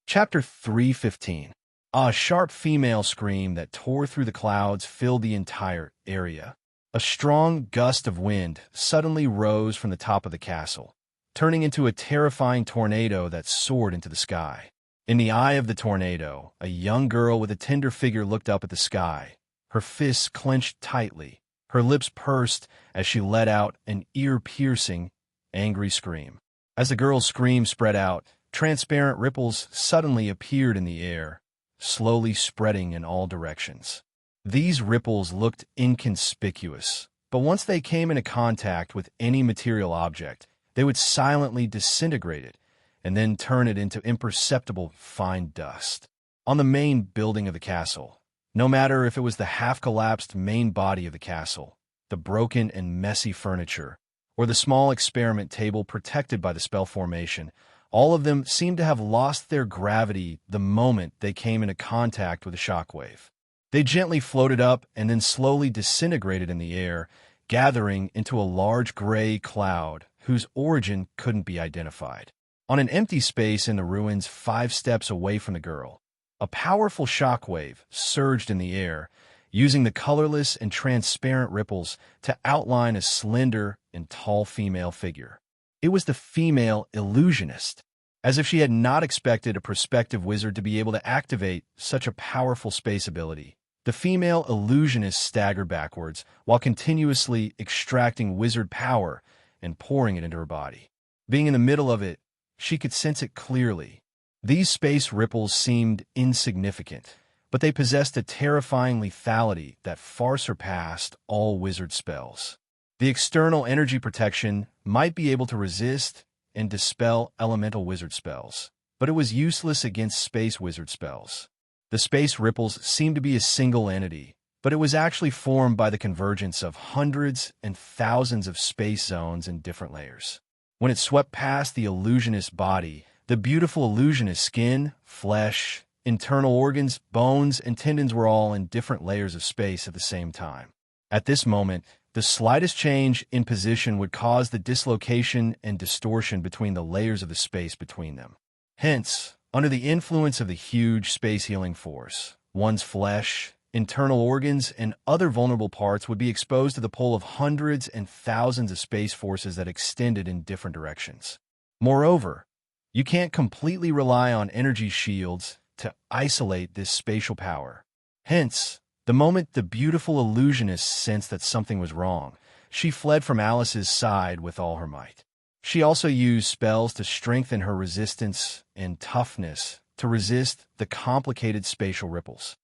Chapter 315. A sharp female scream that tore through the clouds filled the entire area. A strong gust of wind suddenly rose from the top of the castle, turning into a terrifying tornado that soared into the sky. In the eye of the tornado, a young girl with a tender figure looked up at the sky, her fists clenched tightly, her lips pursed as she let out an ear-piercing, angry scream. As the girl's scream spread out, transparent ripples suddenly appeared in the air, slowly spreading in all directions. These ripples looked inconspicuous, but once they came into contact with any material object, they would silently disintegrate it and then turn it into imperceptible fine dust. On the main building of the castle, no matter if it was the half-collapsed main body of the castle, the broken and messy furniture, or the small experiment table protected by the spell formation, all of them seemed to have lost their gravity the moment they came into contact with a shockwave. They gently floated up and then slowly disintegrated in the air, gathering into a large gray cloud whose origin couldn't be identified. On an empty space in the ruins 5 steps away from the girl, a powerful shockwave surged in the air, using the colorless and transparent ripples to outline a slender and tall female figure. It was the female illusionist. As if she had not expected a prospective wizard to be able to activate such a powerful space ability, the female illusionist staggered backwards while continuously extracting wizard power and pouring it into her body. Being in the middle of it, she could sense it clearly. These space ripples seemed insignificant, but they possessed a terrifying lethality that far surpassed all wizard spells. The external energy protection might be able to resist and dispel elemental wizard spells, but it was useless against space wizard spells. The space ripples seemed to be a single entity, but it was actually formed by the convergence of hundreds and thousands of space zones in different layers. When it swept past the illusionist's body, The beautiful illusionist skin, flesh, internal organs, bones, and tendons were all in different layers of space at the same time. At this moment, the slightest change in position would cause the dislocation and distortion between the layers of the space between them. Hence, under the influence of the huge space-healing force, one's flesh, internal organs, and other vulnerable parts would be exposed to the pull of hundreds and thousands of space forces that extended in different directions. Moreover, you can't completely rely on energy shields to isolate this spatial power. Hence, the moment the beautiful illusionist sensed that something was wrong, she fled from Alice's side with all her might. She also used spells to strengthen her resistance and toughness to resist the complicated spatial ripples.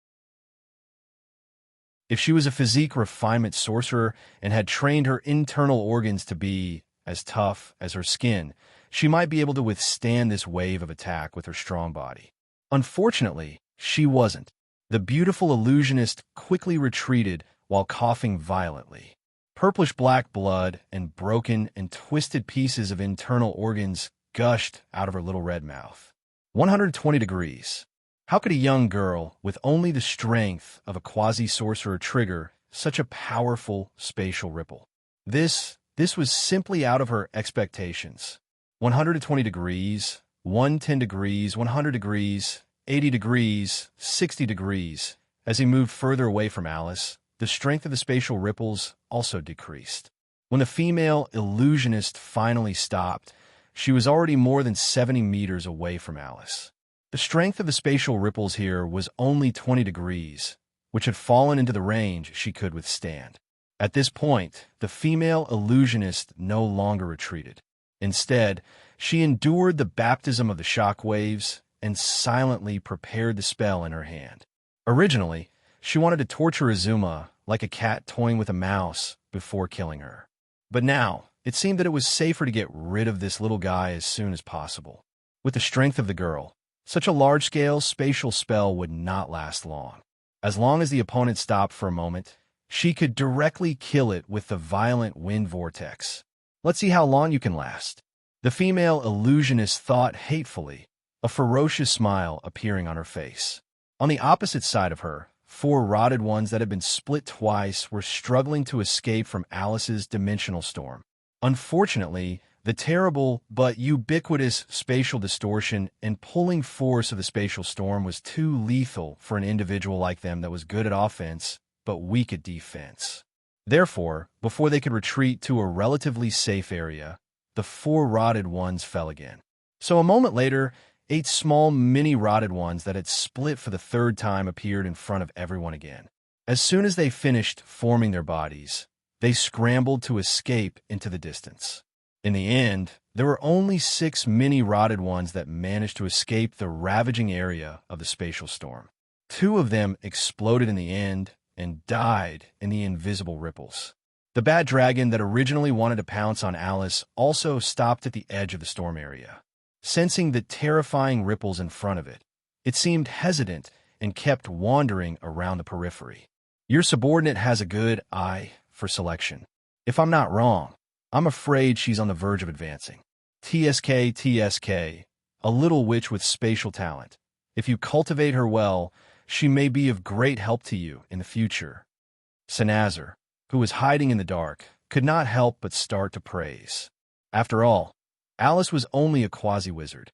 If she was a physique refinement sorcerer and had trained her internal organs to be as tough as her skin, she might be able to withstand this wave of attack with her strong body. Unfortunately, she wasn't. The beautiful illusionist quickly retreated while coughing violently. Purplish-black blood and broken and twisted pieces of internal organs gushed out of her little red mouth. 120 degrees. How could a young girl with only the strength of a quasi-sorcerer trigger such a powerful spatial ripple? This was simply out of her expectations. 120 degrees, 110 degrees, 100 degrees, 80 degrees, 60 degrees. As he moved further away from Alice, the strength of the spatial ripples also decreased. When the female illusionist finally stopped, she was already more than 70 meters away from Alice. The strength of the spatial ripples here was only 20 degrees, which had fallen into the range she could withstand. At this point, the female illusionist no longer retreated. Instead, she endured the baptism of the shock waves and silently prepared the spell in her hand. Originally, she wanted to torture Azuma like a cat toying with a mouse before killing her. But now, it seemed that it was safer to get rid of this little guy as soon as possible. With the strength of the girl, such a large-scale spatial spell would not last long. As long as the opponent stopped for a moment, she could directly kill it with the violent wind vortex. Let's see how long you can last. The female illusionist thought hatefully, a ferocious smile appearing on her face. On the opposite side of her, 4 rotted ones that had been split twice were struggling to escape from Alice's dimensional storm. Unfortunately, the terrible but ubiquitous spatial distortion and pulling force of the spatial storm was too lethal for an individual like them that was good at offense but weak at defense. Therefore, before they could retreat to a relatively safe area, the 4 rotted ones fell again. So a moment later, 8 small mini-rotted ones that had split for the 3rd time appeared in front of everyone again. As soon as they finished forming their bodies, they scrambled to escape into the distance. In the end, there were only 6 mini-rotted ones that managed to escape the ravaging area of the spatial storm. 2 of them exploded in the end and died in the invisible ripples. The bad dragon that originally wanted to pounce on Alice also stopped at the edge of the storm area. Sensing the terrifying ripples in front of it, it seemed hesitant and kept wandering around the periphery. Your subordinate has a good eye for selection. If I'm not wrong, I'm afraid she's on the verge of advancing. TSK, a little witch with spatial talent. If you cultivate her well, she may be of great help to you in the future. Sanazar, who was hiding in the dark, could not help but start to praise. After all, Alice was only a quasi-wizard.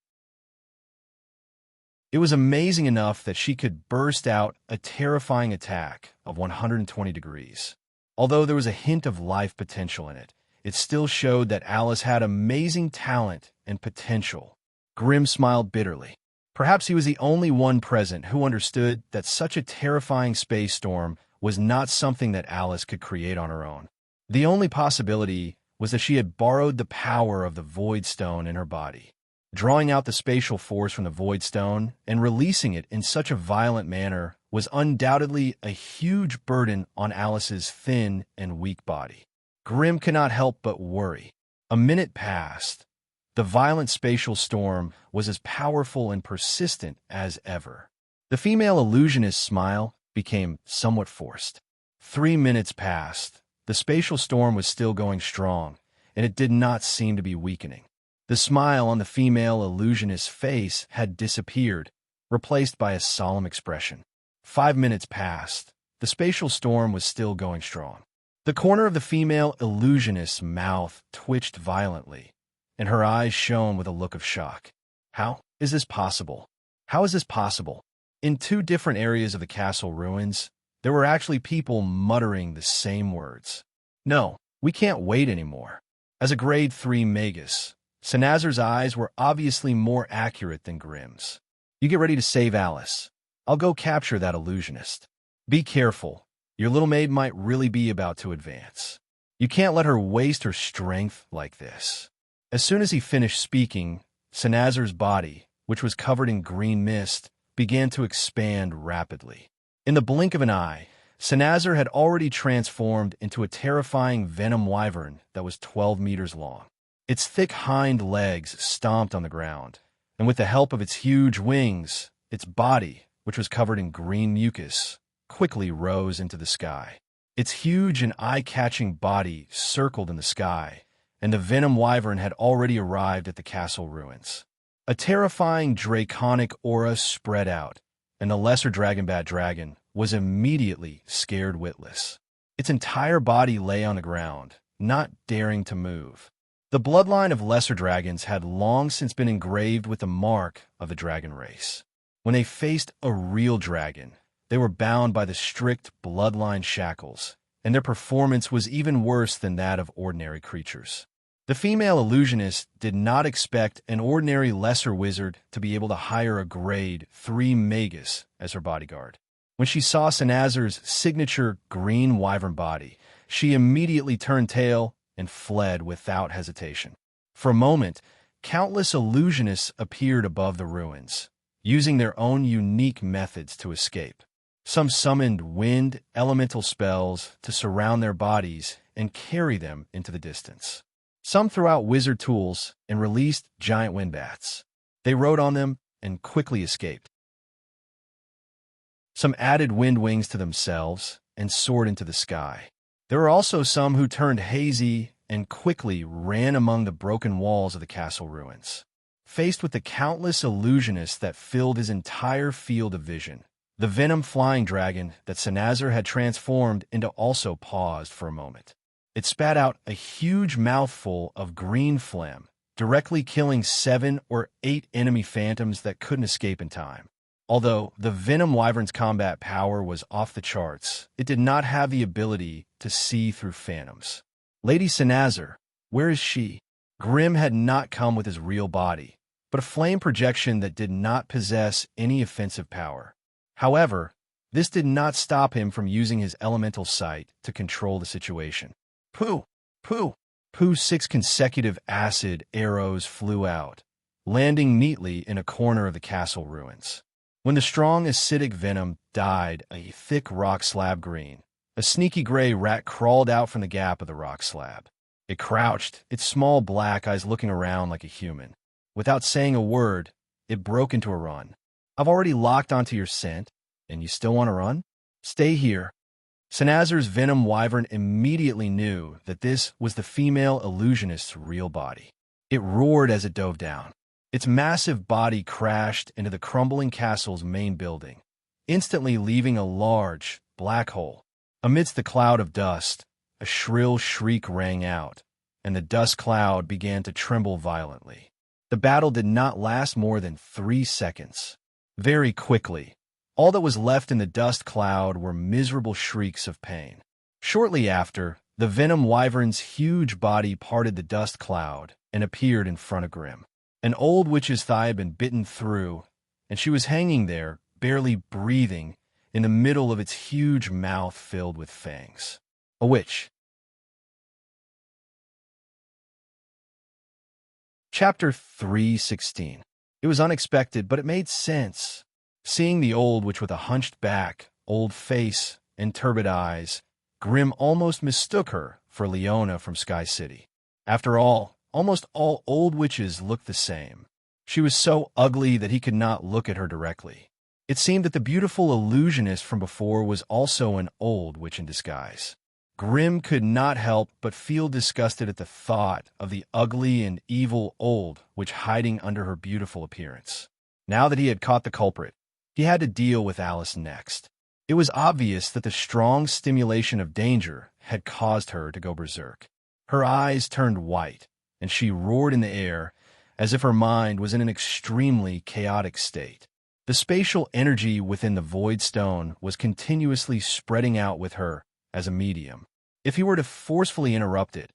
It was amazing enough that she could burst out a terrifying attack of 120 degrees. Although there was a hint of life potential in it, it still showed that Alice had amazing talent and potential. Grimm smiled bitterly. Perhaps he was the only one present who understood that such a terrifying space storm was not something that Alice could create on her own. The only possibility was that she had borrowed the power of the Void Stone in her body. Drawing out the spatial force from the Void Stone and releasing it in such a violent manner was undoubtedly a huge burden on Alice's thin and weak body. Grimm could not help but worry. A minute passed. The violent spatial storm was as powerful and persistent as ever. The female illusionist's smile became somewhat forced. 3 minutes passed. The spatial storm was still going strong, and it did not seem to be weakening. The smile on the female illusionist's face had disappeared, replaced by a solemn expression. 5 minutes passed. The spatial storm was still going strong. The corner of the female illusionist's mouth twitched violently, and her eyes shone with a look of shock. How is this possible? How is this possible? In 2 different areas of the castle ruins, there were actually people muttering the same words. No, we can't wait anymore. As a grade 3 magus, Senazar's eyes were obviously more accurate than Grimm's. You get ready to save Alice. I'll go capture that illusionist. Be careful. Your little maid might really be about to advance. You can't let her waste her strength like this. As soon as he finished speaking, Senazar's body, which was covered in green mist, began to expand rapidly. In the blink of an eye, Senazar had already transformed into a terrifying venom wyvern that was 12 meters long. Its thick hind legs stomped on the ground, and with the help of its huge wings, its body, which was covered in green mucus, quickly rose into the sky. Its huge and eye-catching body circled in the sky, and the venom wyvern had already arrived at the castle ruins. A terrifying draconic aura spread out, and the lesser dragonbat dragon was immediately scared witless. Its entire body lay on the ground, not daring to move. The bloodline of lesser dragons had long since been engraved with the mark of the dragon race. When they faced a real dragon, they were bound by the strict bloodline shackles, and their performance was even worse than that of ordinary creatures. The female illusionist did not expect an ordinary lesser wizard to be able to hire a grade 3 magus as her bodyguard. When she saw Senazar's signature green wyvern body, she immediately turned tail and fled without hesitation. For a moment, countless illusionists appeared above the ruins, using their own unique methods to escape. Some summoned wind elemental spells to surround their bodies and carry them into the distance. Some threw out wizard tools and released giant wind bats. They rode on them and quickly escaped. Some added wind wings to themselves and soared into the sky. There were also some who turned hazy and quickly ran among the broken walls of the castle ruins. Faced with the countless illusionists that filled his entire field of vision, the venom flying dragon that Senazar had transformed into also paused for a moment. It spat out a huge mouthful of green phlegm, directly killing 7 or 8 enemy phantoms that couldn't escape in time. Although the venom wyvern's combat power was off the charts, it did not have the ability to see through phantoms. Lady Senazar, where is she? Grimm had not come with his real body, but a flame projection that did not possess any offensive power. However, this did not stop him from using his elemental sight to control the situation. Pooh! Pooh! Pooh! 6 consecutive acid arrows flew out, landing neatly in a corner of the castle ruins. When the strong acidic venom dyed a thick rock slab green, a sneaky gray rat crawled out from the gap of the rock slab. It crouched, its small black eyes looking around like a human. Without saying a word, it broke into a run. I've already locked onto your scent, and you still want to run? Stay here. Senazar's venom wyvern immediately knew that this was the female illusionist's real body. It roared as it dove down. Its massive body crashed into the crumbling castle's main building, instantly leaving a large, black hole. Amidst the cloud of dust, a shrill shriek rang out, and the dust cloud began to tremble violently. The battle did not last more than 3 seconds. Very quickly, all that was left in the dust cloud were miserable shrieks of pain. Shortly after, the venom wyvern's huge body parted the dust cloud and appeared in front of Grimm. An old witch's thigh had been bitten through, and she was hanging there, barely breathing, in the middle of its huge mouth filled with fangs. A witch. Chapter 3:16. It was unexpected, but it made sense. Seeing the old witch with a hunched back, old face, and turbid eyes, Grimm almost mistook her for Leona from Sky City. After all, almost all old witches looked the same. She was so ugly that he could not look at her directly. It seemed that the beautiful illusionist from before was also an old witch in disguise. Grim could not help but feel disgusted at the thought of the ugly and evil old witch hiding under her beautiful appearance. Now that he had caught the culprit, he had to deal with Alice next. It was obvious that the strong stimulation of danger had caused her to go berserk. Her eyes turned white, and she roared in the air as if her mind was in an extremely chaotic state. The spatial energy within the void stone was continuously spreading out with her as a medium. If he were to forcefully interrupt it,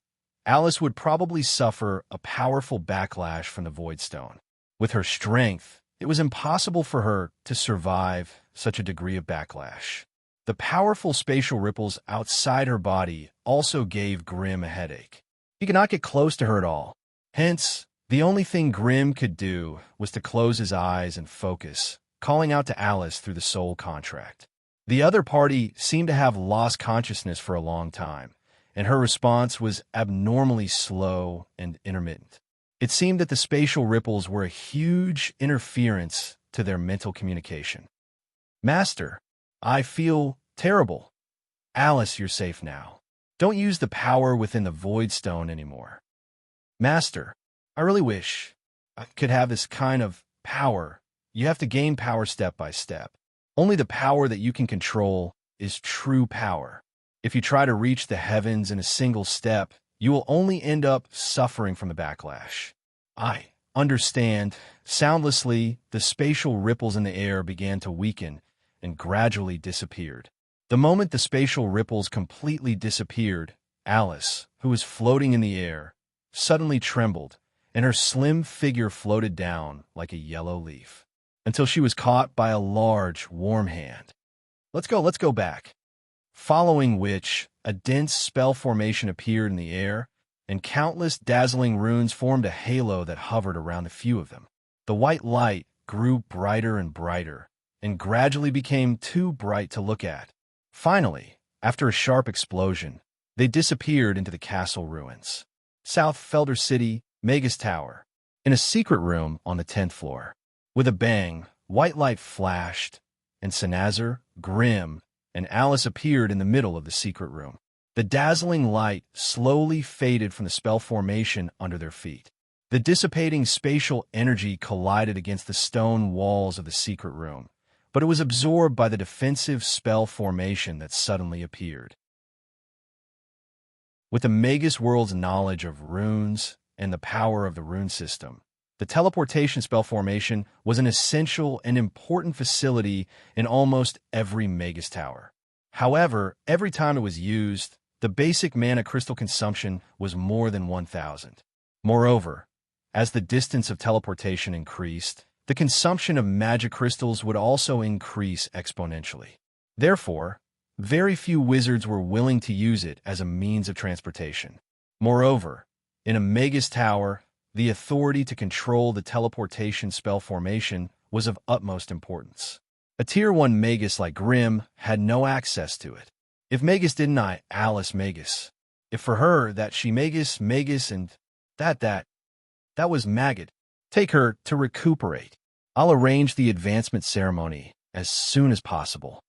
Alice would probably suffer a powerful backlash from the void stone. With her strength, it was impossible for her to survive such a degree of backlash. The powerful spatial ripples outside her body also gave Grim a headache. He could not get close to her at all. Hence, the only thing Grim could do was to close his eyes and focus, calling out to Alice through the soul contract. The other party seemed to have lost consciousness for a long time, and her response was abnormally slow and intermittent. It seemed that the spatial ripples were a huge interference to their mental communication. "Master, I feel terrible." "Alice, you're safe now. Don't use the power within the void stone anymore." "Master, I really wish I could have this kind of power. You have to gain power step by step. Only the power that you can control is true power. If you try to reach the heavens in a single step, you will only end up suffering from the backlash." "I understand." Soundlessly, the spatial ripples in the air began to weaken and gradually disappeared. The moment the spatial ripples completely disappeared, Alice, who was floating in the air, suddenly trembled, and her slim figure floated down like a yellow leaf, until she was caught by a large, warm hand. Let's go back." Following which, a dense spell formation appeared in the air, and countless dazzling runes formed a halo that hovered around a few of them. The white light grew brighter and brighter, and gradually became too bright to look at. Finally, after a sharp explosion, they disappeared into the castle ruins. South Felder City, Magus Tower, in a secret room on the 10th floor. With a bang, white light flashed, and Senazar, Grim, and Alice appeared in the middle of the secret room. The dazzling light slowly faded from the spell formation under their feet. The dissipating spatial energy collided against the stone walls of the secret room, but it was absorbed by the defensive spell formation that suddenly appeared. With the Magus world's knowledge of runes and the power of the rune system, the teleportation spell formation was an essential and important facility in almost every Magus tower. However, every time it was used, the basic mana crystal consumption was more than 1,000. Moreover, as the distance of teleportation increased, the consumption of magic crystals would also increase exponentially. Therefore, very few wizards were willing to use it as a means of transportation. Moreover, in a Magus tower, the authority to control the teleportation spell formation was of utmost importance. A Tier 1 Magus like Grim had no access to it. If Magus didn't Alice Magus. If for her that she Magus, and that was maggot. Take her to recuperate. I'll arrange the advancement ceremony as soon as possible.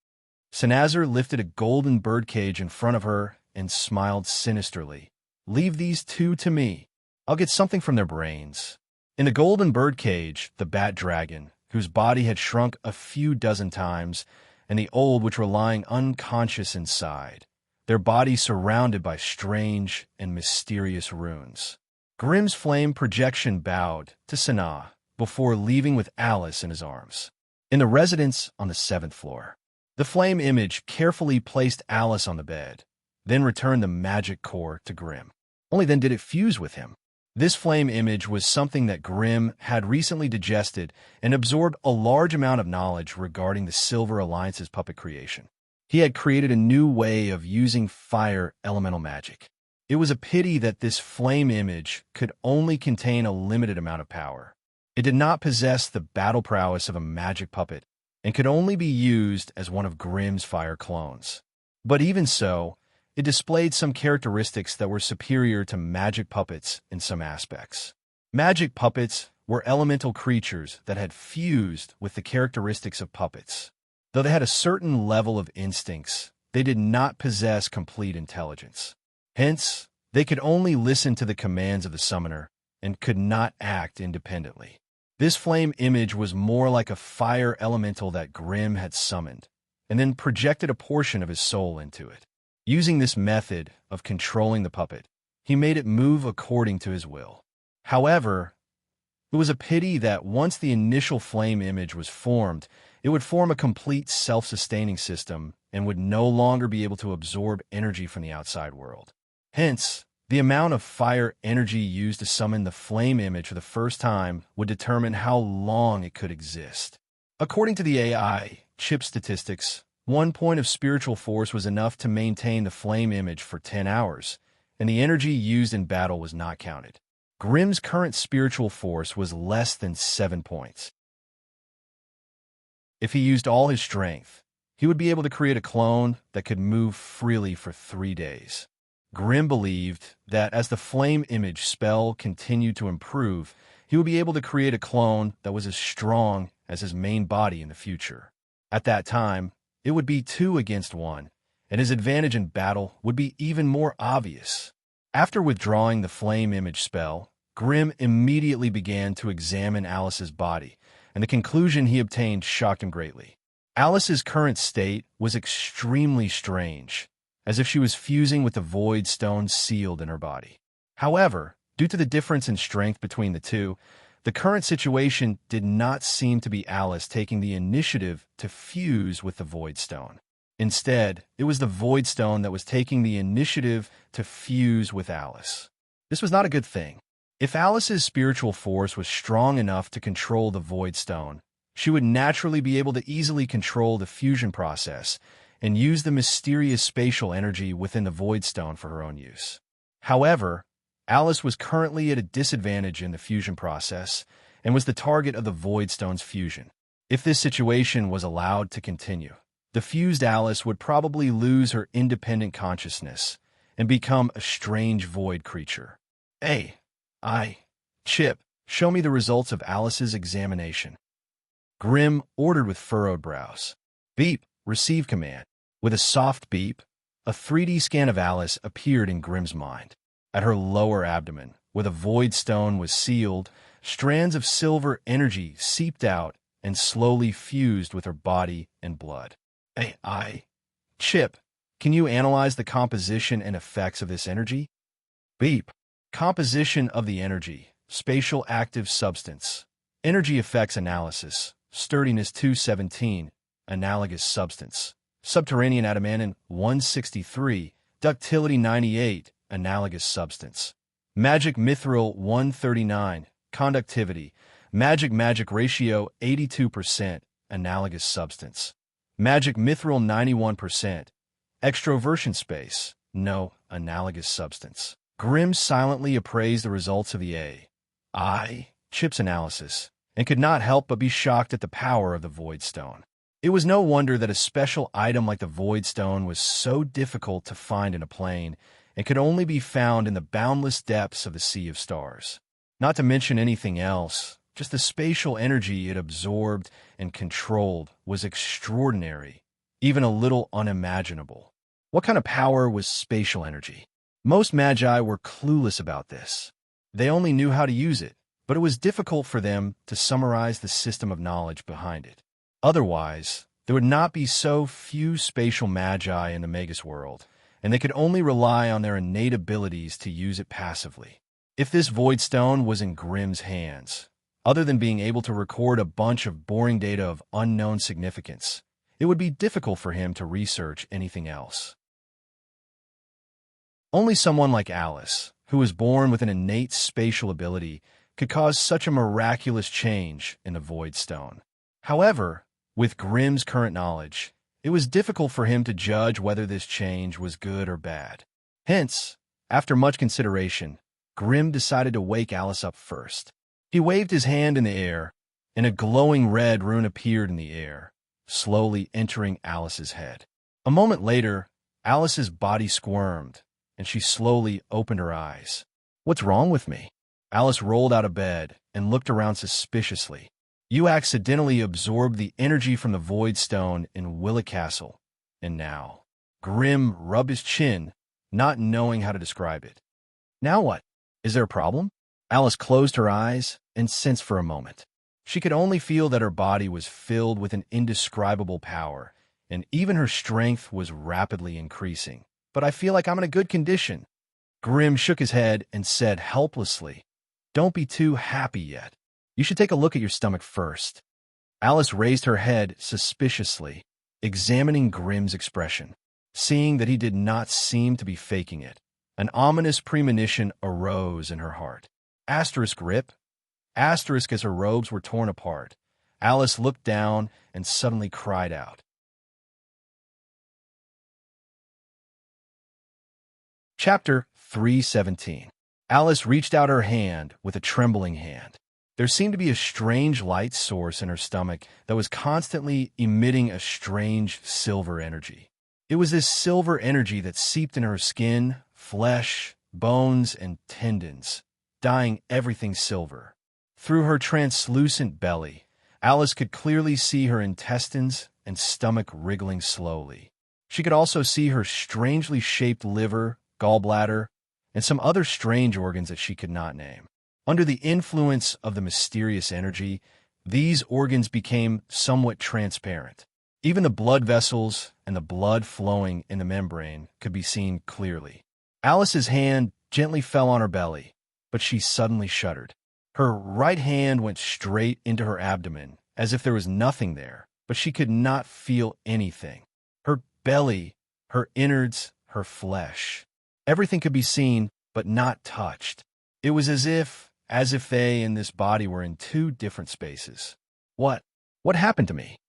Senazar lifted a golden birdcage in front of her and smiled sinisterly. "Leave these two to me. I'll get something from their brains." In the golden birdcage, the bat dragon, whose body had shrunk a few dozen times, and the old which were lying unconscious inside, their bodies surrounded by strange and mysterious runes. Grim's flame projection bowed to Sanaa before leaving with Alice in his arms. In the residence on the 7th floor, the flame image carefully placed Alice on the bed, then returned the magic core to Grim. Only then did it fuse with him. This flame image was something that Grim had recently digested and absorbed a large amount of knowledge regarding the Silver Alliance's puppet creation. He had created a new way of using fire elemental magic. It was a pity that this flame image could only contain a limited amount of power. It did not possess the battle prowess of a magic puppet and could only be used as one of Grim's fire clones. But even so, it displayed some characteristics that were superior to magic puppets in some aspects. Magic puppets were elemental creatures that had fused with the characteristics of puppets. Though they had a certain level of instincts, they did not possess complete intelligence. Hence, they could only listen to the commands of the summoner and could not act independently. This flame image was more like a fire elemental that Grimm had summoned, and then projected a portion of his soul into it. Using this method of controlling the puppet, he made it move according to his will. However, it was a pity that once the initial flame image was formed, it would form a complete self-sustaining system and would no longer be able to absorb energy from the outside world. Hence, the amount of fire energy used to summon the flame image for the first time would determine how long it could exist. According to the AI chip statistics, 1 point of spiritual force was enough to maintain the flame image for 10 hours, and the energy used in battle was not counted. Grimm's current spiritual force was less than 7 points. If he used all his strength, he would be able to create a clone that could move freely for 3 days. Grimm believed that as the flame image spell continued to improve, he would be able to create a clone that was as strong as his main body in the future. At that time, it would be 2 against 1, and his advantage in battle would be even more obvious. After withdrawing the flame image spell, Grimm immediately began to examine Alice's body, and the conclusion he obtained shocked him greatly. Alice's current state was extremely strange, as if she was fusing with the void stone sealed in her body. However, due to the difference in strength between the two, the current situation did not seem to be Alice taking the initiative to fuse with the void stone. Instead, it was the void stone that was taking the initiative to fuse with Alice. This was not a good thing. If Alice's spiritual force was strong enough to control the void stone, she would naturally be able to easily control the fusion process and use the mysterious spatial energy within the void stone for her own use. However, Alice was currently at a disadvantage in the fusion process and was the target of the void stone's fusion. If this situation was allowed to continue, the fused Alice would probably lose her independent consciousness and become a strange void creature. Chip, show me the results of Alice's examination. Grimm ordered with furrowed brows. Beep, receive command. With a soft beep, a 3D scan of Alice appeared in Grimm's mind. At her lower abdomen, where the void stone was sealed, strands of silver energy seeped out and slowly fused with her body and blood. Chip, can you analyze the composition and effects of this energy? Beep. Composition of the energy. Spatial active substance. Energy effects analysis. Sturdiness 217. Analogous substance. Subterranean adamantine 163. Ductility 98. Analogous substance. Magic mithril 139. Conductivity. Magic ratio 82%. Analogous substance. Magic mithril 91%. Extroversion space. No. Analogous substance. Grimm silently appraised the results of the AI chip's analysis and could not help but be shocked at the power of the void stone. It was no wonder that a special item like the void stone was so difficult to find in a plane and could only be found in the boundless depths of the Sea of Stars. Not to mention anything else, just the spatial energy it absorbed and controlled was extraordinary, even a little unimaginable. What kind of power was spatial energy? Most magi were clueless about this. They only knew how to use it, but it was difficult for them to summarize the system of knowledge behind it. Otherwise, there would not be so few spatial magi in the Magus world, and they could only rely on their innate abilities to use it passively. If this void stone was in Grimm's hands, other than being able to record a bunch of boring data of unknown significance, it would be difficult for him to research anything else. Only someone like Alice, who was born with an innate spatial ability, could cause such a miraculous change in the void stone. However, with Grimm's current knowledge, it was difficult for him to judge whether this change was good or bad. Hence, after much consideration, Grimm decided to wake Alice up first. He waved his hand in the air, and a glowing red rune appeared in the air, slowly entering Alice's head. A moment later, Alice's body squirmed, and she slowly opened her eyes. "What's wrong with me?" Alice rolled out of bed and looked around suspiciously. "You accidentally absorbed the energy from the void stone in Willow Castle, and now Grim rubbed his chin, not knowing how to describe it. Now what? Is there a problem? Alice closed her eyes and sensed for a moment. She could only feel that her body was filled with an indescribable power, and even her strength was rapidly increasing. But I feel like I'm in a good condition. Grim shook his head and said helplessly, "Don't be too happy yet. You should take a look at your stomach first." Alice raised her head suspiciously, examining Grim's expression. Seeing that he did not seem to be faking it, an ominous premonition arose in her heart. Asterisk rip. Asterisk as her robes were torn apart. Alice looked down and suddenly cried out. Chapter 317. Alice reached out her hand with a trembling hand. There seemed to be a strange light source in her stomach that was constantly emitting a strange silver energy. It was this silver energy that seeped in her skin, flesh, bones, and tendons, dyeing everything silver. Through her translucent belly, Alice could clearly see her intestines and stomach wriggling slowly. She could also see her strangely shaped liver, gallbladder, and some other strange organs that she could not name. Under the influence of the mysterious energy, these organs became somewhat transparent. Even the blood vessels and the blood flowing in the membrane could be seen clearly. Alice's hand gently fell on her belly, but she suddenly shuddered. Her right hand went straight into her abdomen, as if there was nothing there, but she could not feel anything. Her belly, her innards, her flesh. Everything could be seen, but not touched. It was as if they and this body were in two different spaces. What happened to me?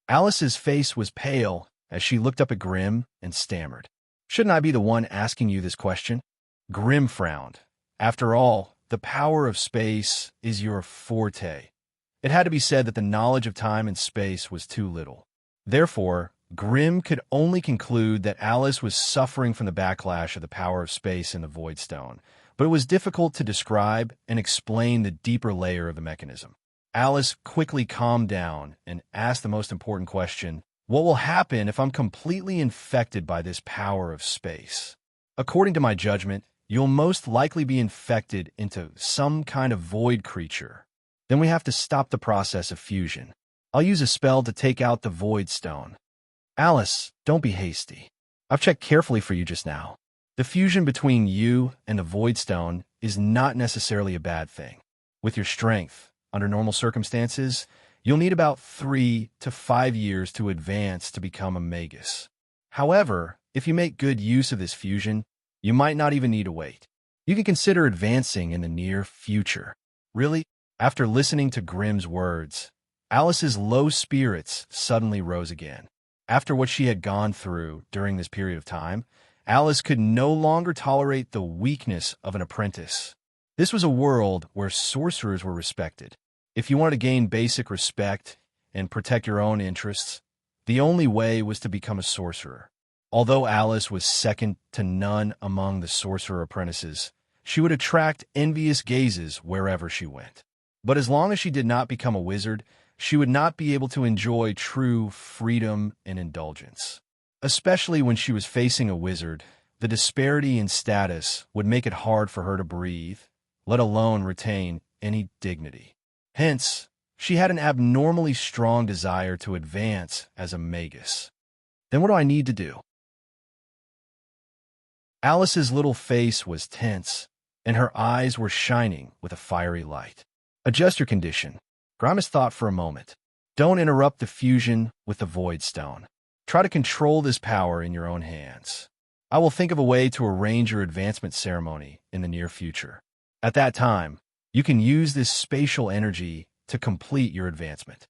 Alice's face was pale as she looked up at Grim and stammered. "Shouldn't I be the one asking you this question?" Grim frowned. After all, the power of space is your forte. It had to be said that the knowledge of time and space was too little. Therefore, Grim could only conclude that Alice was suffering from the backlash of the power of space in the Void Stone, but it was difficult to describe and explain the deeper layer of the mechanism. Alice quickly calmed down and asked the most important question: what will happen if I'm completely infected by this power of space? According to my judgment, you'll most likely be infected into some kind of void creature. Then we have to stop the process of fusion. I'll use a spell to take out the Void Stone. Alice, don't be hasty. I've checked carefully for you just now. The fusion between you and the Void Stone is not necessarily a bad thing. With your strength, under normal circumstances, you'll need about 3 to 5 years to advance to become a magus. However, if you make good use of this fusion, you might not even need to wait. You can consider advancing in the near future. Really? After listening to Grim's words, Alice's low spirits suddenly rose again. After what she had gone through during this period of time, Alice could no longer tolerate the weakness of an apprentice. This was a world where sorcerers were respected. If you wanted to gain basic respect and protect your own interests, the only way was to become a sorcerer. Although Alice was second to none among the sorcerer apprentices, she would attract envious gazes wherever she went. But as long as she did not become a wizard, she would not be able to enjoy true freedom and indulgence. Especially when she was facing a wizard, the disparity in status would make it hard for her to breathe, let alone retain any dignity. Hence, she had an abnormally strong desire to advance as a magus. Then what do I need to do? Alice's little face was tense, and her eyes were shining with a fiery light. Adjust your condition. Grimace thought for a moment. Don't interrupt the fusion with the Void Stone. Try to control this power in your own hands. I will think of a way to arrange your advancement ceremony in the near future. At that time, you can use this spatial energy to complete your advancement.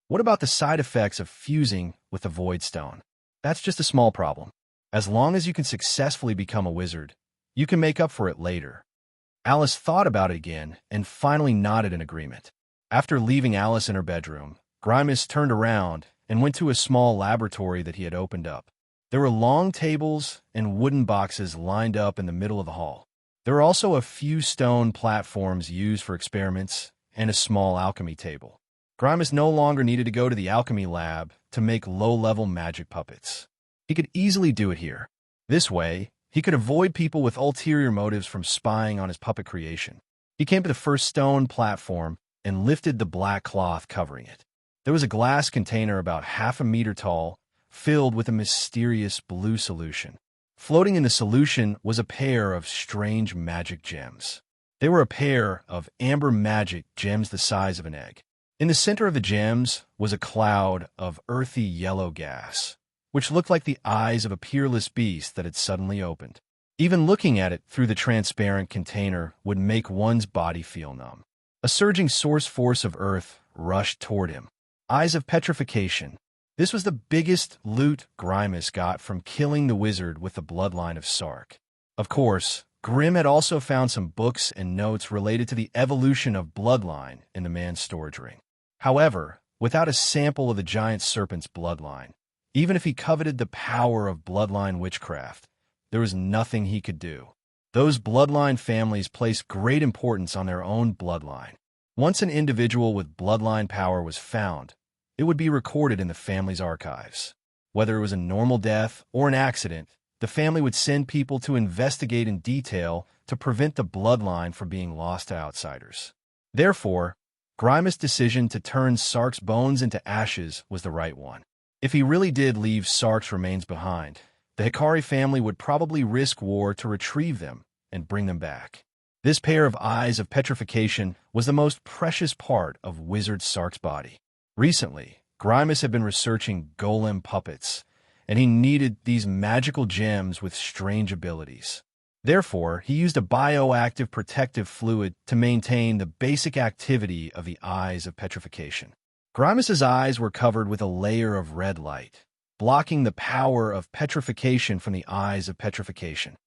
What about the side effects of fusing with the Void Stone? That's just a small problem. As long as you can successfully become a wizard, you can make up for it later. Alice thought about it again and finally nodded in agreement. After leaving Alice in her bedroom, Grimace turned around and went to a small laboratory that he had opened up. There were long tables and wooden boxes lined up in the middle of the hall. There were also a few stone platforms used for experiments and a small alchemy table. Grimace no longer needed to go to the alchemy lab to make low-level magic puppets. He could easily do it here. This way, he could avoid people with ulterior motives from spying on his puppet creation. He came to the first stone platform and lifted the black cloth covering it. There was a glass container about half a meter tall, filled with a mysterious blue solution. Floating in the solution was a pair of strange magic gems. They were a pair of amber magic gems the size of an egg. In the center of the gems was a cloud of earthy yellow gas, which looked like the eyes of a peerless beast that had suddenly opened. Even looking at it through the transparent container would make one's body feel numb. A surging source force of earth rushed toward him. Eyes of petrification. This was the biggest loot Grimus got from killing the wizard with the bloodline of Sark. Of course, Grimm had also found some books and notes related to the evolution of bloodline in the man's storage ring. However, without a sample of the giant serpent's bloodline, even if he coveted the power of bloodline witchcraft, there was nothing he could do. Those bloodline families placed great importance on their own bloodline. Once an individual with bloodline power was found, it would be recorded in the family's archives. Whether it was a normal death or an accident, the family would send people to investigate in detail to prevent the bloodline from being lost to outsiders. Therefore, Grimus' decision to turn Sark's bones into ashes was the right one. If he really did leave Sark's remains behind, the Hikari family would probably risk war to retrieve them and bring them back. This pair of eyes of petrification was the most precious part of Wizard Sark's body. Recently, Grimus had been researching golem puppets, and he needed these magical gems with strange abilities. Therefore, he used a bioactive protective fluid to maintain the basic activity of the eyes of petrification. Grimus's eyes were covered with a layer of red light, blocking the power of petrification from the eyes of petrification.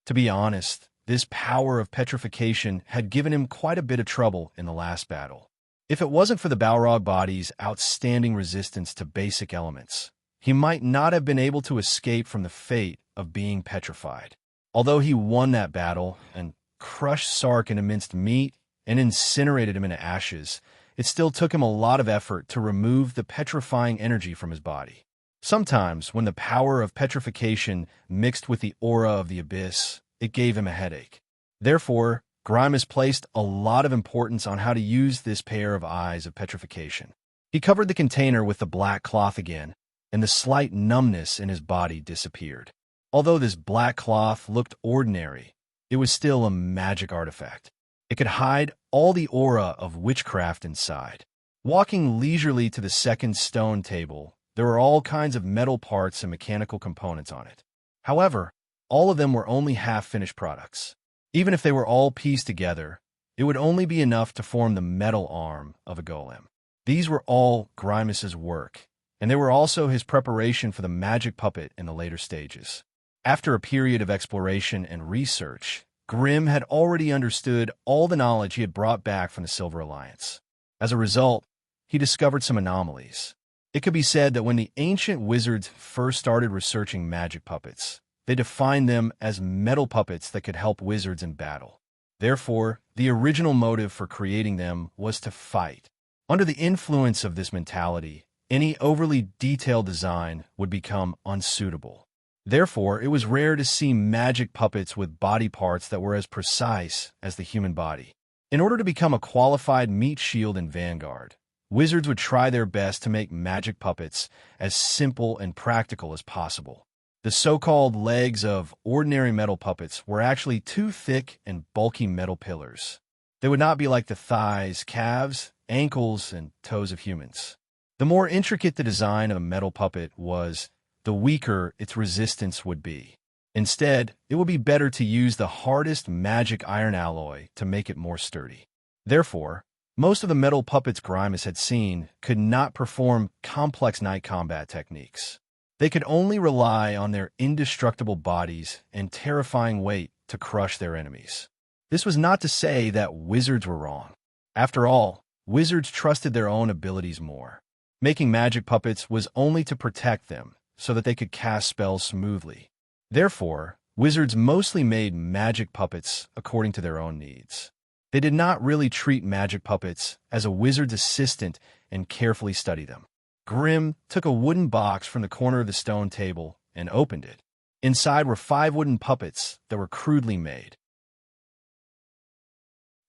To be honest, this power of petrification had given him quite a bit of trouble in the last battle. If it wasn't for the Balrog body's outstanding resistance to basic elements, he might not have been able to escape from the fate of being petrified. Although he won that battle and crushed Sark into minced meat and incinerated him into ashes, it still took him a lot of effort to remove the petrifying energy from his body. Sometimes, when the power of petrification mixed with the aura of the abyss, it gave him a headache. Therefore, Grimus placed a lot of importance on how to use this pair of eyes of petrification. He covered the container with the black cloth again, and the slight numbness in his body disappeared. Although this black cloth looked ordinary, it was still a magic artifact. It could hide all the aura of witchcraft inside. Walking leisurely to the second stone table, there were all kinds of metal parts and mechanical components on it. However, all of them were only half-finished products. Even if they were all pieced together, it would only be enough to form the metal arm of a golem. These were all Grimus's work, and they were also his preparation for the magic puppet in the later stages. After a period of exploration and research, Grimm had already understood all the knowledge he had brought back from the Silver Alliance. As a result, he discovered some anomalies. It could be said that when the ancient wizards first started researching magic puppets, they defined them as metal puppets that could help wizards in battle. Therefore, the original motive for creating them was to fight. Under the influence of this mentality, any overly detailed design would become unsuitable. Therefore, it was rare to see magic puppets with body parts that were as precise as the human body. In order to become a qualified meat shield in Vanguard, wizards would try their best to make magic puppets as simple and practical as possible. The so-called legs of ordinary metal puppets were actually two thick and bulky metal pillars. They would not be like the thighs, calves, ankles, and toes of humans. The more intricate the design of a metal puppet was, the weaker its resistance would be. Instead, it would be better to use the hardest magic iron alloy to make it more sturdy. Therefore, most of the metal puppets Grimus had seen could not perform complex night combat techniques. They could only rely on their indestructible bodies and terrifying weight to crush their enemies. This was not to say that wizards were wrong. After all, wizards trusted their own abilities more. Making magic puppets was only to protect them, so that they could cast spells smoothly. Therefore, wizards mostly made magic puppets according to their own needs. They did not really treat magic puppets as a wizard's assistant and carefully study them. Grimm took a wooden box from the corner of the stone table and opened it. Inside were 5 wooden puppets that were crudely made.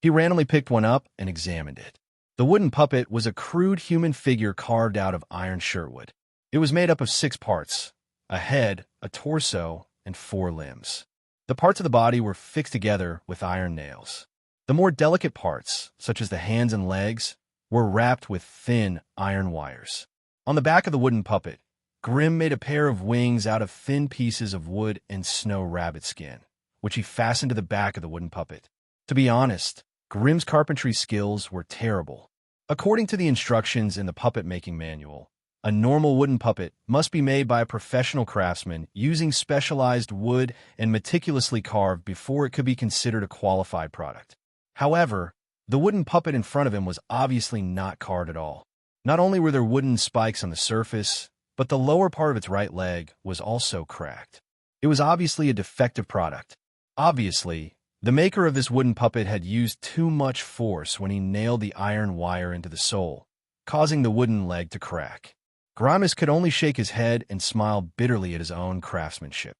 He randomly picked one up and examined it. The wooden puppet was a crude human figure carved out of iron shirtwood. It was made up of 6 parts: a head, a torso, and 4 limbs. The parts of the body were fixed together with iron nails. The more delicate parts, such as the hands and legs, were wrapped with thin iron wires. On the back of the wooden puppet, Grimm made a pair of wings out of thin pieces of wood and snow rabbit skin, which he fastened to the back of the wooden puppet. To be honest, Grimm's carpentry skills were terrible. According to the instructions in the puppet-making manual, a normal wooden puppet must be made by a professional craftsman using specialized wood and meticulously carved before it could be considered a qualified product. However, the wooden puppet in front of him was obviously not carved at all. Not only were there wooden spikes on the surface, but the lower part of its right leg was also cracked. It was obviously a defective product. Obviously, the maker of this wooden puppet had used too much force when he nailed the iron wire into the sole, causing the wooden leg to crack. Grimes could only shake his head and smile bitterly at his own craftsmanship.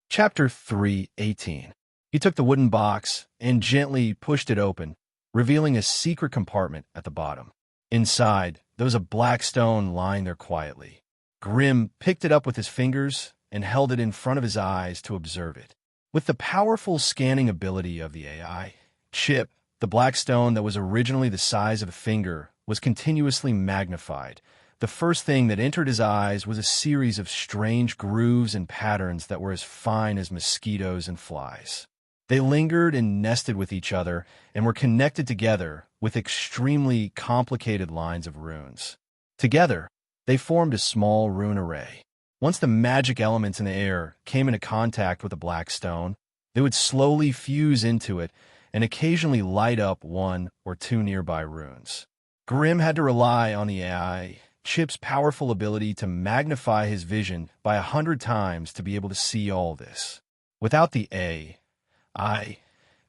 Chapter 3:18. He took the wooden box and gently pushed it open, revealing a secret compartment at the bottom. Inside, there was a black stone lying there quietly. Grimm picked it up with his fingers and held it in front of his eyes to observe it. With the powerful scanning ability of the AI chip, the black stone that was originally the size of a finger was continuously magnified. The first thing that entered his eyes was a series of strange grooves and patterns that were as fine as mosquitoes and flies. They lingered and nested with each other and were connected together with extremely complicated lines of runes. Together, they formed a small rune array. Once the magic elements in the air came into contact with the black stone, they would slowly fuse into it and occasionally light up 1 or 2 nearby runes. Grimm had to rely on the AI chip's powerful ability to magnify his vision by 100 times to be able to see all this. Without the AI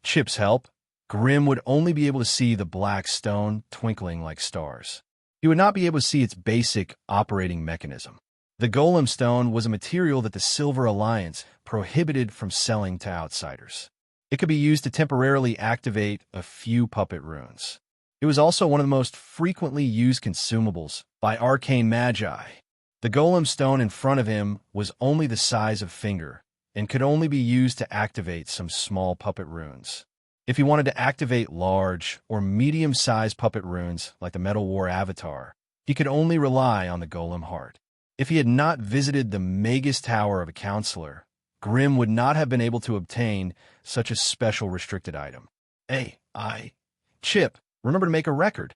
chip's help, Grimm would only be able to see the black stone twinkling like stars. He would not be able to see its basic operating mechanism. The golem stone was a material that the Silver Alliance prohibited from selling to outsiders. It could be used to temporarily activate a few puppet runes. It was also one of the most frequently used consumables by arcane magi. The golem stone in front of him was only the size of a finger and could only be used to activate some small puppet runes. If he wanted to activate large or medium-sized puppet runes like the Metal War Avatar, he could only rely on the golem heart. If he had not visited the Magus Tower of a counselor, Grimm would not have been able to obtain such a special restricted item. AI chip, remember to make a record.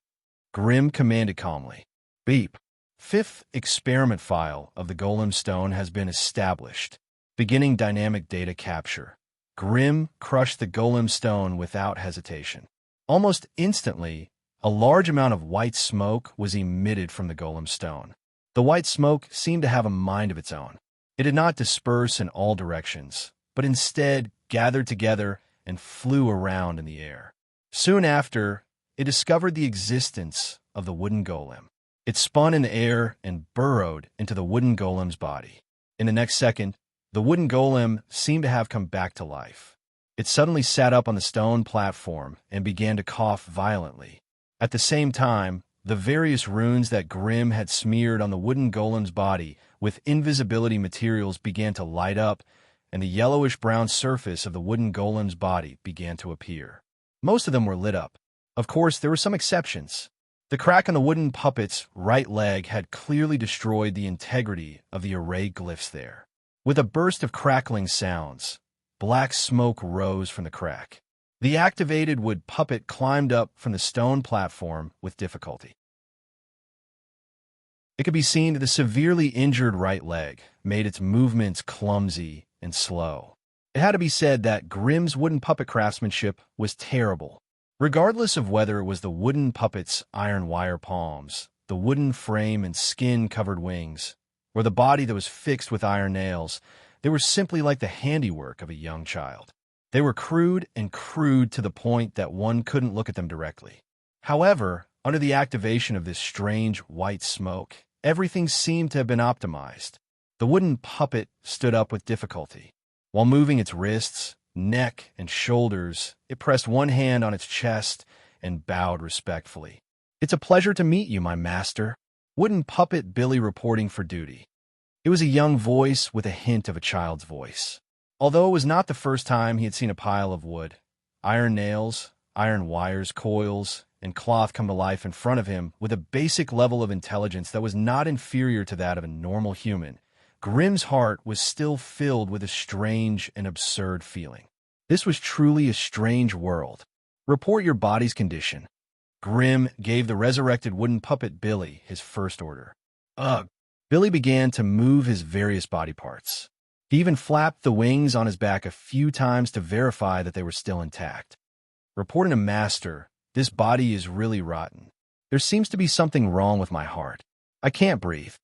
Grimm commanded calmly. Beep. 5th experiment file of the golem stone has been established. Beginning dynamic data capture. Grimm crushed the golem stone without hesitation. Almost instantly, a large amount of white smoke was emitted from the golem stone. The white smoke seemed to have a mind of its own. It did not disperse in all directions, but instead gathered together and flew around in the air. Soon after, it discovered the existence of the wooden golem. It spun in the air and burrowed into the wooden golem's body. In the next second, the wooden golem seemed to have come back to life. It suddenly sat up on the stone platform and began to cough violently. At the same time, the various runes that Grimm had smeared on the wooden golem's body with invisibility materials began to light up, and the yellowish-brown surface of the wooden golem's body began to appear. Most of them were lit up. Of course, there were some exceptions. The crack on the wooden puppet's right leg had clearly destroyed the integrity of the array glyphs there. With a burst of crackling sounds, black smoke rose from the crack. The activated wood puppet climbed up from the stone platform with difficulty. It could be seen that the severely injured right leg made its movements clumsy and slow. It had to be said that Grimm's wooden puppet craftsmanship was terrible. Regardless of whether it was the wooden puppet's iron wire palms, the wooden frame and skin-covered wings, or the body that was fixed with iron nails, they were simply like the handiwork of a young child. They were crude to the point that one couldn't look at them directly. However, under the activation of this strange white smoke, everything seemed to have been optimized. The wooden puppet stood up with difficulty. While moving its wrists, neck, and shoulders, it pressed one hand on its chest and bowed respectfully. "It's a pleasure to meet you, my master." Wooden puppet Billy reporting for duty. It was a young voice with a hint of a child's voice. Although it was not the first time he had seen a pile of wood, iron nails, iron wires, coils, and cloth come to life in front of him with a basic level of intelligence that was not inferior to that of a normal human, Grimm's heart was still filled with a strange and absurd feeling. This was truly a strange world. "Report your body's condition." Grimm gave the resurrected wooden puppet Billy his first order. Ugh! Billy began to move his various body parts. He even flapped the wings on his back a few times to verify that they were still intact. "Reporting to Master, this body is really rotten. There seems to be something wrong with my heart. I can't breathe."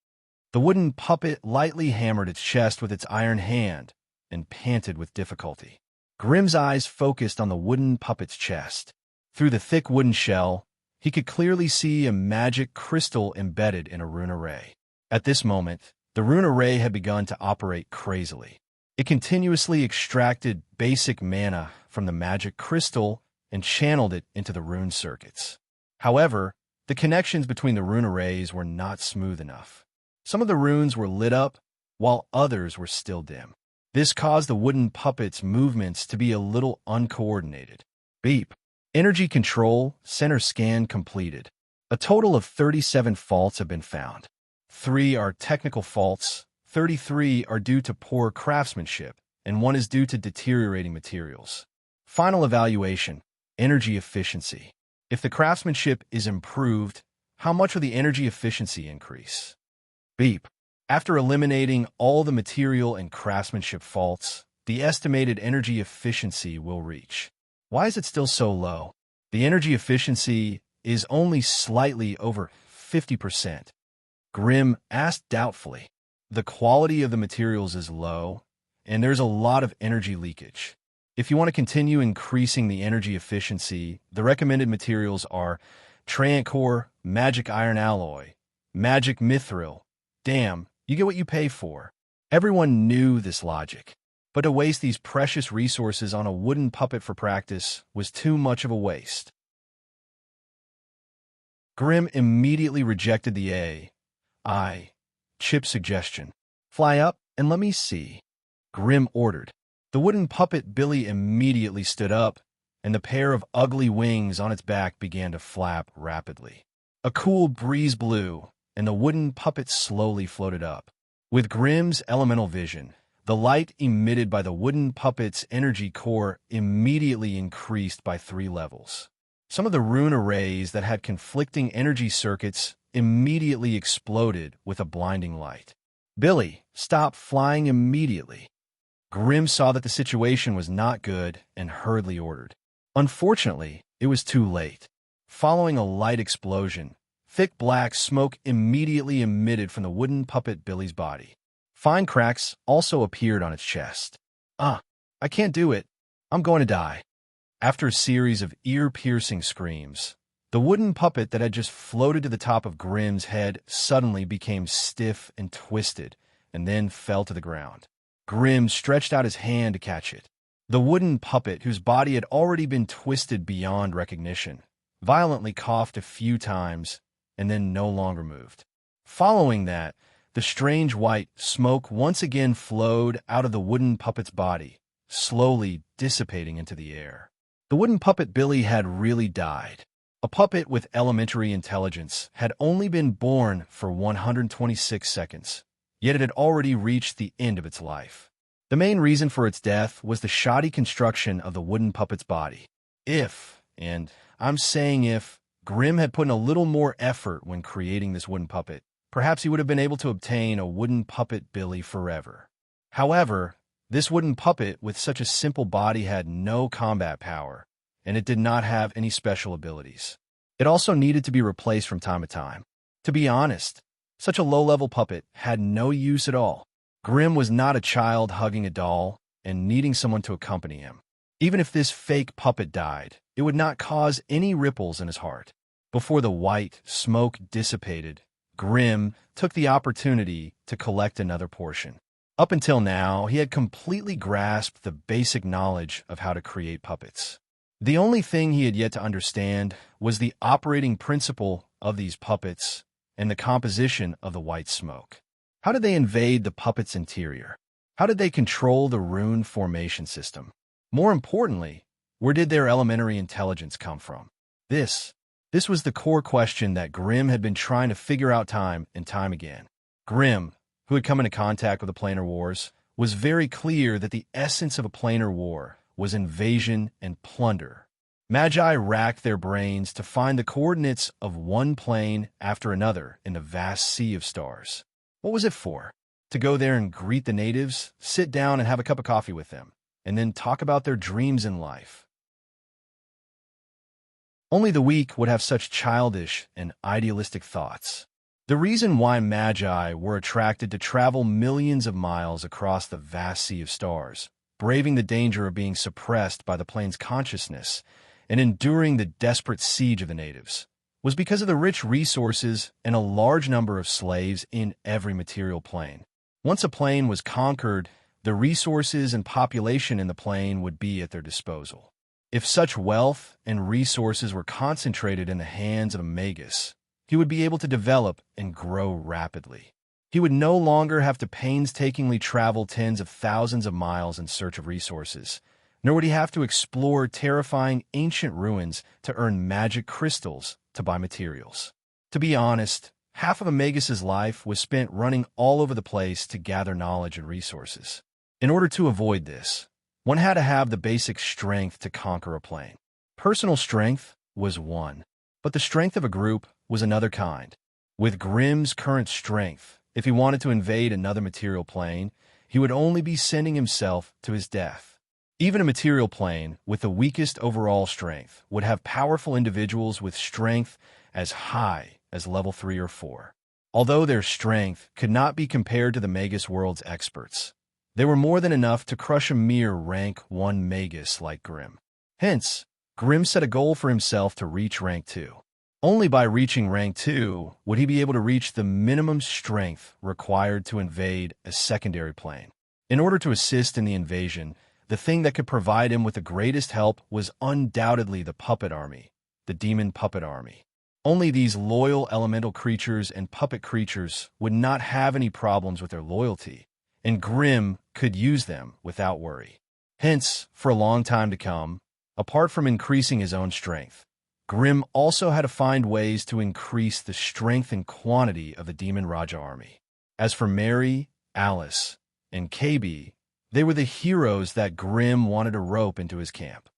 The wooden puppet lightly hammered its chest with its iron hand and panted with difficulty. Grimm's eyes focused on the wooden puppet's chest. Through the thick wooden shell, he could clearly see a magic crystal embedded in a rune array. At this moment, the rune array had begun to operate crazily. It continuously extracted basic mana from the magic crystal and channeled it into the rune circuits. However, the connections between the rune arrays were not smooth enough. Some of the runes were lit up, while others were still dim. This caused the wooden puppet's movements to be a little uncoordinated. Beep. Energy control, center scan completed. A total of 37 faults have been found. 3 are technical faults, 33 are due to poor craftsmanship, and 1 is due to deteriorating materials. Final evaluation, energy efficiency. If the craftsmanship is improved, how much will the energy efficiency increase? Beep. After eliminating all the material and craftsmanship faults, the estimated energy efficiency will reach. Why is it still so low? The energy efficiency is only slightly over 50%. Grimm asked doubtfully. The quality of the materials is low, and there's a lot of energy leakage. If you want to continue increasing the energy efficiency, the recommended materials are tranquil, magic iron alloy, magic mithril. Damn, you get what you pay for. Everyone knew this logic, but to waste these precious resources on a wooden puppet for practice was too much of a waste. Grimm immediately rejected the chip suggestion. "Fly up and let me see," Grimm ordered. The wooden puppet Billy immediately stood up, and the pair of ugly wings on its back began to flap rapidly. A cool breeze blew, and the wooden puppet slowly floated up. With Grimm's elemental vision, the light emitted by the wooden puppet's energy core immediately increased by 3 levels. Some of the rune arrays that had conflicting energy circuits immediately exploded with a blinding light. "Billy, stop flying immediately." Grimm saw that the situation was not good and hurriedly ordered. Unfortunately, it was too late. Following a light explosion, thick black smoke immediately emitted from the wooden puppet Billy's body. Fine cracks also appeared on its chest. I can't do it. I'm going to die." After a series of ear-piercing screams, the wooden puppet that had just floated to the top of Grimm's head suddenly became stiff and twisted, and then fell to the ground. Grimm stretched out his hand to catch it. The wooden puppet, whose body had already been twisted beyond recognition, violently coughed a few times and then no longer moved. Following that, the strange white smoke once again flowed out of the wooden puppet's body, slowly dissipating into the air. The wooden puppet Billy had really died. A puppet with elementary intelligence had only been born for 126 seconds, yet it had already reached the end of its life. The main reason for its death was the shoddy construction of the wooden puppet's body. If, and I'm saying if, Grimm had put in a little more effort when creating this wooden puppet, perhaps he would have been able to obtain a wooden puppet Billy forever. However, this wooden puppet with such a simple body had no combat power, and it did not have any special abilities. It also needed to be replaced from time to time. To be honest, such a low-level puppet had no use at all. Grimm was not a child hugging a doll and needing someone to accompany him. Even if this fake puppet died, it would not cause any ripples in his heart. Before the white smoke dissipated, Grimm took the opportunity to collect another portion. Up until now, he had completely grasped the basic knowledge of how to create puppets. The only thing he had yet to understand was the operating principle of these puppets and the composition of the white smoke. How did they invade the puppet's interior? How did they control the rune formation system? More importantly, where did their elementary intelligence come from? This was the core question that Grimm had been trying to figure out time and time again. Grimm, who had come into contact with the planar wars, was very clear that the essence of a planar war was invasion and plunder. Magi racked their brains to find the coordinates of one plane after another in the vast sea of stars. What was it for? To go there and greet the natives, sit down and have a cup of coffee with them, and then talk about their dreams in life. Only the weak would have such childish and idealistic thoughts. The reason why Magi were attracted to travel millions of miles across the vast sea of stars, braving the danger of being suppressed by the plane's consciousness, and enduring the desperate siege of the natives, was because of the rich resources and a large number of slaves in every material plane. Once a plane was conquered, the resources and population in the plane would be at their disposal. If such wealth and resources were concentrated in the hands of a magus, he would be able to develop and grow rapidly. He would no longer have to painstakingly travel tens of thousands of miles in search of resources, nor would he have to explore terrifying ancient ruins to earn magic crystals to buy materials. To be honest, half of a magus's life was spent running all over the place to gather knowledge and resources. In order to avoid this, one had to have the basic strength to conquer a plane. Personal strength was one, but the strength of a group was another kind. With Grimm's current strength, if he wanted to invade another material plane, he would only be sending himself to his death. Even a material plane with the weakest overall strength would have powerful individuals with strength as high as level 3 or 4. Although their strength could not be compared to the Magus world's experts, they were more than enough to crush a mere rank 1 Magus like Grimm. Hence, Grimm set a goal for himself to reach rank 2. Only by reaching rank 2 would he be able to reach the minimum strength required to invade a secondary plane. In order to assist in the invasion, the thing that could provide him with the greatest help was undoubtedly the puppet army, the demon puppet army. Only these loyal elemental creatures and puppet creatures would not have any problems with their loyalty, and Grimm could use them without worry. Hence, for a long time to come, apart from increasing his own strength, Grimm also had to find ways to increase the strength and quantity of the Demon Raja army. As for Mary, Alice, and KB, they were the heroes that Grimm wanted to rope into his camp.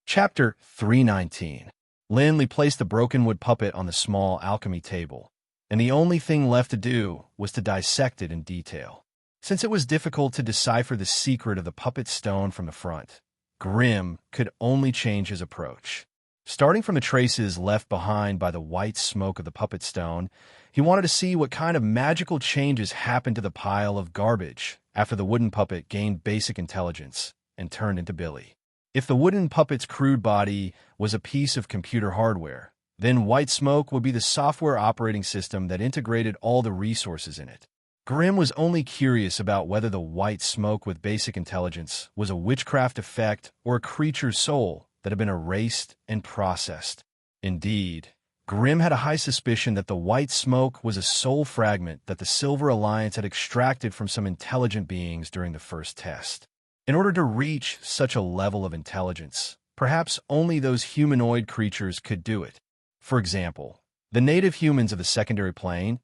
Chapter 319. Linley placed the broken wood puppet on the small alchemy table, and the only thing left to do was to dissect it in detail. Since it was difficult to decipher the secret of the puppet stone from the front, Grimm could only change his approach. Starting from the traces left behind by the white smoke of the puppet stone, he wanted to see what kind of magical changes happened to the pile of garbage after the wooden puppet gained basic intelligence and turned into Billy. If the wooden puppet's crude body was a piece of computer hardware, then white smoke would be the software operating system that integrated all the resources in it. Grimm was only curious about whether the white smoke with basic intelligence was a witchcraft effect or a creature's soul that had been erased and processed. Indeed, Grimm had a high suspicion that the white smoke was a soul fragment that the Silver Alliance had extracted from some intelligent beings during the first test. In order to reach such a level of intelligence, perhaps only those humanoid creatures could do it. For example, the native humans of the secondary plane,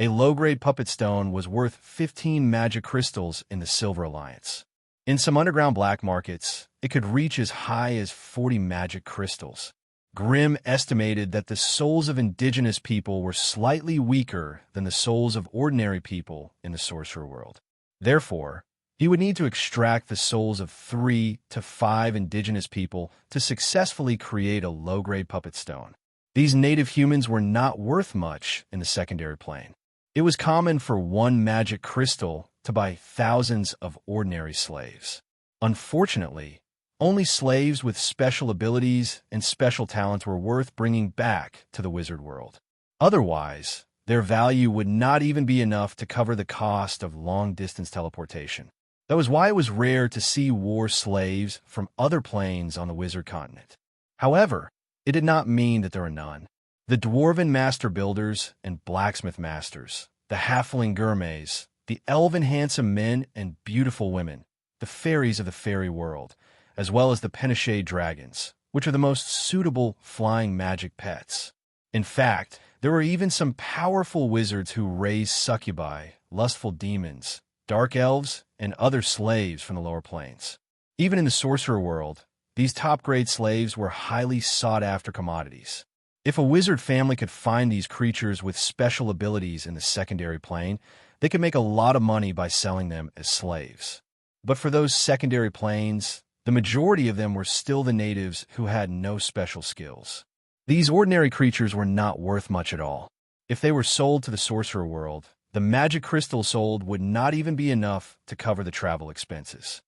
a low-grade puppet stone was worth 15 magic crystals in the Silver Alliance. In some underground black markets, it could reach as high as 40 magic crystals. Grimm estimated that the souls of indigenous people were slightly weaker than the souls of ordinary people in the sorcerer world. Therefore, he would need to extract the souls of 3 to 5 indigenous people to successfully create a low-grade puppet stone. These native humans were not worth much in the secondary plane. It was common for 1 magic crystal to buy thousands of ordinary slaves. Unfortunately, Only slaves with special abilities and special talents were worth bringing back to the wizard world. Otherwise, their value would not even be enough to cover the cost of long-distance teleportation. That was why it was rare to see war slaves from other planes on the wizard continent. However, it did not mean that there were none. The dwarven master builders and blacksmith masters, the halfling gourmets, the elven handsome men and beautiful women, the fairies of the fairy world, as well as the Penachet dragons, which are the most suitable flying magic pets. In fact, there were even some powerful wizards who raised succubi, lustful demons, dark elves, and other slaves from the lower planes. Even in the sorcerer world, these top-grade slaves were highly sought-after commodities. If a wizard family could find these creatures with special abilities in the secondary plane, they could make a lot of money by selling them as slaves. But for those secondary planes, the majority of them were still the natives who had no special skills. These ordinary creatures were not worth much at all. If they were sold to the sorcerer world, the magic crystal sold would not even be enough to cover the travel expenses.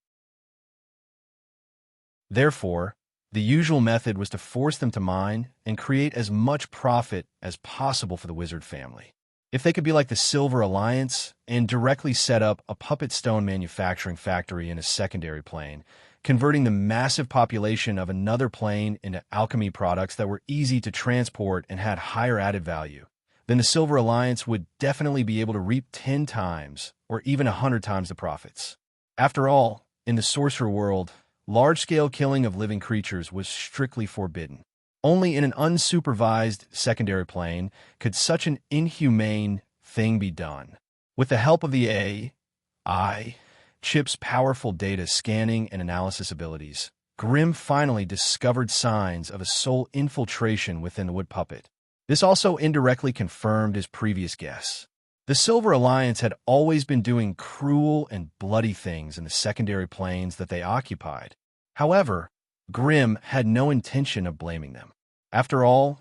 Therefore, the usual method was to force them to mine and create as much profit as possible for the wizard family. If they could be like the Silver Alliance and directly set up a puppet stone manufacturing factory in a secondary plane, converting the massive population of another plane into alchemy products that were easy to transport and had higher added value, then the Silver Alliance would definitely be able to reap 10 times or even 100 times the profits. After all, in the sorcerer world, large-scale killing of living creatures was strictly forbidden. Only in an unsupervised secondary plane could such an inhumane thing be done. With the help of the AI, Chip's powerful data scanning and analysis abilities, Grimm finally discovered signs of a soul infiltration within the wood puppet. This also indirectly confirmed his previous guess. The Silver Alliance had always been doing cruel and bloody things in the secondary planes that they occupied. However, Grimm had no intention of blaming them. After all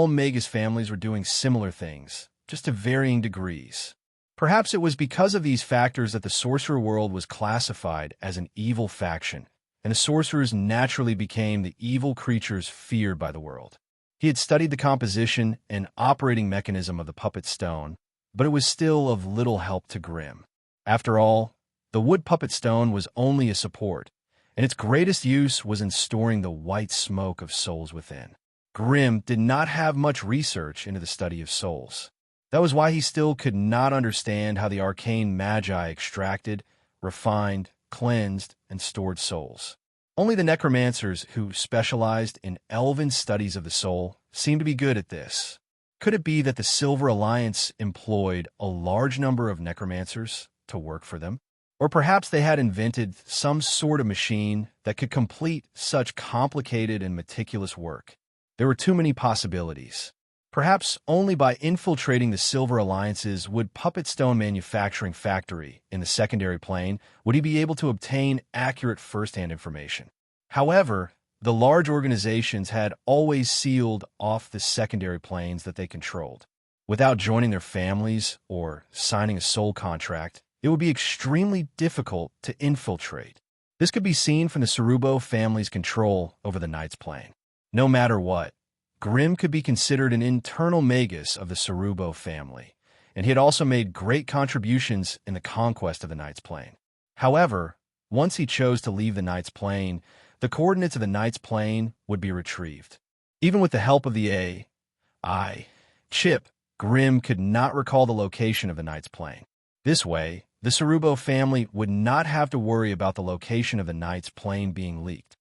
Magus families were doing similar things, just to varying degrees. Perhaps it was because of these factors that the sorcerer world was classified as an evil faction, and the sorcerers naturally became the evil creatures feared by the world. He had studied the composition and operating mechanism of the puppet stone, but it was still of little help to Grimm. After all, the wood puppet stone was only a support, and its greatest use was in storing the white smoke of souls within. Grimm did not have much research into the study of souls. That was why he still could not understand how the arcane magi extracted, refined, cleansed, and stored souls. Only the necromancers who specialized in elven studies of the soul seemed to be good at this. Could it be that the Silver Alliance employed a large number of necromancers to work for them? Or perhaps they had invented some sort of machine that could complete such complicated and meticulous work. There were too many possibilities. Perhaps only by infiltrating the Silver Alliance's wood puppet stone manufacturing factory in the secondary plane would he be able to obtain accurate first-hand information. However, the large organizations had always sealed off the secondary planes that they controlled. Without joining their families or signing a soul contract, it would be extremely difficult to infiltrate. This could be seen from the Cerubo family's control over the Knight's Plane. No matter what, Grimm could be considered an internal magus of the Cerubo family, and he had also made great contributions in the conquest of the Knight's Plane. However, once he chose to leave the Knight's Plane, the coordinates of the Knight's Plane would be retrieved. Even with the help of the AI chip, Grimm could not recall the location of the Knight's Plane. This way, the Cerubo family would not have to worry about the location of the Knight's Plane being leaked.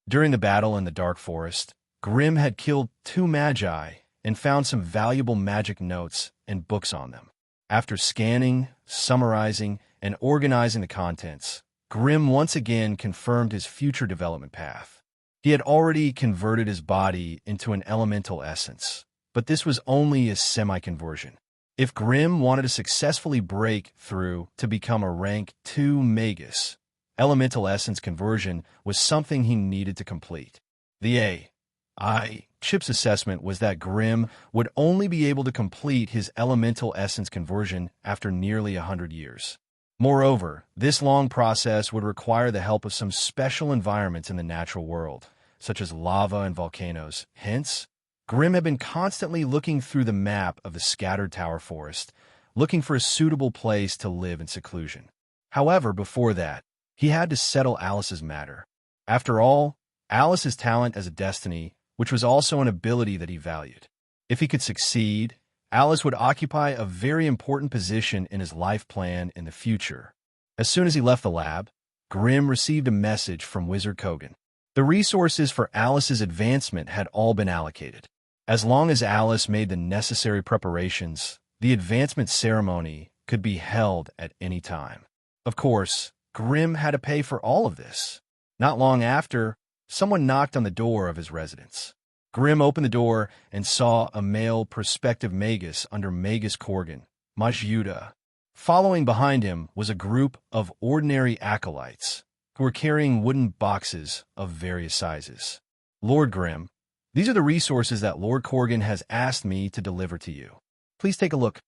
During the battle in the Dark Forest, Grimm had killed 2 magi and found some valuable magic notes and books on them. After scanning, summarizing, and organizing the contents, Grimm once again confirmed his future development path. He had already converted his body into an elemental essence, but this was only a semi-conversion. If Grimm wanted to successfully break through to become a rank 2 magus, elemental essence conversion was something he needed to complete. The AI chip's assessment was that Grimm would only be able to complete his elemental essence conversion after nearly 100 years. Moreover, this long process would require the help of some special environments in the natural world, such as lava and volcanoes. Hence, Grimm had been constantly looking through the map of the scattered tower forest, looking for a suitable place to live in seclusion. However, before that, he had to settle Alice's matter. After all, Alice's talent as a destiny, which was also an ability that he valued. If he could succeed, Alice would occupy a very important position in his life plan in the future. As soon as he left the lab, Grimm received a message from Wizard Kogan. The resources for Alice's advancement had all been allocated. As long as Alice made the necessary preparations, the advancement ceremony could be held at any time. Of course, Grimm had to pay for all of this. Not long after, someone knocked on the door of his residence. Grimm opened the door and saw a male prospective magus under Magus Korgan, Majyuda. Following behind him was a group of ordinary acolytes who were carrying wooden boxes of various sizes. Lord Grimm, these are the resources that Lord Korgan has asked me to deliver to you. Please take a look.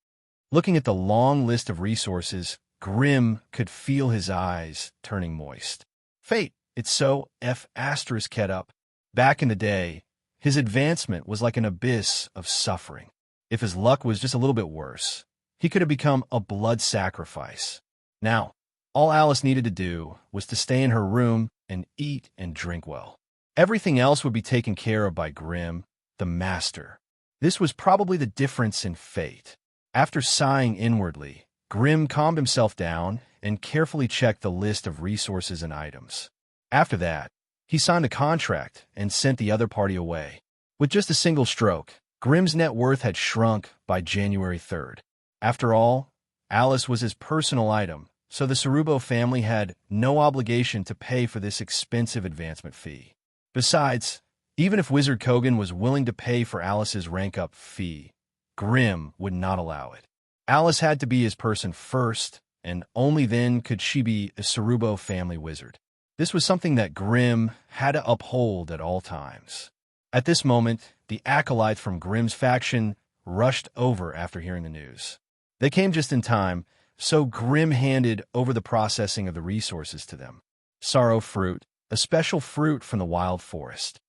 Looking at the long list of resources, Grimm could feel his eyes turning moist. Fate, it's so F***ed up. Back in the day, his advancement was like an abyss of suffering. If his luck was just a little bit worse, he could have become a blood sacrifice. Now, all Alice needed to do was to stay in her room and eat and drink well. Everything else would be taken care of by Grimm, the master. This was probably the difference in fate. After sighing inwardly, Grimm calmed himself down and carefully checked the list of resources and items. After that, he signed a contract and sent the other party away. With just a single stroke, Grimm's net worth had shrunk by January 3rd. After all, Alice was his personal item, so the Sarubo family had no obligation to pay for this expensive advancement fee. Besides, even if Wizard Kogan was willing to pay for Alice's rank-up fee, Grimm would not allow it. Alice had to be his person first, and only then could she be a Sarubo family wizard. This was something that Grimm had to uphold at all times. At this moment, the acolytes from Grimm's faction rushed over after hearing the news. They came just in time, so Grimm handed over the processing of the resources to them. Sorrow fruit, a special fruit from the wild forest.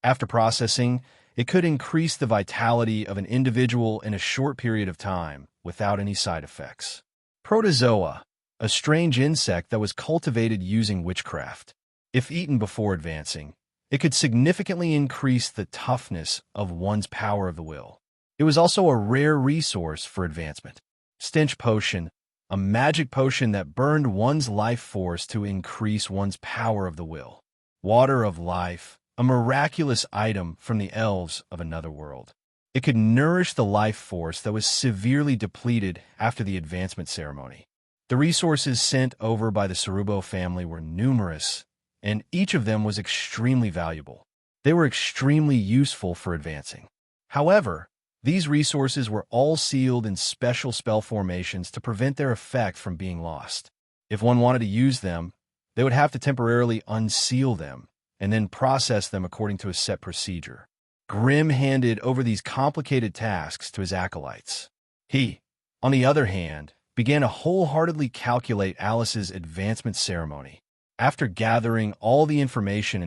After processing, it could increase the vitality of an individual in a short period of time without any side effects. Protozoa, a strange insect that was cultivated using witchcraft. If eaten before advancing, it could significantly increase the toughness of one's power of the will. It was also a rare resource for advancement. Stench potion, a magic potion that burned one's life force to increase one's power of the will. Water of life, a miraculous item from the elves of another world. It could nourish the life force that was severely depleted after the advancement ceremony. The resources sent over by the Sarubo family were numerous, and each of them was extremely valuable. They were extremely useful for advancing. However, these resources were all sealed in special spell formations to prevent their effect from being lost. If one wanted to use them, they would have to temporarily unseal them and then process them according to a set procedure. Grimm handed over these complicated tasks to his acolytes. He, on the other hand, began to wholeheartedly calculate Alice's advancement ceremony. After gathering all the information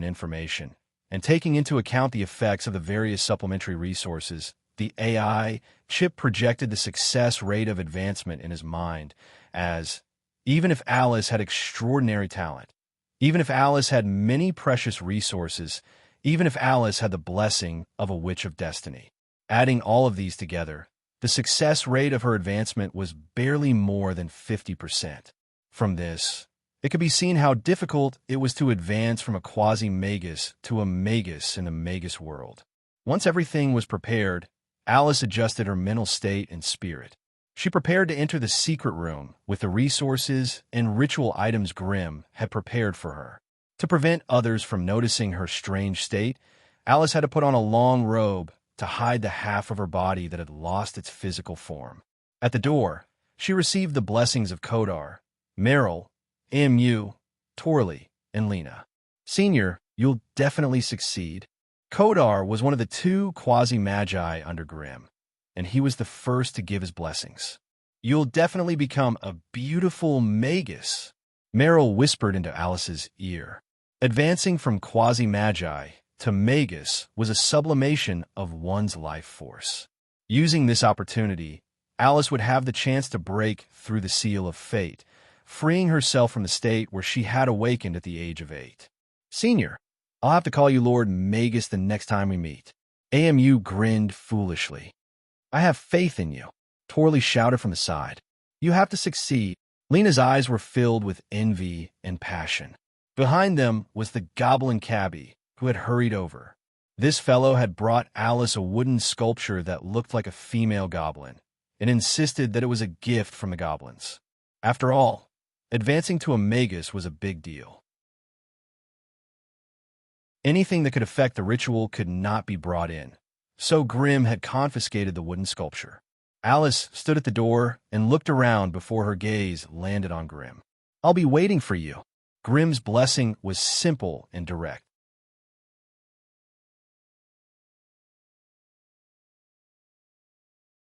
and taking into account the effects of the various supplementary resources, the AI chip projected the success rate of advancement in his mind as, even if Alice had extraordinary talent, even if Alice had many precious resources, even if Alice had the blessing of a witch of destiny. Adding all of these together, the success rate of her advancement was barely more than 50%. From this, it could be seen how difficult it was to advance from a quasi-magus to a magus in the magus world. Once everything was prepared, Alice adjusted her mental state and spirit. She prepared to enter the secret room with the resources and ritual items Grimm had prepared for her. To prevent others from noticing her strange state, Alice had to put on a long robe to hide the half of her body that had lost its physical form. At the door, she received the blessings of Kodar, Meryl, AMU, Torley, and Lena. Senior, you'll definitely succeed. Kodar was one of the two quasi-magi under Grimm, and he was the first to give his blessings. You'll definitely become a beautiful magus, Meryl whispered into Alice's ear. Advancing from quasi-magi to magus was a sublimation of one's life force. Using this opportunity, Alice would have the chance to break through the seal of fate, freeing herself from the state where she had awakened at the age of 8. Senior, I'll have to call you Lord Magus the next time we meet. AMU grinned foolishly. I have faith in you, Torley shouted from the side. You have to succeed. Lena's eyes were filled with envy and passion. Behind them was the goblin cabbie, who had hurried over. This fellow had brought Alice a wooden sculpture that looked like a female goblin, and insisted that it was a gift from the goblins. After all, advancing to a magus was a big deal. Anything that could affect the ritual could not be brought in, so Grimm had confiscated the wooden sculpture. Alice stood at the door and looked around before her gaze landed on Grimm. I'll be waiting for you. Grimm's blessing was simple and direct.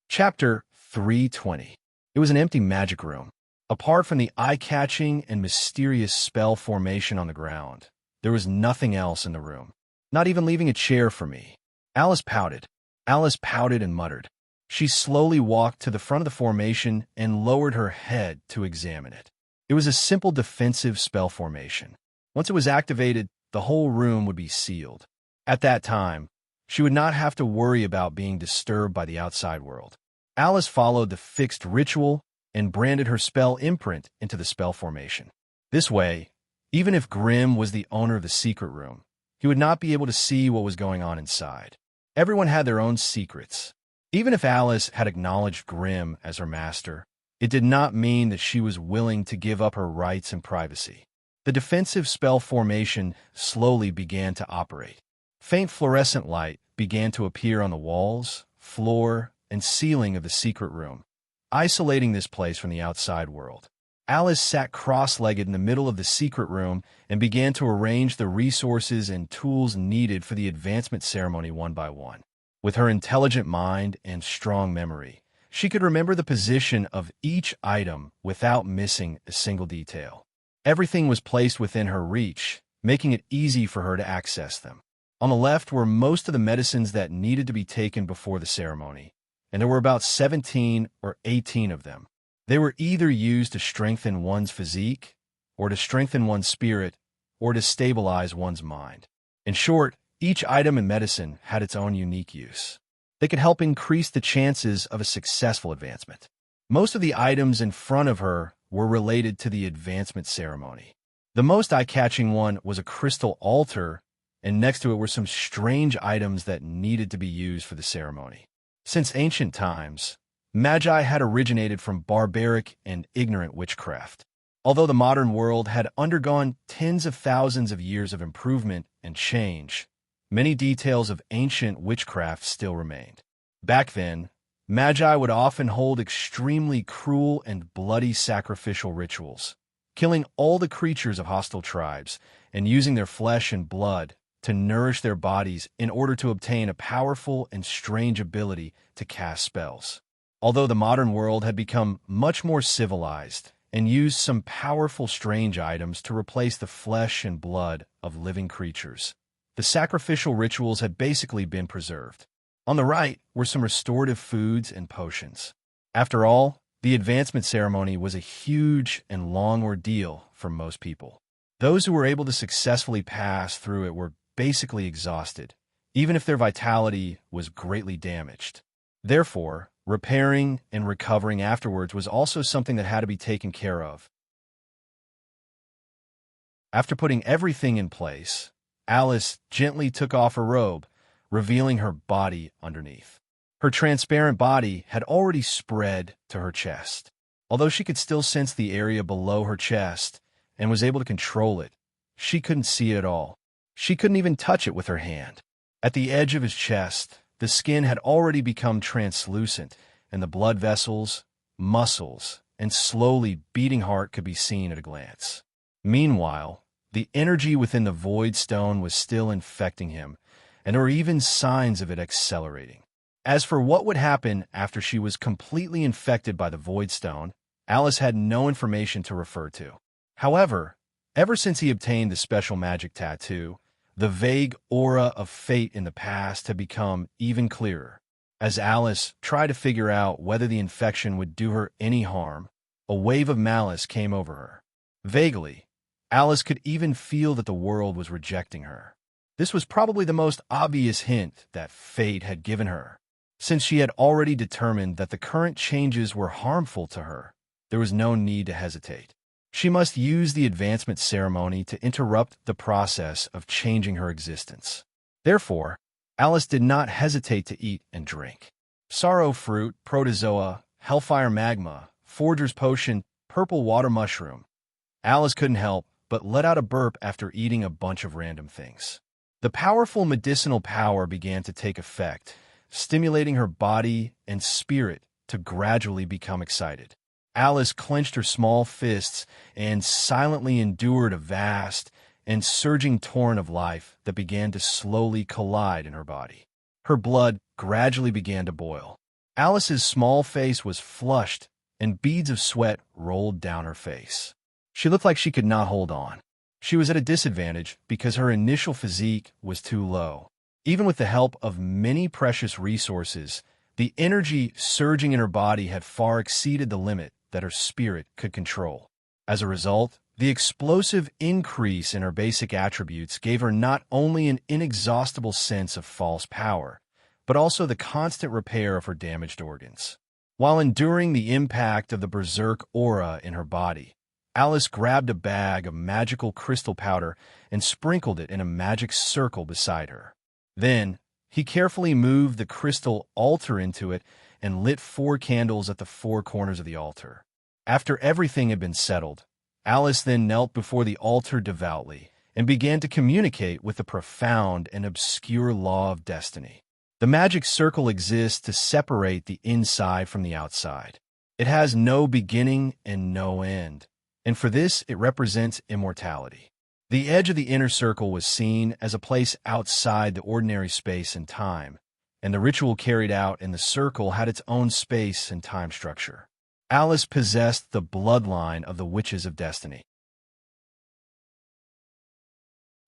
Chapter 320. It was an empty magic room. Apart from the eye-catching and mysterious spell formation on the ground, there was nothing else in the room, not even leaving a chair for me. Alice pouted. Alice pouted and muttered. She slowly walked to the front of the formation and lowered her head to examine it. It was a simple defensive spell formation. Once it was activated, the whole room would be sealed. At that time, she would not have to worry about being disturbed by the outside world. Alice followed the fixed ritual and branded her spell imprint into the spell formation. This way, even if Grimm was the owner of the secret room, he would not be able to see what was going on inside. Everyone had their own secrets. Even if Alice had acknowledged Grimm as her master, it did not mean that she was willing to give up her rights and privacy. The defensive spell formation slowly began to operate. Faint fluorescent light began to appear on the walls, floor, and ceiling of the secret room, isolating this place from the outside world. Alice sat cross-legged in the middle of the secret room and began to arrange the resources and tools needed for the advancement ceremony one by one. With her intelligent mind and strong memory, she could remember the position of each item without missing a single detail. Everything was placed within her reach, making it easy for her to access them. On the left were most of the medicines that needed to be taken before the ceremony, and there were about 17 or 18 of them. They were either used to strengthen one's physique, or to strengthen one's spirit, or to stabilize one's mind. In short, each item and medicine had its own unique use. They could help increase the chances of a successful advancement. Most of the items in front of her were related to the advancement ceremony. The most eye-catching one was a crystal altar, and next to it were some strange items that needed to be used for the ceremony. Since ancient times, magi had originated from barbaric and ignorant witchcraft. Although the modern world had undergone tens of thousands of years of improvement and change, many details of ancient witchcraft still remained. Back then, magi would often hold extremely cruel and bloody sacrificial rituals, killing all the creatures of hostile tribes and using their flesh and blood to nourish their bodies in order to obtain a powerful and strange ability to cast spells. Although the modern world had become much more civilized and used some powerful strange items to replace the flesh and blood of living creatures, the sacrificial rituals had basically been preserved. On the right were some restorative foods and potions. After all, the advancement ceremony was a huge and long ordeal for most people. Those who were able to successfully pass through it were basically exhausted, even if their vitality was greatly damaged. Therefore, repairing and recovering afterwards was also something that had to be taken care of. After putting everything in place, Alice gently took off her robe, revealing her body underneath. Her transparent body had already spread to her chest. Although she could still sense the area below her chest and was able to control it, she couldn't see it at all. She couldn't even touch it with her hand. At the edge of his chest, the skin had already become translucent, and the blood vessels, muscles, and slowly beating heart could be seen at a glance. Meanwhile, the energy within the void stone was still infecting him, and there were even signs of it accelerating. As for what would happen after she was completely infected by the Void Stone, Alice had no information to refer to. However, ever since he obtained the special magic tattoo, the vague aura of fate in the past had become even clearer. As Alice tried to figure out whether the infection would do her any harm, a wave of malice came over her. Vaguely, Alice could even feel that the world was rejecting her. This was probably the most obvious hint that fate had given her. Since she had already determined that the current changes were harmful to her, there was no need to hesitate. She must use the advancement ceremony to interrupt the process of changing her existence. Therefore, Alice did not hesitate to eat and drink. Sorrow fruit, protozoa, hellfire magma, forger's potion, purple water mushroom. Alice couldn't help but let out a burp after eating a bunch of random things. The powerful medicinal power began to take effect, stimulating her body and spirit to gradually become excited. Alice clenched her small fists and silently endured a vast and surging torrent of life that began to slowly collide in her body. Her blood gradually began to boil. Alice's small face was flushed, and beads of sweat rolled down her face. She looked like she could not hold on. She was at a disadvantage because her initial physique was too low. Even with the help of many precious resources, the energy surging in her body had far exceeded the limit that her spirit could control. As a result, the explosive increase in her basic attributes gave her not only an inexhaustible sense of false power, but also the constant repair of her damaged organs. While enduring the impact of the berserk aura in her body, Alice grabbed a bag of magical crystal powder and sprinkled it in a magic circle beside her. Then, he carefully moved the crystal altar into it and lit 4 candles at the 4 corners of the altar. After everything had been settled, Alice then knelt before the altar devoutly and began to communicate with the profound and obscure law of destiny. The magic circle exists to separate the inside from the outside. It has no beginning and no end, and for this it represents immortality. The edge of the inner circle was seen as a place outside the ordinary space and time, and the ritual carried out in the circle had its own space and time structure. Alice possessed the bloodline of the Witches of Destiny.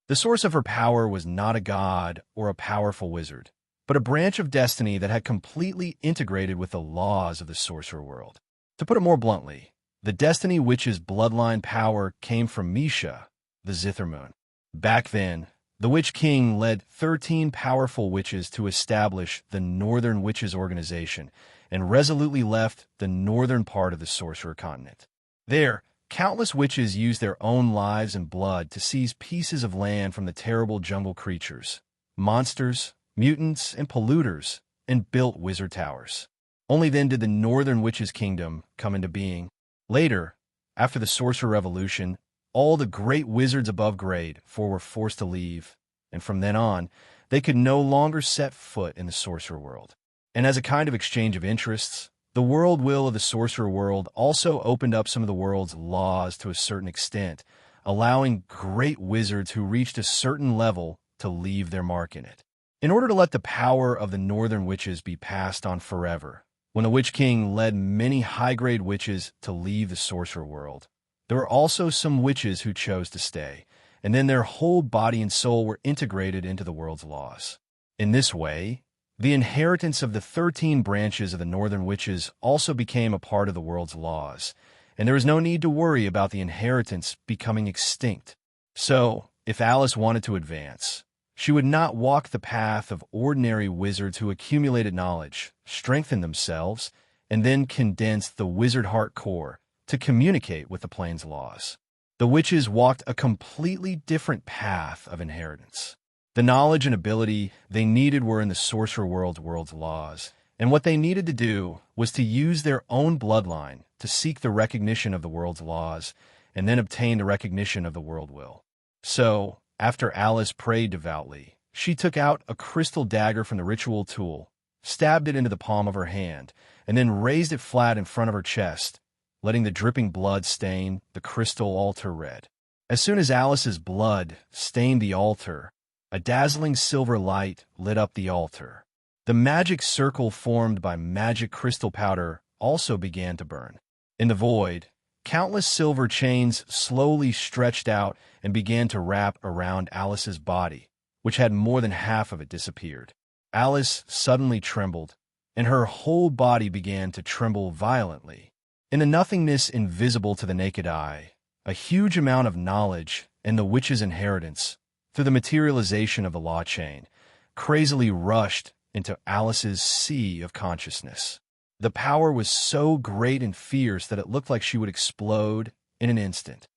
The source of her power was not a god or a powerful wizard, but a branch of destiny that had completely integrated with the laws of the sorcerer world. To put it more bluntly, the Destiny Witch's bloodline power came from Misha, the Zither Moon. Back then, the Witch King led 13 powerful witches to establish the Northern Witches Organization and resolutely left the northern part of the Sorcerer Continent. There, countless witches used their own lives and blood to seize pieces of land from the terrible jungle creatures, monsters, mutants, and polluters, and built wizard towers. Only then did the Northern Witches' Kingdom come into being. Later, after the Sorcerer Revolution, all the great wizards above grade 4 were forced to leave, and from then on, they could no longer set foot in the sorcerer world. And as a kind of exchange of interests, the world will of the sorcerer world also opened up some of the world's laws to a certain extent, allowing great wizards who reached a certain level to leave their mark in it. In order to let the power of the northern witches be passed on forever, when the Witch King led many high-grade witches to leave the sorcerer world, there were also some witches who chose to stay, and then their whole body and soul were integrated into the world's laws. In this way, the inheritance of the 13 branches of the Northern Witches also became a part of the world's laws, and there was no need to worry about the inheritance becoming extinct. So, if Alice wanted to advance, she would not walk the path of ordinary wizards who accumulated knowledge, strengthened themselves, and then condensed the wizard heart core to communicate with the plane's laws. The witches walked a completely different path of inheritance. The knowledge and ability they needed were in the sorcerer world's laws, and what they needed to do was to use their own bloodline to seek the recognition of the world's laws and then obtain the recognition of the world will. So, after Alice prayed devoutly, she took out a crystal dagger from the ritual tool, stabbed it into the palm of her hand, and then raised it flat in front of her chest, letting the dripping blood stain the crystal altar red. As soon as Alice's blood stained the altar, a dazzling silver light lit up the altar. The magic circle formed by magic crystal powder also began to burn. In the void, countless silver chains slowly stretched out and began to wrap around Alice's body, which had more than half of it disappeared. Alice suddenly trembled, and her whole body began to tremble violently. In the nothingness invisible to the naked eye, a huge amount of knowledge and the witch's inheritance, through the materialization of the law chain, crazily rushed into Alice's sea of consciousness. The power was so great and fierce that it looked like she would explode in an instant.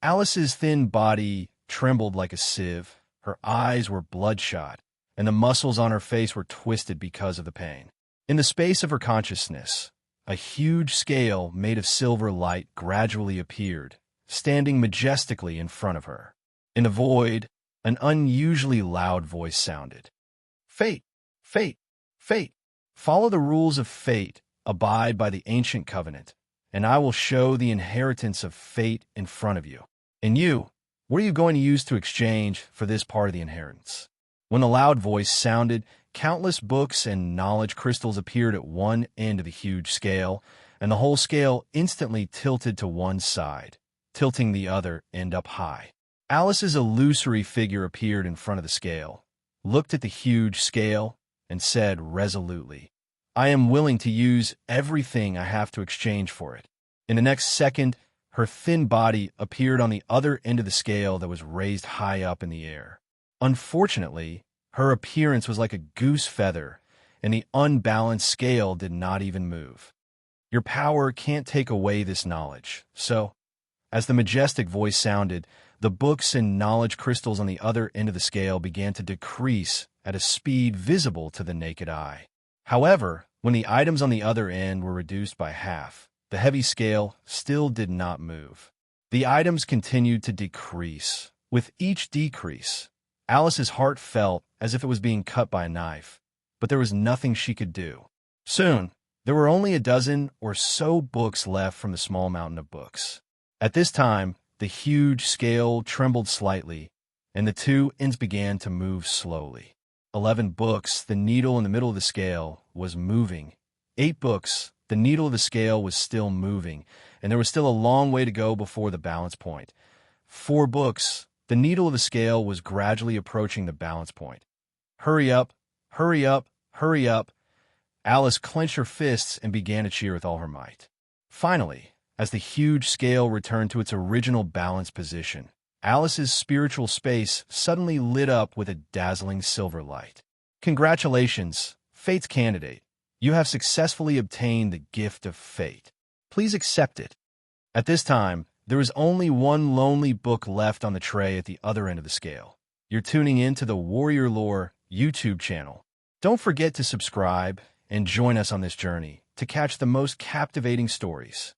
Alice's thin body trembled like a sieve, her eyes were bloodshot, and the muscles on her face were twisted because of the pain. In the space of her consciousness, a huge scale made of silver light gradually appeared, standing majestically in front of her. In the void, an unusually loud voice sounded. Fate, fate, fate. Follow the rules of fate, abide by the ancient covenant, and I will show the inheritance of fate in front of you. And you, what are you going to use to exchange for this part of the inheritance? When the loud voice sounded, countless books and knowledge crystals appeared at one end of the huge scale, and the whole scale instantly tilted to one side, tilting the other end up high. Alice's illusory figure appeared in front of the scale, looked at the huge scale, and said resolutely, I am willing to use everything I have to exchange for it. In the next second, her thin body appeared on the other end of the scale that was raised high up in the air. Unfortunately, her appearance was like a goose feather, and the unbalanced scale did not even move. Your power can't take away this knowledge, so, as the majestic voice sounded, the books and knowledge crystals on the other end of the scale began to decrease at a speed visible to the naked eye. However, when the items on the other end were reduced by half, the heavy scale still did not move. The items continued to decrease. With each decrease, Alice's heart felt as if it was being cut by a knife, but there was nothing she could do. Soon, there were only a dozen or so books left from the small mountain of books. At this time, the huge scale trembled slightly, and the two ends began to move slowly. 11 books, the needle in the middle of the scale, was moving. 8 books, the needle of the scale was still moving, and there was still a long way to go before the balance point. 4 books, the needle of the scale was gradually approaching the balance point. Hurry up, hurry up, hurry up. Alice clenched her fists and began to cheer with all her might. Finally, as the huge scale returned to its original balanced position, Alice's spiritual space suddenly lit up with a dazzling silver light. Congratulations, Fate's candidate. You have successfully obtained the gift of fate. Please accept it. At this time, there is only one lonely book left on the tray at the other end of the scale. You're tuning in to the Warrior Lore YouTube channel. Don't forget to subscribe and join us on this journey to catch the most captivating stories.